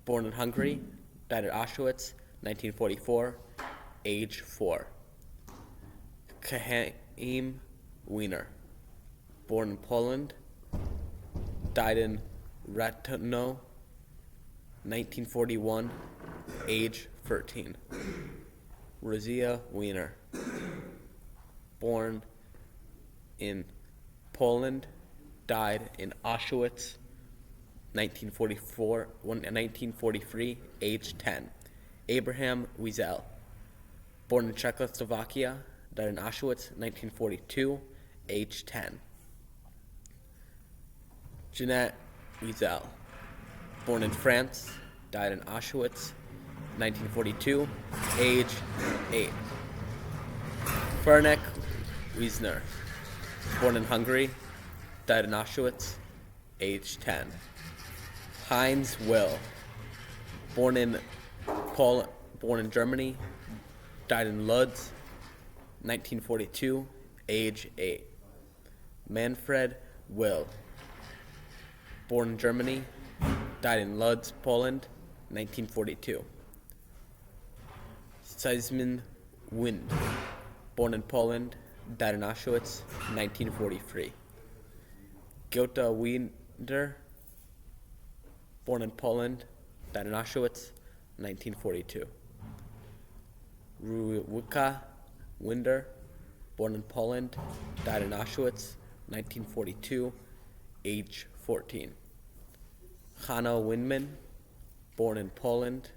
born in Hungary, died at Auschwitz, 1944, age 4. Chaim Weiner, born in Poland, died in Ratno, 1941, age 13. Rozia Weiner, born in Poland, died in Auschwitz, 1943, age 10. Abraham Wiesel, born in Czechoslovakia, died in Auschwitz, 1942, age 10. Jeanette Wiesel, born in France, died in Auschwitz, 1942, age 8. Fernek Wiesner, born in Hungary, died in Auschwitz, age 10. Heinz Will, born in Germany, died in Lodz, 1942, age 8. Manfred Will, born in Germany, died in Lodz, Poland, 1942. Seisman Wind, born in Poland, died in Auschwitz, 1943. Gota Winder, born in Poland, died in Auschwitz, 1942. Ruwika Winder, born in Poland, died in Auschwitz, 1942, age 14. Hanna Windman, born in Poland,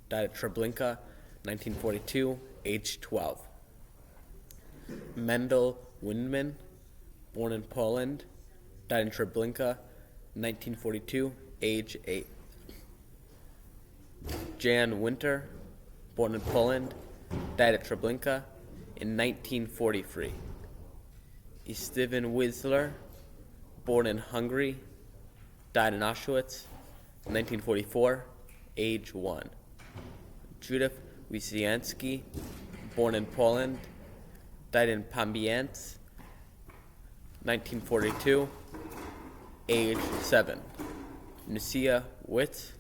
died at Treblinka, 1942, age 12. Mendel Windman, born in Poland, died in Treblinka, 1942, age 8. Jan Winter, born in Poland, died at Treblinka in 1943. Steven Whistler, born in Hungary, died in Auschwitz, 1944, age 1. Judith Wysianski, born in Poland, died in Pamięć, 1942, age 7. Nusia Witt,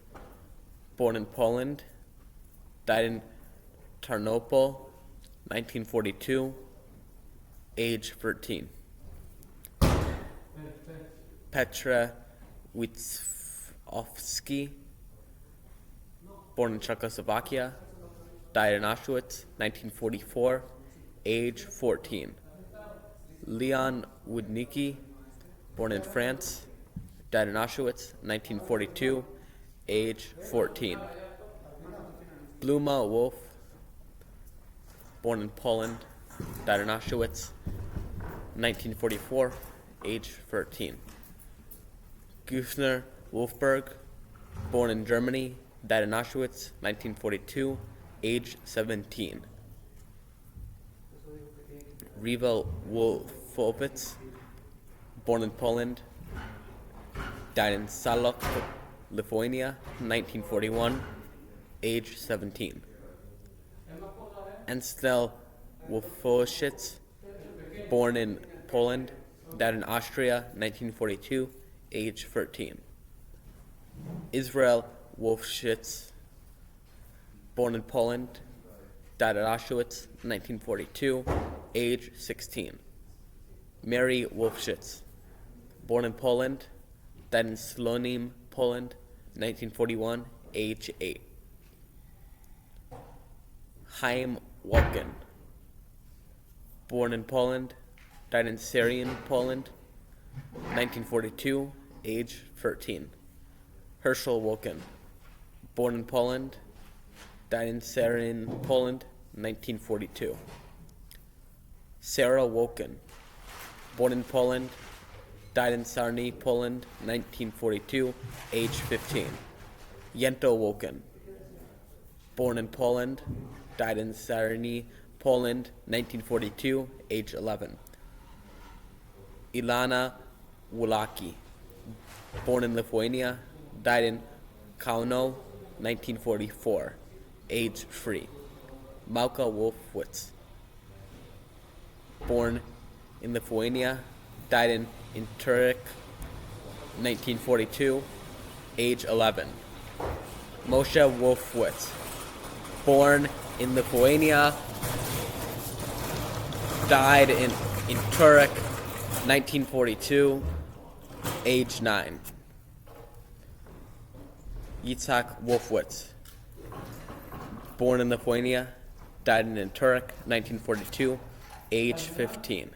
born in Poland, died in Tarnopol, 1942, age 13. Petra Ofsky, born in Czechoslovakia, died in Auschwitz, 1944, age 14. Leon Wodnicki, born in France, died in Auschwitz, 1942, age 14. Bluma Wolf, born in Poland, died in Auschwitz, 1944, age 13. Güssner Wolfberg, born in Germany, died in Auschwitz, 1942, age 17. Riva Wolfowitz, born in Poland, died in Salok, Lithuania, 1941, age 17. Enstel Wolfowitz, born in Poland, died in Austria, 1942, age 13. Israel Wolfschitz, born in Poland, died at Auschwitz, 1942, age 16. Mary Wolfschitz, born in Poland, died in Slonim, Poland, 1941, age 8. Chaim Walken, born in Poland, died in Syrian, Poland, 1942, age 13. Herschel Wolken, born in Poland, died in Syrian, Poland, 1942. Sarah Wolken, born in Poland, died in Sarny, Poland, 1942, age 15. Yento Wolken, born in Poland, died in Sarny, Poland, 1942, age 11. Ilana Wulaki, born in Lithuania, died in Kauno, 1944, age 3. Malka Wolfowitz, born in Lithuania, died in Turek, 1942, age 11. Moshe Wolfowitz, born in Lithuania, died in Turek, 1942, age 9. Yitzhak Wolfowitz, born in Lithuania, died in Turek, 1942, age 15.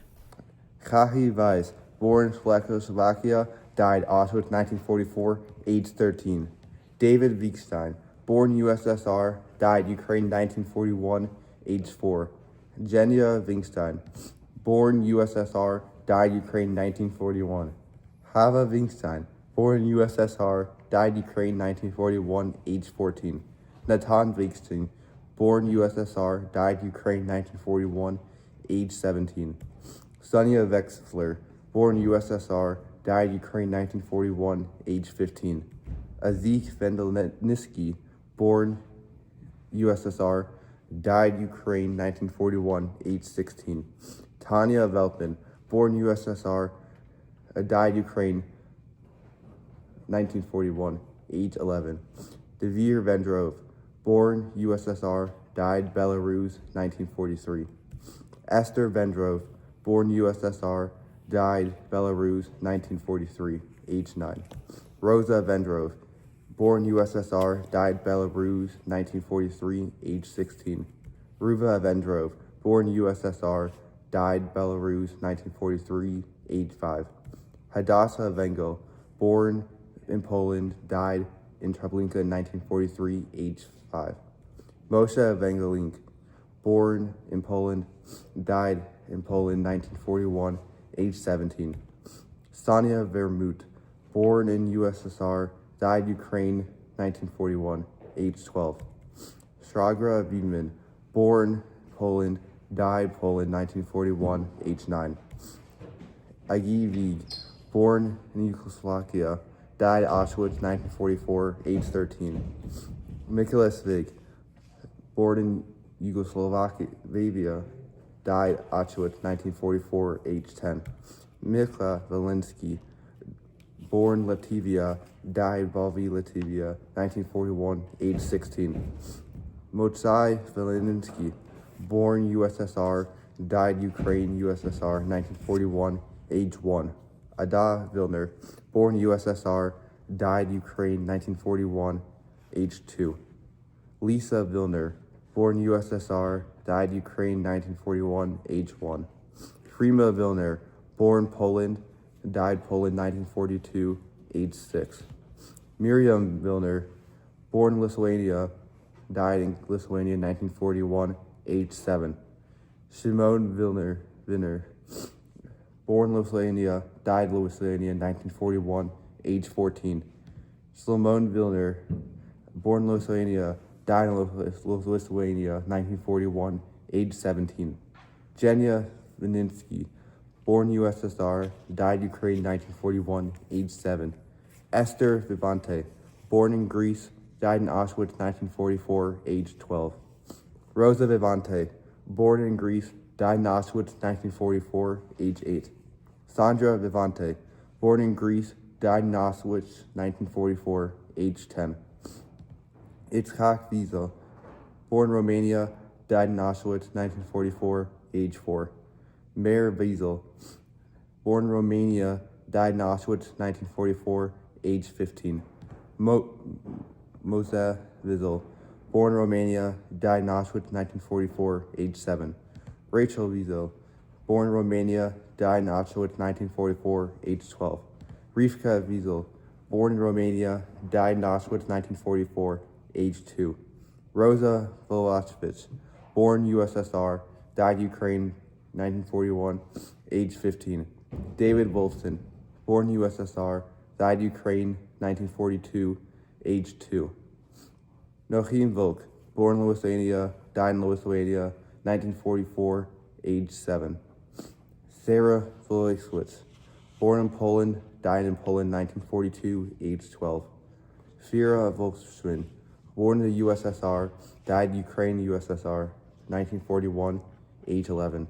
Chahi Weiss, born in Czechoslovakia, died Auschwitz, 1944, age 13. David Wiekstein, born USSR, died Ukraine, 1941, age 4. Genia Winkstein, born USSR, died Ukraine, 1941. Hava Winkstein, born USSR, died Ukraine, 1941, age 14. Natan Winkstein, born USSR, died Ukraine, 1941, age 17. Sonia Wexler, born USSR, died Ukraine, 1941, age 15. Azik Vendelnitsky, born USSR, died Ukraine, 1941, age 16. Tanya Velpin, born USSR, died Ukraine, 1941, age 11. Devir Vendrov, born USSR, died Belarus, 1943. Esther Vendrov, born USSR, died Belarus, 1943, age 9. Rosa Vendrov, born USSR, died Belarus, 1943, age 16. Ruva Vendrov, born USSR, died Belarus, 1943, age 5. Hadassah Vengel, born in Poland, died in Treblinka in 1943, age 5. Moshe Vengelink, born in Poland, died in Poland 1941, age 17. Sonia Vermut, born in USSR, died Ukraine 1941, age 12. Stragra Wiedman, born Poland, died Poland 1941, age 9. Agi Vig, born in Czechoslovakia, died Auschwitz 1944, age 13. Mikolas Vig, born in Yugoslavia, died Auschwitz 1944, age 10. Mikla Valinsky, born Latvia, died Valvi, Latvia, 1941, age 16. Motsai Valinsky, born USSR, died Ukraine, USSR, 1941, age 1. Ada Vilner, born USSR, died Ukraine 1941, age 2. Lisa Vilner, born USSR, died Ukraine 1941, age 1. Prima Vilner, born Poland, died Poland 1942, age 6. Miriam Vilner, born Lithuania, died in Lithuania 1941, age 7. Shimon Vilner, born Lithuania, died Lithuania 1941, age 14. Szymon Vilner, born Lithuania, died in Lithuania 1941, age 17. Jenya Vininsky, born USSR, died Ukraine 1941, age 7. Esther Vivante, born in Greece, died in Auschwitz 1944, age 12. Rosa Vivante, born in Greece, died in Auschwitz 1944, age 8. Sandra Vivante, born in Greece, died in Auschwitz 1944, age 10. Itzhak Wiesel, born Romania, died in Auschwitz 1944, age 4. Meir Wiesel, born Romania, died in Auschwitz 1944, age 15. Moza Wiesel, born Romania, died in Auschwitz 1944, age 7. Rachel Wiesel, born Romania, died in Auschwitz 1944, age 12. Rivka Wiesel, born in Romania, died in Auschwitz 1944, age 2. Rosa Volachevich, born USSR, died Ukraine 1941, age 15. David Wolfson, born USSR, died Ukraine 1942, age 2. Nochim Volk, born Lithuania, died in Lithuania 1944, age 7. Sarah Wojciech, born in Poland, died in Poland 1942, age 12. Fira Volkswagen, born in the USSR, died Ukraine, USSR, 1941, age 11.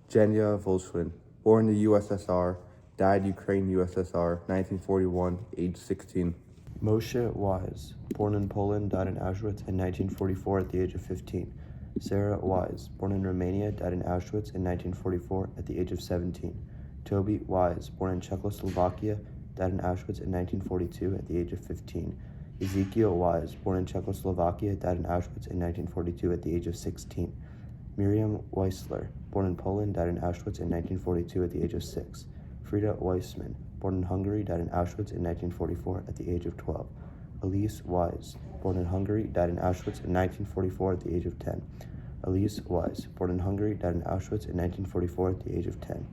Jenya Volkswagen, born in the USSR, died Ukraine, USSR, 1941, age 16. Moshe Wise, born in Poland, died in Auschwitz in 1944 at the age of 15. Sarah Wise, born in Romania, died in Auschwitz in 1944 at the age of 17. Toby Wise, born in Czechoslovakia, died in Auschwitz in 1942 at the age of 15. Ezekiel Wise, born in Czechoslovakia, died in Auschwitz in 1942 at the age of 16. Miriam Weissler, born in Poland, died in Auschwitz in 1942 at the age of 6. Frida Weissman, born in Hungary, died in Auschwitz in 1944 at the age of 12. Elise Wise, born in Hungary, died in Auschwitz in 1944 at the age of 10. Elise Wise, born in Hungary, died in Auschwitz in 1944 at the age of 10.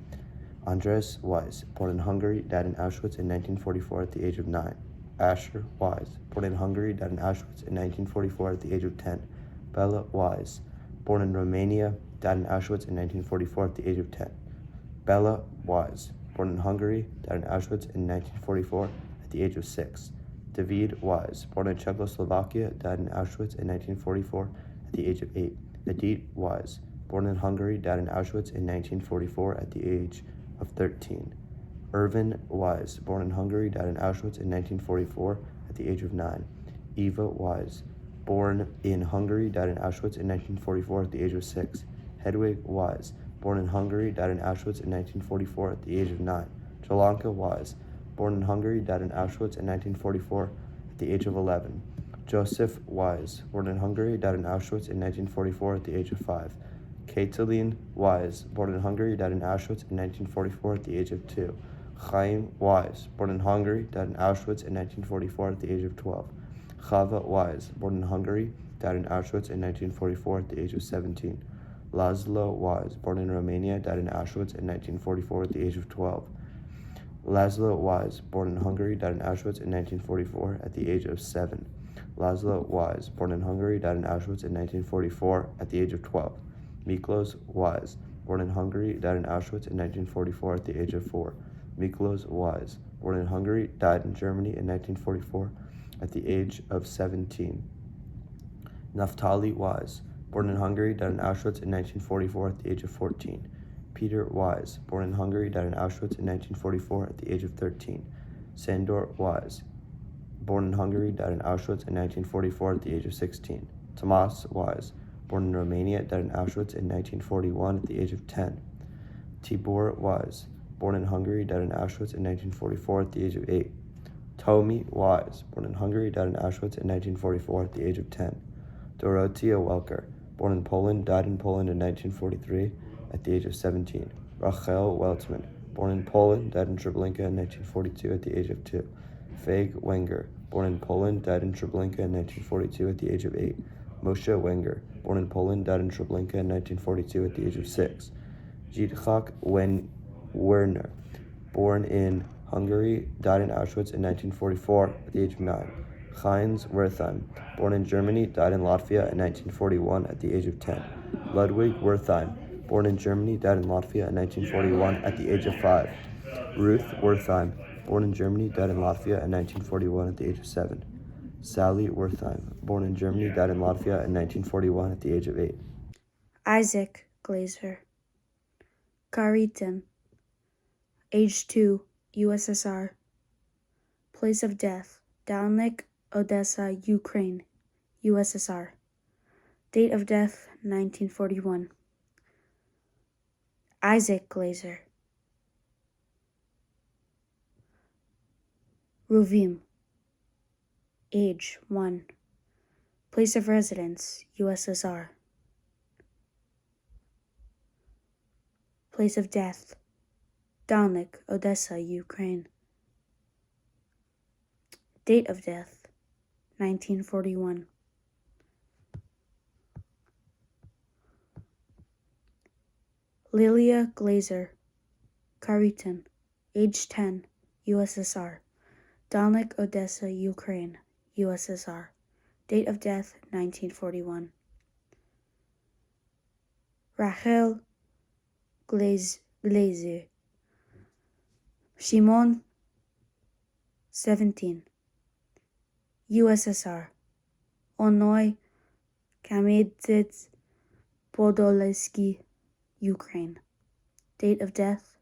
Andres Wise, born in Hungary, died in Auschwitz in 1944 at the age of 9. Asher Wise, born in Hungary, died in Auschwitz in 1944 at the age of 10. Bella Wise, born in Romania, died in Auschwitz in 1944 at the age of 10. Bella Wise, born in Hungary, died in Auschwitz in 1944 at the age of 6. David Wise, born in Czechoslovakia, died in Auschwitz in 1944 at the age of 8. Edith Wise, born in Hungary, died in Auschwitz in 1944 at the age of 13. Irvin Wise, born in Hungary, died in Auschwitz in 1944 at the age of 9. Eva Wise, born in Hungary, died in Auschwitz in 1944 at the age of 6. Hedwig Wise, born in Hungary, died in Auschwitz in 1944 at the age of 9. Jolanka Wise, born in Hungary, died in Auschwitz in 1944 at the age of 11. Joseph Wise, born in Hungary, died in Auschwitz in 1944 at the age of 5. Katelyn Wise, born in Hungary, died in Auschwitz in 1944 at the age of 2. Chaim Wise, born in Hungary, died in Auschwitz in 1944 at the age of 12. Chava Wise, born in Hungary, died in Auschwitz in 1944 at the age of 17. Laszlo Wise, born in Romania, died in Auschwitz in 1944 at the age of 12. Laszlo Wise, born in Hungary, died in Auschwitz in 1944 at the age of 7. Laszlo Wise, born in Hungary, died in Auschwitz in 1944 at the age of 12. Miklos Wise, born in Hungary, died in Auschwitz in 1944 at the age of 4. Miklos Wise, born in Hungary, died in Germany in 1944 at the age of 17. Naftali Wise, born in Hungary, died in Auschwitz in 1944 at the age of 14. Peter Wise, born in Hungary, died in Auschwitz in 1944 at the age of 13. Sandor Wise, born in Hungary, died in Auschwitz in 1944 at the age of 16. Tomas Wise, born in Romania, died in Auschwitz in 1941 at the age of 10. Tibor Wise, born in Hungary, died in Auschwitz in 1944 at the age of 8. Tomi Wise, born in Hungary, died in Auschwitz in 1944 at the age of 10. Dorothea Welker, born in Poland, died in Poland in 1943 at the age of 17. Rachel Weltzman, born in Poland, died in Treblinka in 1942 at the age of 2. Feig Wenger, born in Poland, died in Treblinka in 1942 at the age of 8. Moshe Wenger, born in Poland, died in Treblinka in 1942 at the age of 6. Jidchak Werner, born in Hungary, died in Auschwitz in 1944 at the age of 9. Heinz Wertheim, born in Germany, died in Latvia in 1941 at the age of 10. Ludwig Wertheim, born in Germany, died in Latvia in 1941 at the age of 5. Ruth Wertheim, born in Germany, died in Latvia in 1941 at the age of 7. Sally Wertheim, born in Germany, died in Latvia in 1941 at the age of 8. Isaac Glazer. Karitin, age 2, USSR. Place of death, Dalnik, Odessa, Ukraine, USSR. Date of death, 1941. Isaac Glazer. Ruvim, age 1. Place of residence, USSR. Place of death, Dalnik, Odessa, Ukraine. Date of death, 1941. Lilia Glazer, Karitin, age 10, USSR. Dalnik, Odessa, Ukraine, USSR. Date of death, 1941. Rachel Glazer, Shimon, 17, USSR. Onoy Kamedzets Podolsky, Ukraine. Date of death,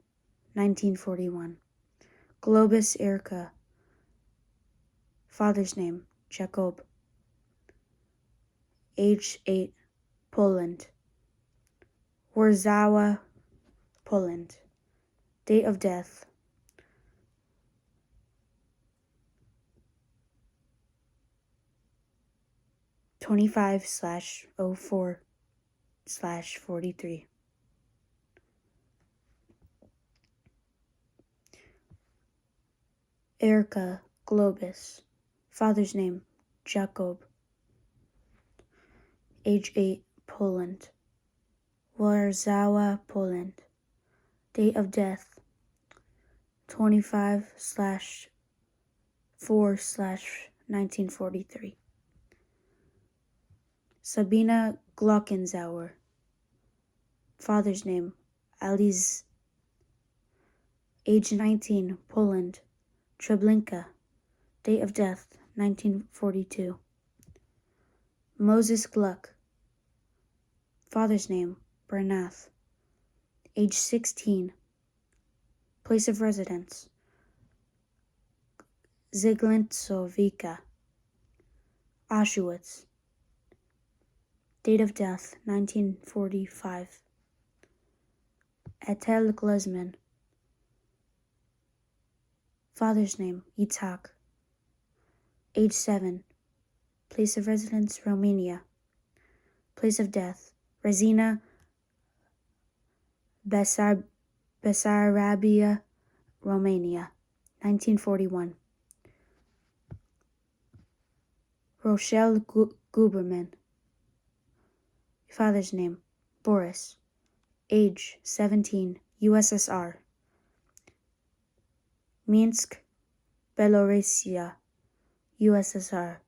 1941. Globus Erica. Father's name, Jacob. Age 8, Poland. Warzawa, Poland. Date of death, 25/04/43. Erica Globus. Father's name, Jacob. Age 8, Poland. Warzawa, Poland. Date of death, 25/4/1943. Sabina Glockenzauer. Father's name, Aliz. Age 19, Poland. Treblinka. Date of death, 1942. Moses Gluck. Father's name, Bernath. Age 16. Place of residence, Ziglintsovika, Auschwitz. Date of death, 1945. Etel Glezman. Father's name, Yitzhak. Age 7. Place of residence, Romania. Place of death, Rezina Bessarabia, Romania. 1941. Rochelle Guberman. Father's name, Boris. Age 17, USSR. Minsk, Belarusia, USSR.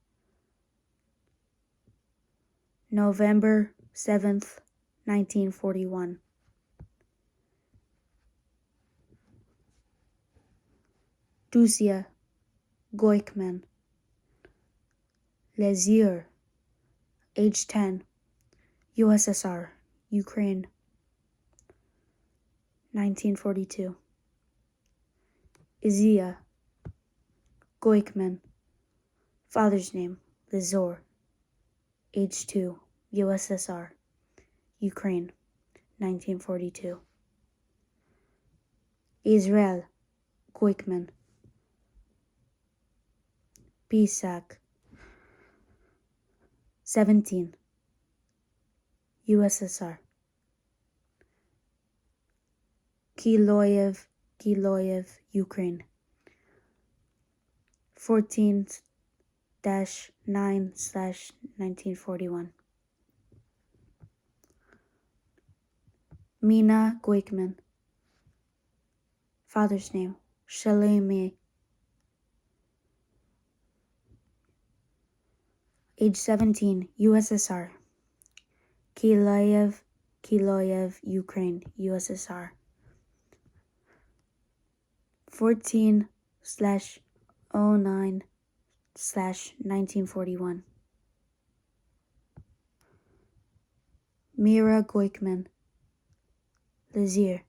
November 7th, 1941. Dusia Goikman. Lezier. Age 10, USSR, Ukraine. 1942. Izia Goikman. Father's name, Lizor. Age 2, USSR, Ukraine. 1942. Israel Goikman. Pisak, 17, USSR. Kiloyev, Ukraine, 14-9/1941. Mina Goikman, father's name, Shalemi, age 17, USSR. Kiloyev, Ukraine, USSR. 14/09/1941. Mira Goikman, Lazir,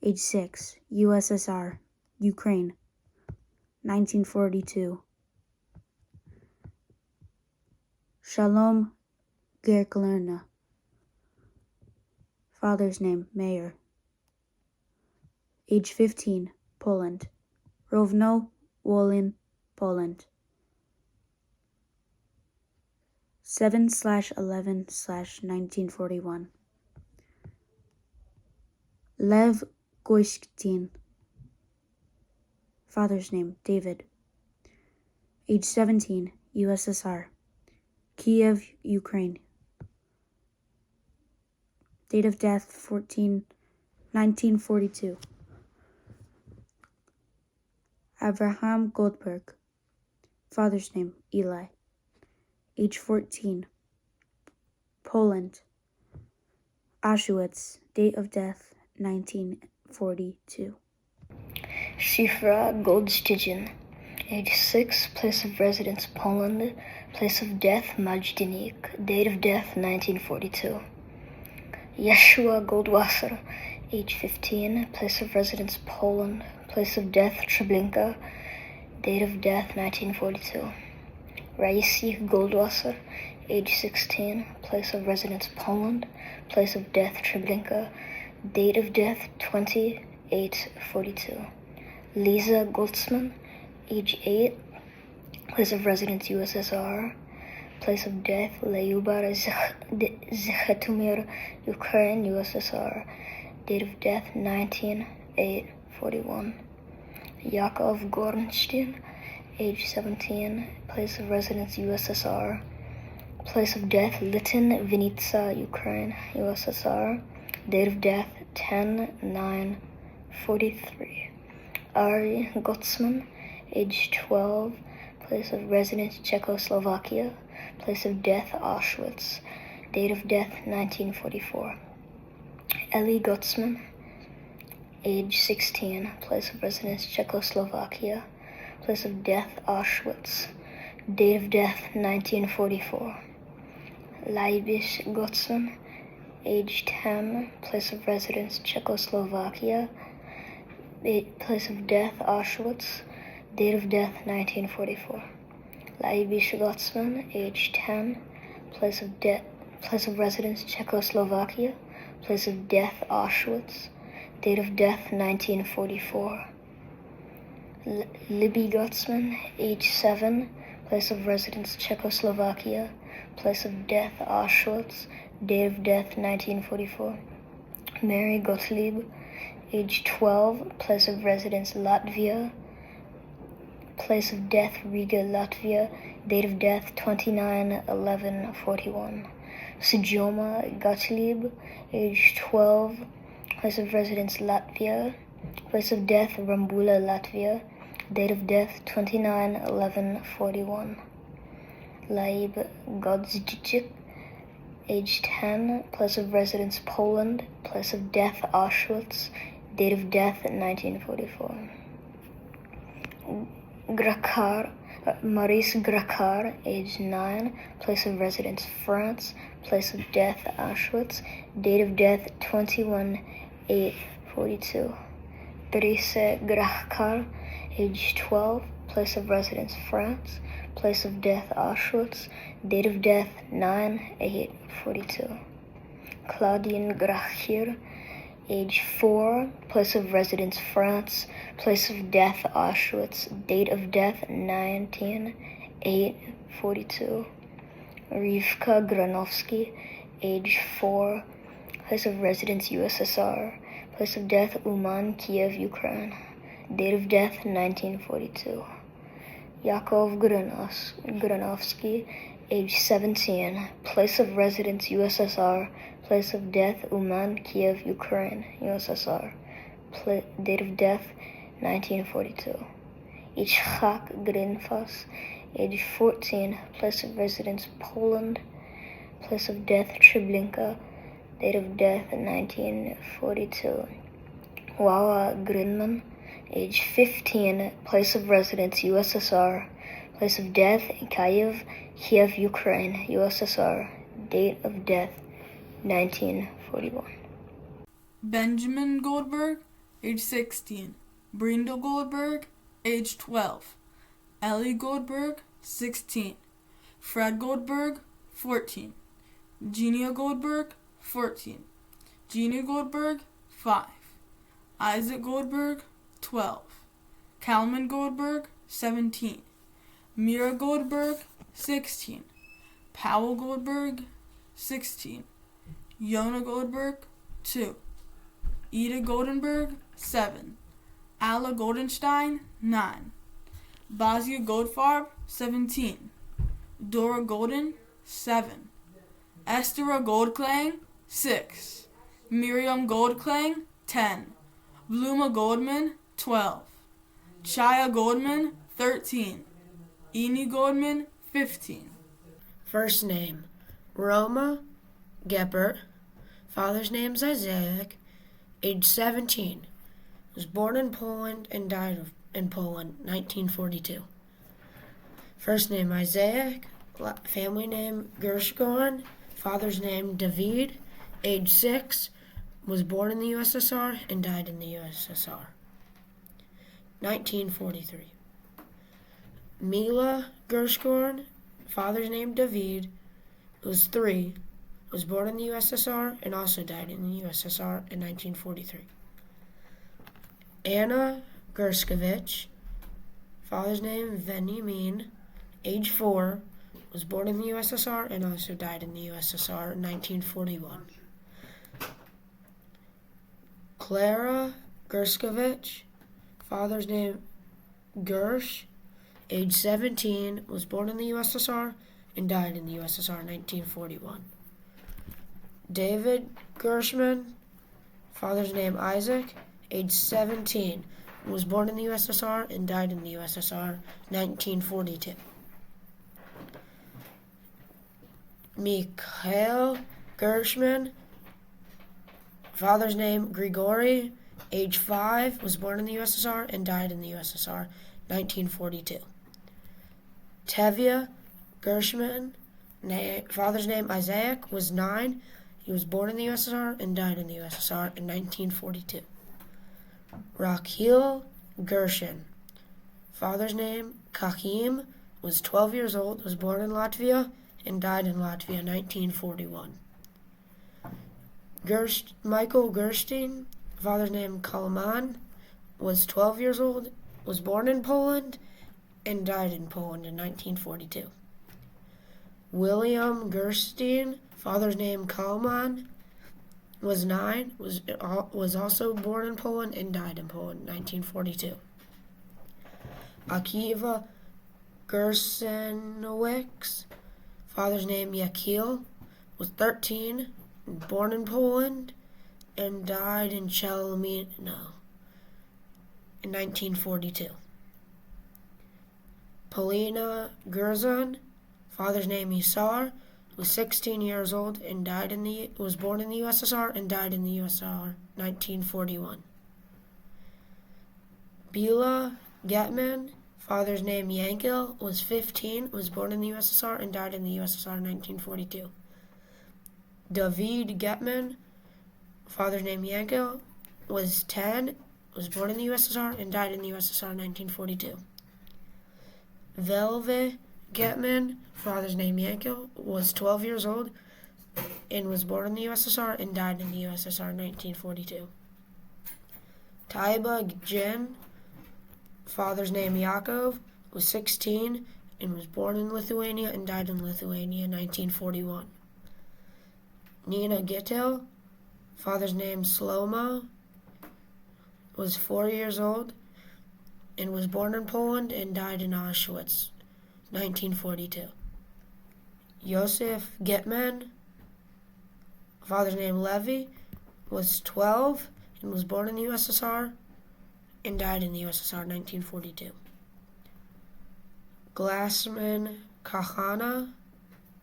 age 6, USSR, Ukraine, 1942. Shalom Gerklerna, father's name, Meir, age 15, Poland, Rovno, Wolin, Poland. 7/11/1941. Lev Goishkin, father's name, David, age 17, USSR, Kiev, Ukraine. Date of death, 1942. Abraham Goldberg, father's name, Eli, age 14, Poland, Auschwitz, date of death, 1942. Shifra Goldstigen, age 6, place of residence, Poland, place of death, Majdanek, date of death, 1942. Yeshua Goldwasser, age 15, place of residence, Poland, place of death, Treblinka, date of death, 1942. Raisi Goldwasser, age 16, place of residence, Poland, place of death, Treblinka, date of death, 28/42. Lisa Goldsman, age 8, place of residence, USSR, place of death, Lyubar Zhetomir, Ukraine, USSR, date of death, 19/8/41. Yakov Gorenstein, age 17, place of residence, USSR, place of death, Litin, Vinitsa, Ukraine, USSR, date of death, 10/9/43. Ari Gotsman, age 12, place of residence, Czechoslovakia, place of death, Auschwitz, date of death, 1944. Eli Gotsman, age 16, place of residence, Czechoslovakia, place of death, Auschwitz, date of death, 1944. Leibish Gotsman, age 10, place of residence, Czechoslovakia, place of death, Auschwitz, date of death, 1944. Leibish Gotsman, age 10, place of residence, Czechoslovakia, place of death, Auschwitz, date of death, 1944. Libby Gotsman, age 7, place of residence, Czechoslovakia, place of death, Auschwitz, date of death, 1944. Mary Gottlieb, age 12, place of residence, Latvia, place of death, Riga, Latvia, date of death, 29/11/41. Sujoma Gottlieb, age 12, place of residence, Latvia, place of death, Rambula, Latvia, date of death, 29/11/41. Laib Godzdichik, age 10, place of residence, Poland, place of death, Auschwitz, date of death, 1944. Maurice Graccar, age 9, place of residence, France, place of death, Auschwitz, date of death, 21/8/42. Therese Graccar, age 12, place of residence, France, place of death, Auschwitz, date of death, 9/8/42. Claudine Grachir, age 4, place of residence France, place of death Auschwitz, date of death 19/8/42. Rivka Granovsky, age 4, place of residence USSR, place of death Uman, Kiev, Ukraine, date of death 1942. Yakov Granovsky, age 17, place of residence USSR, place of death Uman, Kiev, Ukraine, USSR, date of death 1942. Ichhak Grinfas, age 14, place of residence Poland, place of death Treblinka, date of death 1942. Wawa Grinman, age 15, place of residence USSR, place of death Kiev, Ukraine, USSR, date of death 1941. Benjamin Goldberg, age 16. Brindle Goldberg, age 12. Ellie Goldberg, 16. Fred Goldberg, 14. Genia Goldberg, 14. Gina Goldberg, 5. Isaac Goldberg, 12. Kalman Goldberg, 17. Mira Goldberg, 16. Powell Goldberg, 16. Yona Goldberg, 2. Ida Goldenberg, 7. Alla Goldenstein, 9. Bazia Goldfarb, 17. Dora Golden, 7. Estera Goldklang, 6. Miriam Goldklang, 10. Bluma Goldman, 12. Chaya Goldman, 13. Eni Goldman, 15. First name, Roma Geppert. Father's name is Isaac. Age 17. Was born in Poland and died in Poland, 1942. First name, Isaac. Family name, Gershgon. Father's name, David. Age 6. Was born in the USSR and died in the USSR. 1943. Mila Gershgorn, father's name David, was 3, was born in the USSR and also died in the USSR in 1943. Anna Gerskovich, father's name Veniamin, age 4, was born in the USSR and also died in the USSR in 1941. Clara Gerskovich, father's name Gersh, age 17, was born in the USSR and died in the USSR in 1941. David Gershman, father's name Isaac, age 17, was born in the USSR and died in the USSR 1942. Mikhail Gershman, father's name Grigory, age 5, was born in the USSR and died in the USSR 1942. Tevye Gershman, father's name Isaac, was 9. He was born in the USSR and died in the USSR in 1942. Rakhil Gershon, father's name Kakim, was 12 years old, was born in Latvia and died in Latvia in 1941. Michael Gerstein, father's name Kalman, was 12 years old, was born in Poland and died in Poland in 1942. William Gerstein, father's name Kalman, was 9, was also born in Poland and died in Poland in 1942. Akiva Gersenowicz, father's name Yakil, was 13, born in Poland and died in Chelmino in 1942. Polina Gerzon, father's name Yisar, was 16 years old and was born in the USSR and died in the USSR 1941. Bila Getman, father's name Yankel, was 15, was born in the USSR and died in the USSR 1942. David Getman, father's name Yankel, was 10, was born in the USSR and died in the USSR 1942. Velve Getman, father's name Yankel, was 12 years old, and was born in the USSR and died in the USSR in 1942. Taiba Jim, father's name Yakov, was 16 and was born in Lithuania and died in Lithuania in 1941. Nina Gittel, father's name Slomo, was 4 years old and was born in Poland and died in Auschwitz, 1942. Yosef Getman, father's name Levy, was 12 and was born in the USSR and died in the USSR, 1942. Glassman Kahana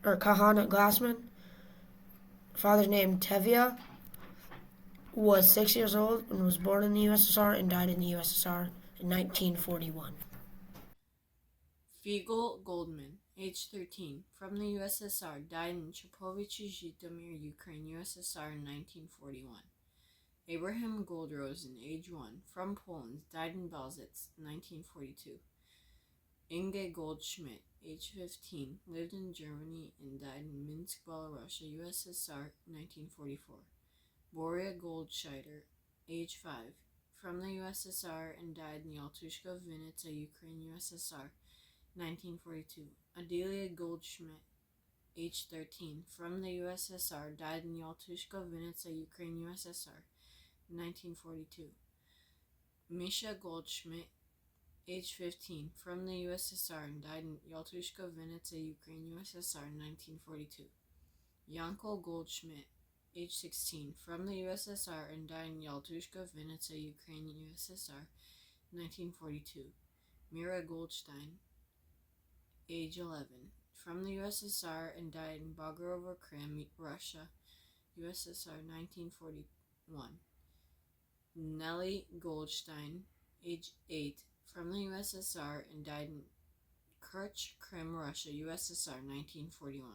Glassman, father's name Tevya, was 6 years old and was born in the USSR and died in the USSR in 1941. Figel Goldman, age 13, from the USSR, died in Chapovich, Zhytomyr, Ukraine, USSR in 1941. Abraham Goldrosen, age 1, from Poland, died in Belzec, 1942. Inge Goldschmidt, age 15, lived in Germany and died in Minsk, Belarus, USSR, 1944. Boria Goldscheider, age 5, from the USSR and died in Yaltushka, Vinnytsia, Ukraine, USSR, 1942. Adelia Goldschmidt, age 13, from the USSR, died in Yaltushka, Vinnytsia, Ukraine, USSR, 1942. Misha Goldschmidt, age 15, from the USSR and died in Yaltushka, Vinnytsia, Ukraine, USSR, 1942. Yanko Goldschmidt, age 16, from the USSR and died in Yaltushka, Vinnytsia, Ukraine, USSR, 1942. Mira Goldstein, age 11, from the USSR and died in Bagorovo, Krim, Russia, USSR, 1941. Nelly Goldstein, age 8, from the USSR and died in Kerch, Krim, Russia, USSR, 1941.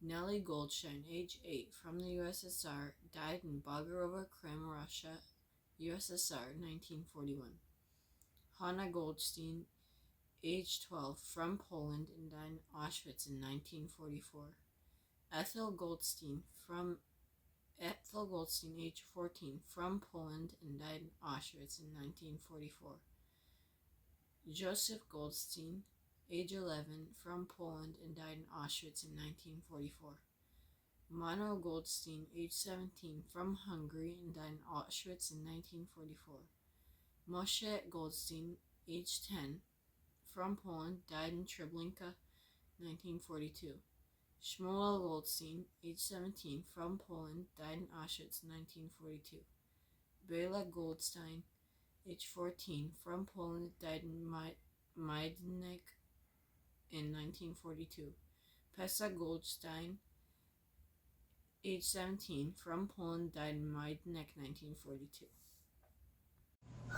Nelly Goldstein, age 8, from the USSR, died in Bagorovo, Krim, Russia, USSR, 1941. Hanna Goldstein, age 12, from Poland and died in Auschwitz in 1944. Ethel Goldstein, age 14, from Poland and died in Auschwitz in 1944. Joseph Goldstein, age 11, from Poland and died in Auschwitz in 1944. Mano Goldstein, age 17, from Hungary and died in Auschwitz in 1944. Moshe Goldstein, age 10, from Poland, died in Treblinka, 1942. Shmuel Goldstein, age 17, from Poland, died in Auschwitz, 1942. Bela Goldstein, age 14, from Poland, died in Majdanek in 1942. Pesach Goldstein, age 17, from Poland, died in Majdanek, 1942.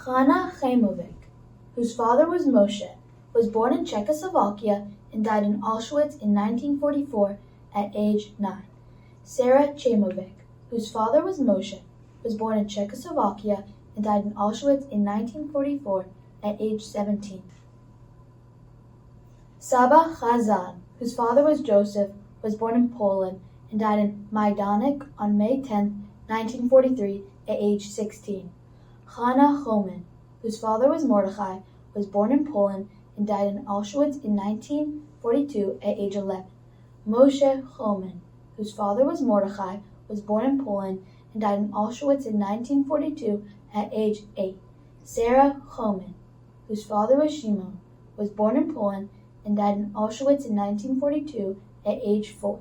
Hanna Chaimovich, whose father was Moshe, was born in Czechoslovakia and died in Auschwitz in 1944 at age 9. Sarah Chaimovich, whose father was Moshe, was born in Czechoslovakia and died in Auschwitz in 1944 at age 17. Saba Chazan, whose father was Joseph, was born in Poland and died in Majdanek on May 10, 1943 at age 16. Hannah Homan, whose father was Mordechai, was born in Poland and died in Auschwitz in 1942 at age 11. Moshe Homan, whose father was Mordechai, was born in Poland and died in Auschwitz in 1942 at age 8. Sarah Homan, whose father was Shimon, was born in Poland and died in Auschwitz in 1942 at age 4.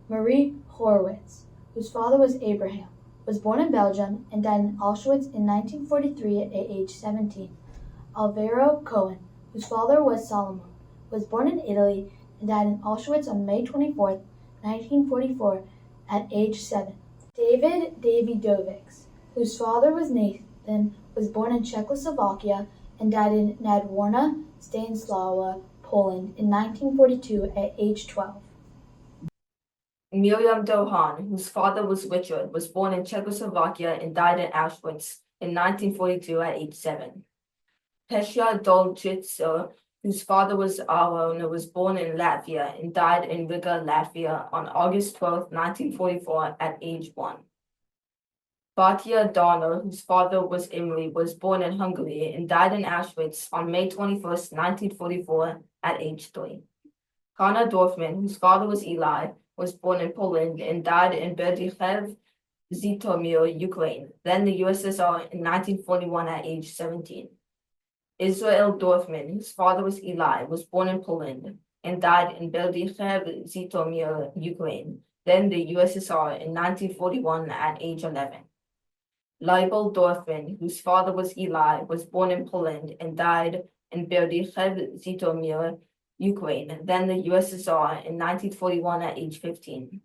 Marie Horowitz, whose father was Abraham, was born in Belgium and died in Auschwitz in 1943 at age 17. Alvaro Cohen, whose father was Solomon, was born in Italy and died in Auschwitz on May 24, 1944 at age 7. David Davidovich, whose father was Nathan, was born in Czechoslovakia and died in Nadworna, Stanislawa, Poland in 1942 at age 12. Miriam Dohan, whose father was Richard, was born in Czechoslovakia and died in Auschwitz in 1942 at age 7. Pesha Dolchitsa, whose father was Aaron, was born in Latvia and died in Riga, Latvia on August 12, 1944 at age 1. Batia Donner, whose father was Imre, was born in Hungary and died in Auschwitz on May 21, 1944 at age 3. Hanna Dorfman, whose father was Eli, was born in Poland and died in Berdychev, Zhytomyr, Ukraine, then the USSR in 1941 at age 17. Israel Dorfman, whose father was Eli, was born in Poland and died in Berdychev, Zhytomyr, Ukraine, then the USSR in 1941 at age 11. Leibel Dorfman, whose father was Eli, was born in Poland and died in Berdychev, Zhytomyr, Ukraine, then the USSR in 1941 at age 15.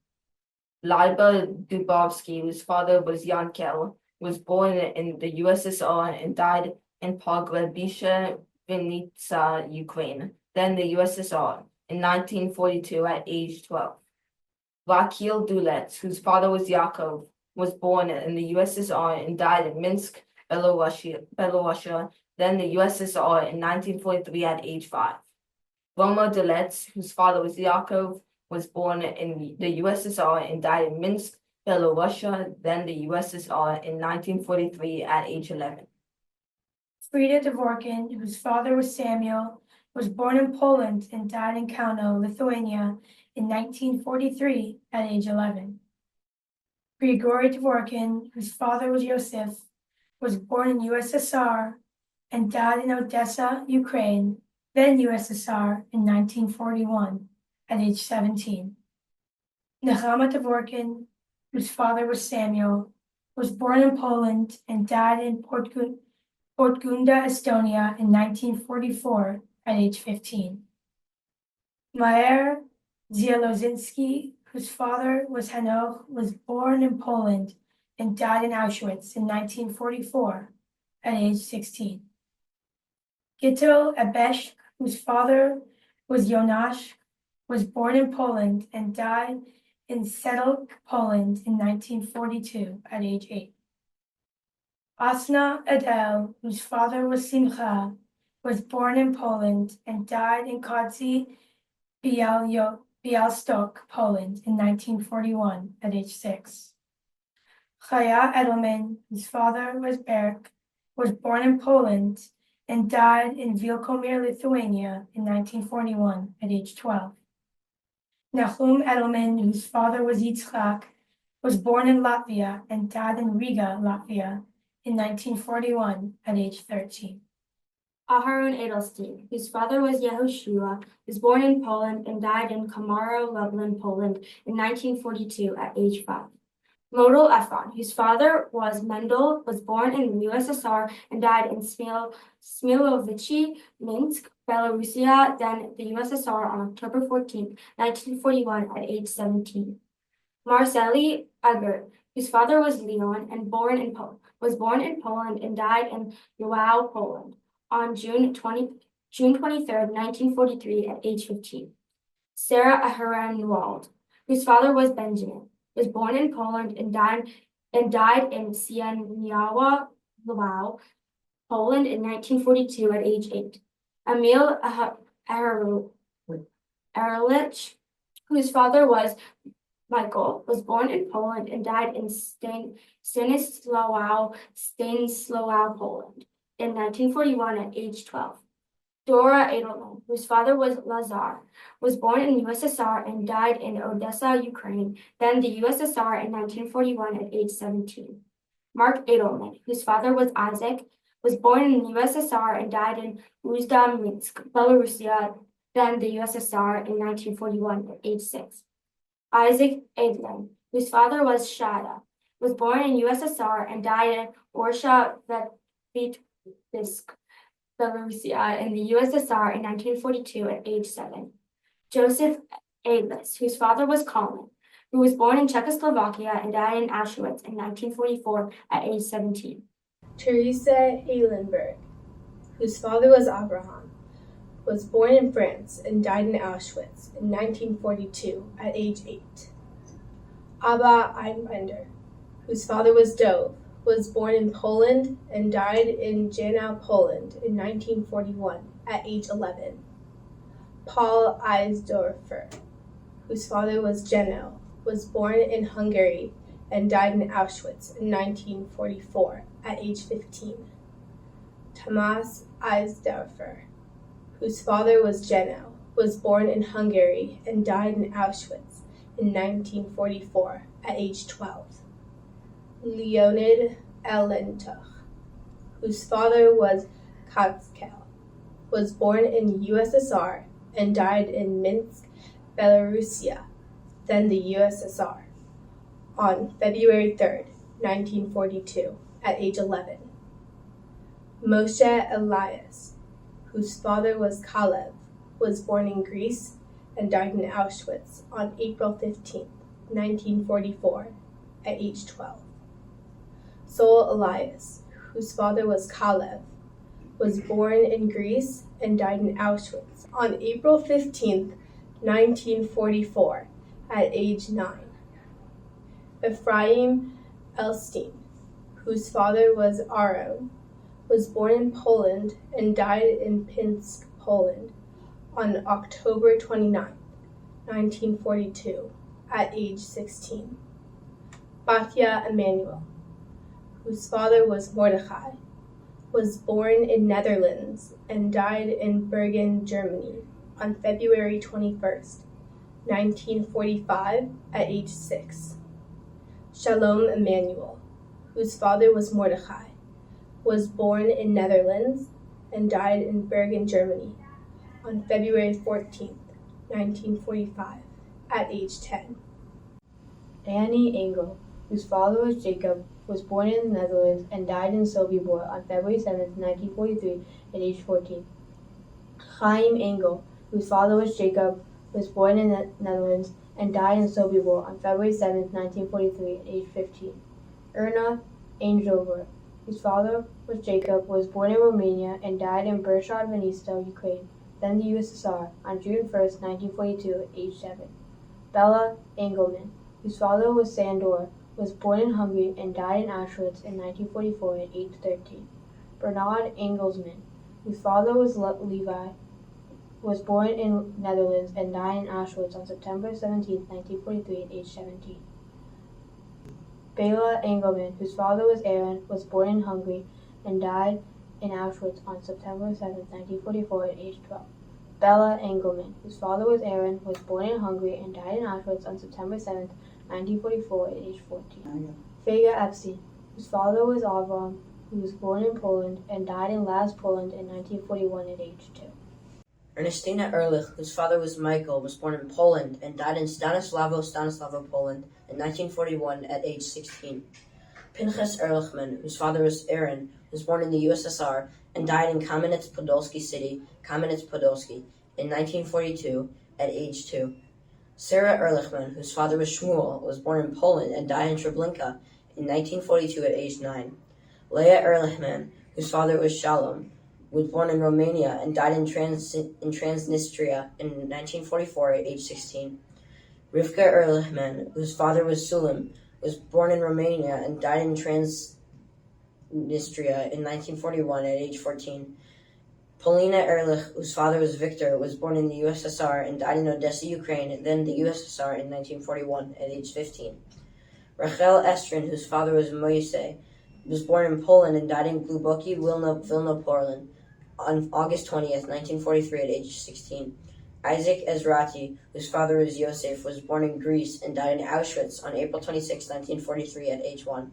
Leiber Dubovsky, whose father was Yankel, was born in the USSR and died in Pogrebische Vinica, Ukraine, then the USSR, in 1942 at age 12. Vakil Dulets, whose father was Yakov, was born in the USSR and died in Minsk, Belarus, then the USSR in 1943 at age 5. Roma Dulets, whose father was Yakov, was born in the USSR and died in Minsk, Belarus, then the USSR in 1943 at age 11. Frida Dvorkin, whose father was Samuel, was born in Poland and died in Kauno, Lithuania in 1943 at age 11. Grigory Dvorkin, whose father was Yosef, was born in USSR and died in Odessa, Ukraine, then USSR in 1941 at age 17. Nechama Dvorkin, whose father was Samuel, was born in Poland and died in Podgunda, Estonia in 1944 at age 15. Maer Zielozinski, whose father was Hanoch, was born in Poland and died in Auschwitz in 1944 at age 16. Gittel Abesh, whose father was Jonasz, was born in Poland and died in Sedlec, Poland in 1942 at age 8. Asna Adel, whose father was Simcha, was born in Poland and died in Kodzi, Białystok, Poland in 1941 at age 6. Chaya Edelman, whose father was Berk, was born in Poland and died in Wielkomir, Lithuania in 1941 at age 12. Nahum Edelman, whose father was Yitzchak, was born in Latvia and died in Riga, Latvia in 1941 at age 13. Aharon Edelstein, whose father was Yehoshua, was born in Poland and died in Komarów, Lublin, Poland in 1942 at age 5. Model Efron, whose father was Mendel, was born in the USSR and died in Smilovici, Minsk, Belarusia, then the USSR on October 14, 1941 at age 17. Marceli Egert, whose father was Leon and was born in Poland and died in Lwów, Poland on June 23, 1943 at age 15. Sarah Aharon-Wald, whose father was Benjamin, was born in Poland and died in Sieniawa, Lwów, Poland in 1942 at age 8. Emil Ehrlich, whose father was Michael, was born in Poland and died in Stanisław, Poland in 1941 at age 12. Dora Edelman, whose father was Lazar, was born in the USSR and died in Odessa, Ukraine, then the USSR in 1941 at age 17. Mark Edelman, whose father was Isaac, was born in the USSR and died in Uzda, Minsk, Belarusia, then the USSR in 1941 at age 6. Isaac Edelman, whose father was Shada, was born in USSR and died in Orsha, Vitebsk, Belarusia in the USSR in 1942 at age 7. Joseph Adlis, whose father was Colin, who was born in Czechoslovakia and died in Auschwitz in 1944 at age 17. Teresa Eilenberg, whose father was Abraham, was born in France and died in Auschwitz in 1942 at age 8. Abba Einbender, whose father was Dov, was born in Poland and died in Janów, Poland in 1941 at age 11. Paul Eisdorfer, whose father was Geno, was born in Hungary and died in Auschwitz in 1944 at age 15. Thomas Eisdorfer, whose father was Geno, was born in Hungary and died in Auschwitz in 1944 at age 12. Leonid Elentuch, whose father was Katskel, was born in USSR and died in Minsk, Belarusia, then the USSR, on February 3, 1942, at age 11. Moshe Elias, whose father was Kalev, was born in Greece and died in Auschwitz on April 15, 1944, at age 12. Sol Elias, whose father was Kalev, was born in Greece and died in Auschwitz on April 15, 1944, at age 9. Ephraim Elstein, whose father was Aaron, was born in Poland and died in Pinsk, Poland, on October 29, 1942, at age 16. Batya Emanuel, whose father was Mordechai, was born in Netherlands and died in Bergen, Germany, on February 21, 1945, at age 6. Shalom Emanuel, whose father was Mordechai, was born in Netherlands and died in Bergen, Germany, on February 14, 1945, at age 10. Annie Engel, whose father was Jacob, was born in the Netherlands and died in Sobibor on February 7, 1943, at age 14. Chaim Engel, whose father was Jacob, was born in the Netherlands and died in Sobibor on February 7, 1943, at age 15. Erna Angelver, whose father was Jacob, was born in Romania and died in Bershad Vanista, Ukraine, then the USSR, on June 1, 1942, at age 7. Bella Engelman, whose father was Sandor, was born in Hungary and died in Auschwitz in 1944 at age 13. Bernard Engelsman, whose father was Levi, was born in Netherlands and died in Auschwitz on September 17, 1943 at age 17. Bela Engelman, whose father was Aaron, was born in Hungary and died in Auschwitz on September 7, 1944 at age 12. Bella Engelman, whose father was Aaron, was born in Hungary and died in Auschwitz on September 7, 1944 at age 14. Fega Epstein, whose father was Avram, who was born in Poland and died in Laz, Poland in 1941 at age 2. Ernestina Ehrlich, whose father was Michael, was born in Poland and died in Stanislavo, Poland in 1941 at age 16. Pinchas Ehrlichman, whose father was Aaron, was born in the USSR and died in Kamenets-Podolsky City, Kamenets-Podolsky, in 1942 at age 2. Sarah Ehrlichman, whose father was Shmuel, was born in Poland and died in Treblinka in 1942 at age 9. Leah Ehrlichman, whose father was Shalom, was born in Romania and died in Transnistria in 1944 at age 16. Rivka Ehrlichman, whose father was Sulim, was born in Romania and died in Transnistria in 1941 at age 14. Polina Ehrlich, whose father was Victor, was born in the USSR and died in Odessa, Ukraine, then the USSR in 1941 at age 15. Rachel Estrin, whose father was Moise, was born in Poland and died in Gluboki, Vilna, Poland, on August 20th, 1943 at age 16. Isaac Ezrati, whose father was Yosef, was born in Greece and died in Auschwitz on April 26, 1943 at age 1.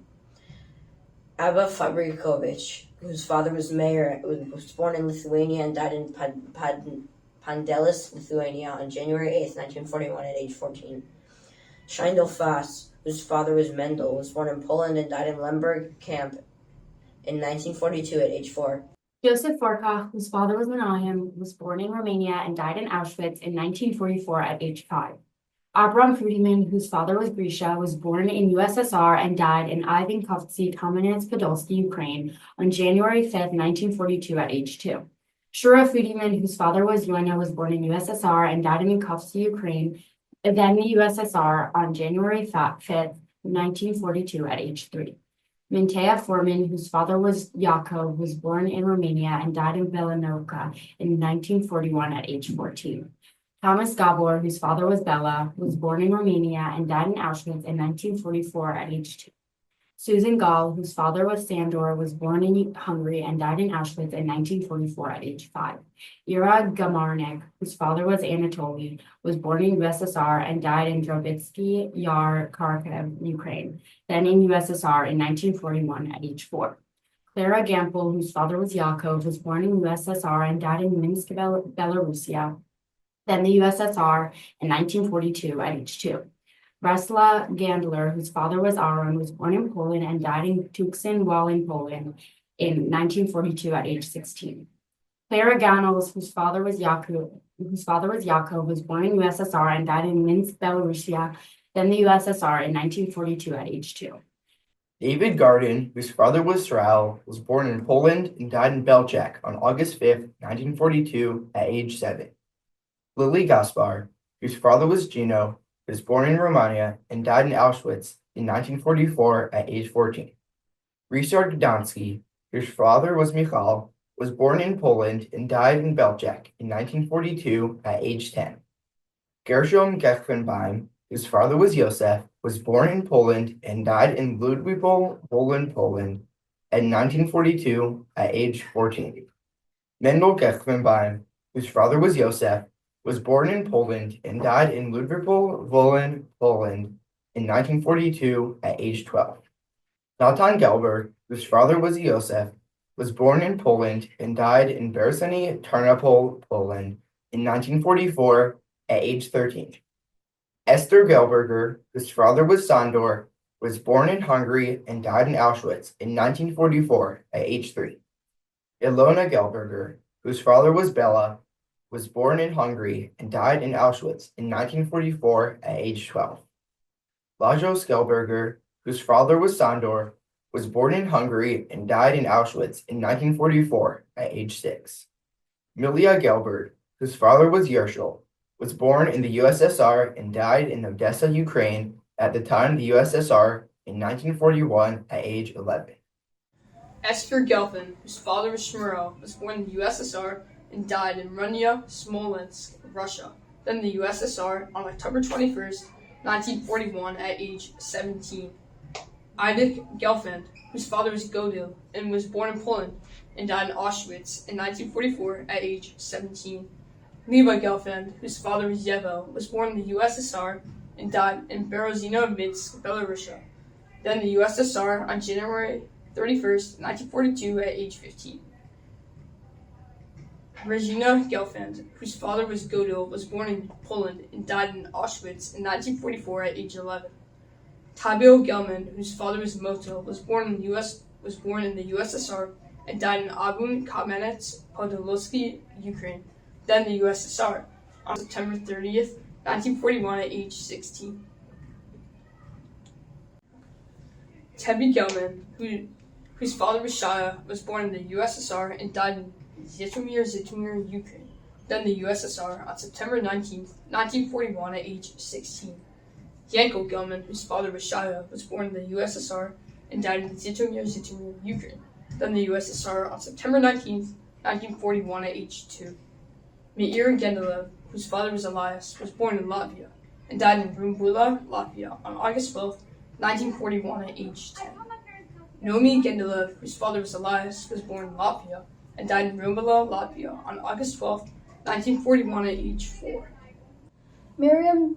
Abba Fabrikovich, whose father was Meir, was born in Lithuania and died in Pandelis, Lithuania on January 8, 1941 at age 14. Scheindel Fass, whose father was Mendel, was born in Poland and died in Lemberg camp in 1942 at age 4. Joseph Forkach, whose father was Menachem, was born in Romania and died in Auschwitz in 1944 at age 5. Abram Frudiman, whose father was Grisha, was born in USSR and died in Ivankovsky, Kamenets-Podolsky, Ukraine, on January 5, 1942 at age 2. Shura Frudiman, whose father was Yoina, was born in USSR and died in Mikovsky, Ukraine, then the USSR, on January 5, 1942 at age 3. Mintea Foreman, whose father was Yaakov, was born in Romania and died in Velenovka in 1941 at age 14. Thomas Gabor, whose father was Bela, was born in Romania and died in Auschwitz in 1944 at age 2. Susan Gall, whose father was Sandor, was born in Hungary and died in Auschwitz in 1944 at age 5. Ira Gamarnik, whose father was Anatoly, was born in USSR and died in Drobitsky Yar, Kharkiv, Ukraine, then in USSR in 1941 at age 4. Clara Gampel, whose father was Yakov, was born in USSR and died in Minsk, Belarusia, then the USSR in 1942 at age 2. Bresla Gandler, whose father was Aaron, was born in Poland and died in Tuczyn-Walin, Poland in 1942 at age 16. Clara Ganels, whose father was Yakov, was born in USSR and died in Minsk, Belarusia, then the USSR in 1942 at age 2. David Garden, whose father was Sral, was born in Poland and died in Belchak on August 5, 1942 at age 7. Lily Gaspar, whose father was Gino, was born in Romania and died in Auschwitz in 1944 at age 14. Ryszard Gdański, whose father was Michal, was born in Poland and died in Belchak in 1942 at age 10. Gershom Gekvenbeim, whose father was Josef, was born in Poland and died in Ludwipol, Poland in 1942 at age 14. Mendel Gekvenbeim, whose father was Josef, was born in Poland and died in Ludwipol, Poland in 1942 at age 12. Natan Gelber, whose father was Josef, was born in Poland and died in Berzeny, Tarnopol, Poland in 1944 at age 13. Esther Gelberger, whose father was Sandor, was born in Hungary and died in Auschwitz in 1944 at age 3. Ilona Gelberger, whose father was Bela, was born in Hungary and died in Auschwitz in 1944 at age 12. Lajos Gelberger, whose father was Sandor, was born in Hungary and died in Auschwitz in 1944 at age 6. Milia Gelbert, whose father was Yershel, was born in the USSR and died in Odessa, Ukraine at the time of the USSR in 1941 at age 11. Esther Gelfand, whose father was Shmurel, was born in the USSR and died in Runya, Smolensk, Russia, then the USSR on October 21st, 1941 at age 17. Idich Gelfand, whose father was Godil and was born in Poland and died in Auschwitz in 1944 at age 17. Liba Gelfand, whose father was Yevo, was born in the USSR and died in Berezino-Minsk, Belarusia, then the USSR on January 31st, 1942 at age 15. Regina Gelfand, whose father was Godil, was born in Poland and died in Auschwitz in 1944 at age 11. Tabio Gelman, whose father was Moto, was born in the USSR and died in Abun Kamenets, Podolsky, Ukraine, then the USSR, on September 30th, 1941 at age 16. Tebi Gelman, whose father was Shaya, was born in the USSR and died in Zhytomyr, Ukraine, then the USSR, on September 19th, 1941 at age 16. Yanko Gelman, whose father was Shaya, was born in the USSR and died in Zhytomyr, Ukraine, then the USSR, on September 19th, 1941 at age 2. Meir Gendelev, whose father was Elias, was born in Latvia and died in Rumbula, Latvia, on August 12th, 1941 at age 10. Nomi Gendelev, whose father was Elias, was born in Latvia and died in Rumbula, Latvia, on August 12th, 1941 at age 4. Miriam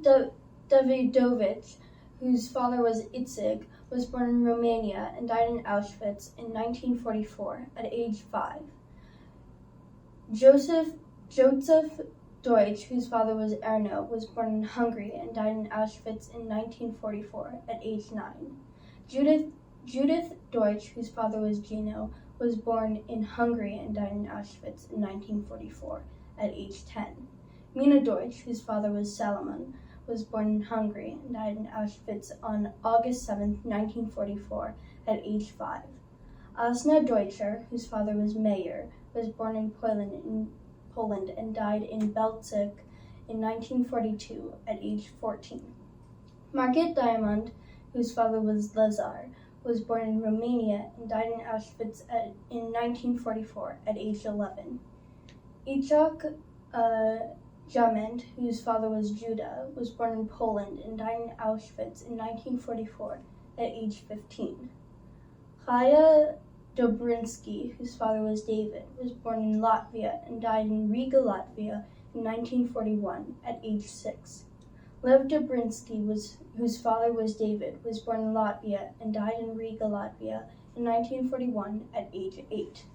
Davidovich, whose father was Itzig, was born in Romania and died in Auschwitz in 1944 at age 5. Joseph Deutsch, whose father was Erno, was born in Hungary and died in Auschwitz in 1944 at age 9. Judith Deutsch, whose father was Gino, was born in Hungary and died in Auschwitz in 1944 at age 10. Mina Deutsch, whose father was Salomon, was born in Hungary and died in Auschwitz on August 7, 1944 at age 5. Asna Deutscher, whose father was Meyer, was born in Poland and died in Belzec in 1942 at age 14. Margaret Diamond, whose father was Lazar, was born in Romania and died in Auschwitz in 1944 at age 11. Ichak Jament, whose father was Judah, was born in Poland and died in Auschwitz in 1944 at age 15. Chaya Dobrinsky, whose father was David, was born in Latvia and died in Riga, Latvia in 1941 at age 6. Lev Dobrinsky, whose father was David, was born in Latvia and died in Riga, Latvia in 1941 at age 8.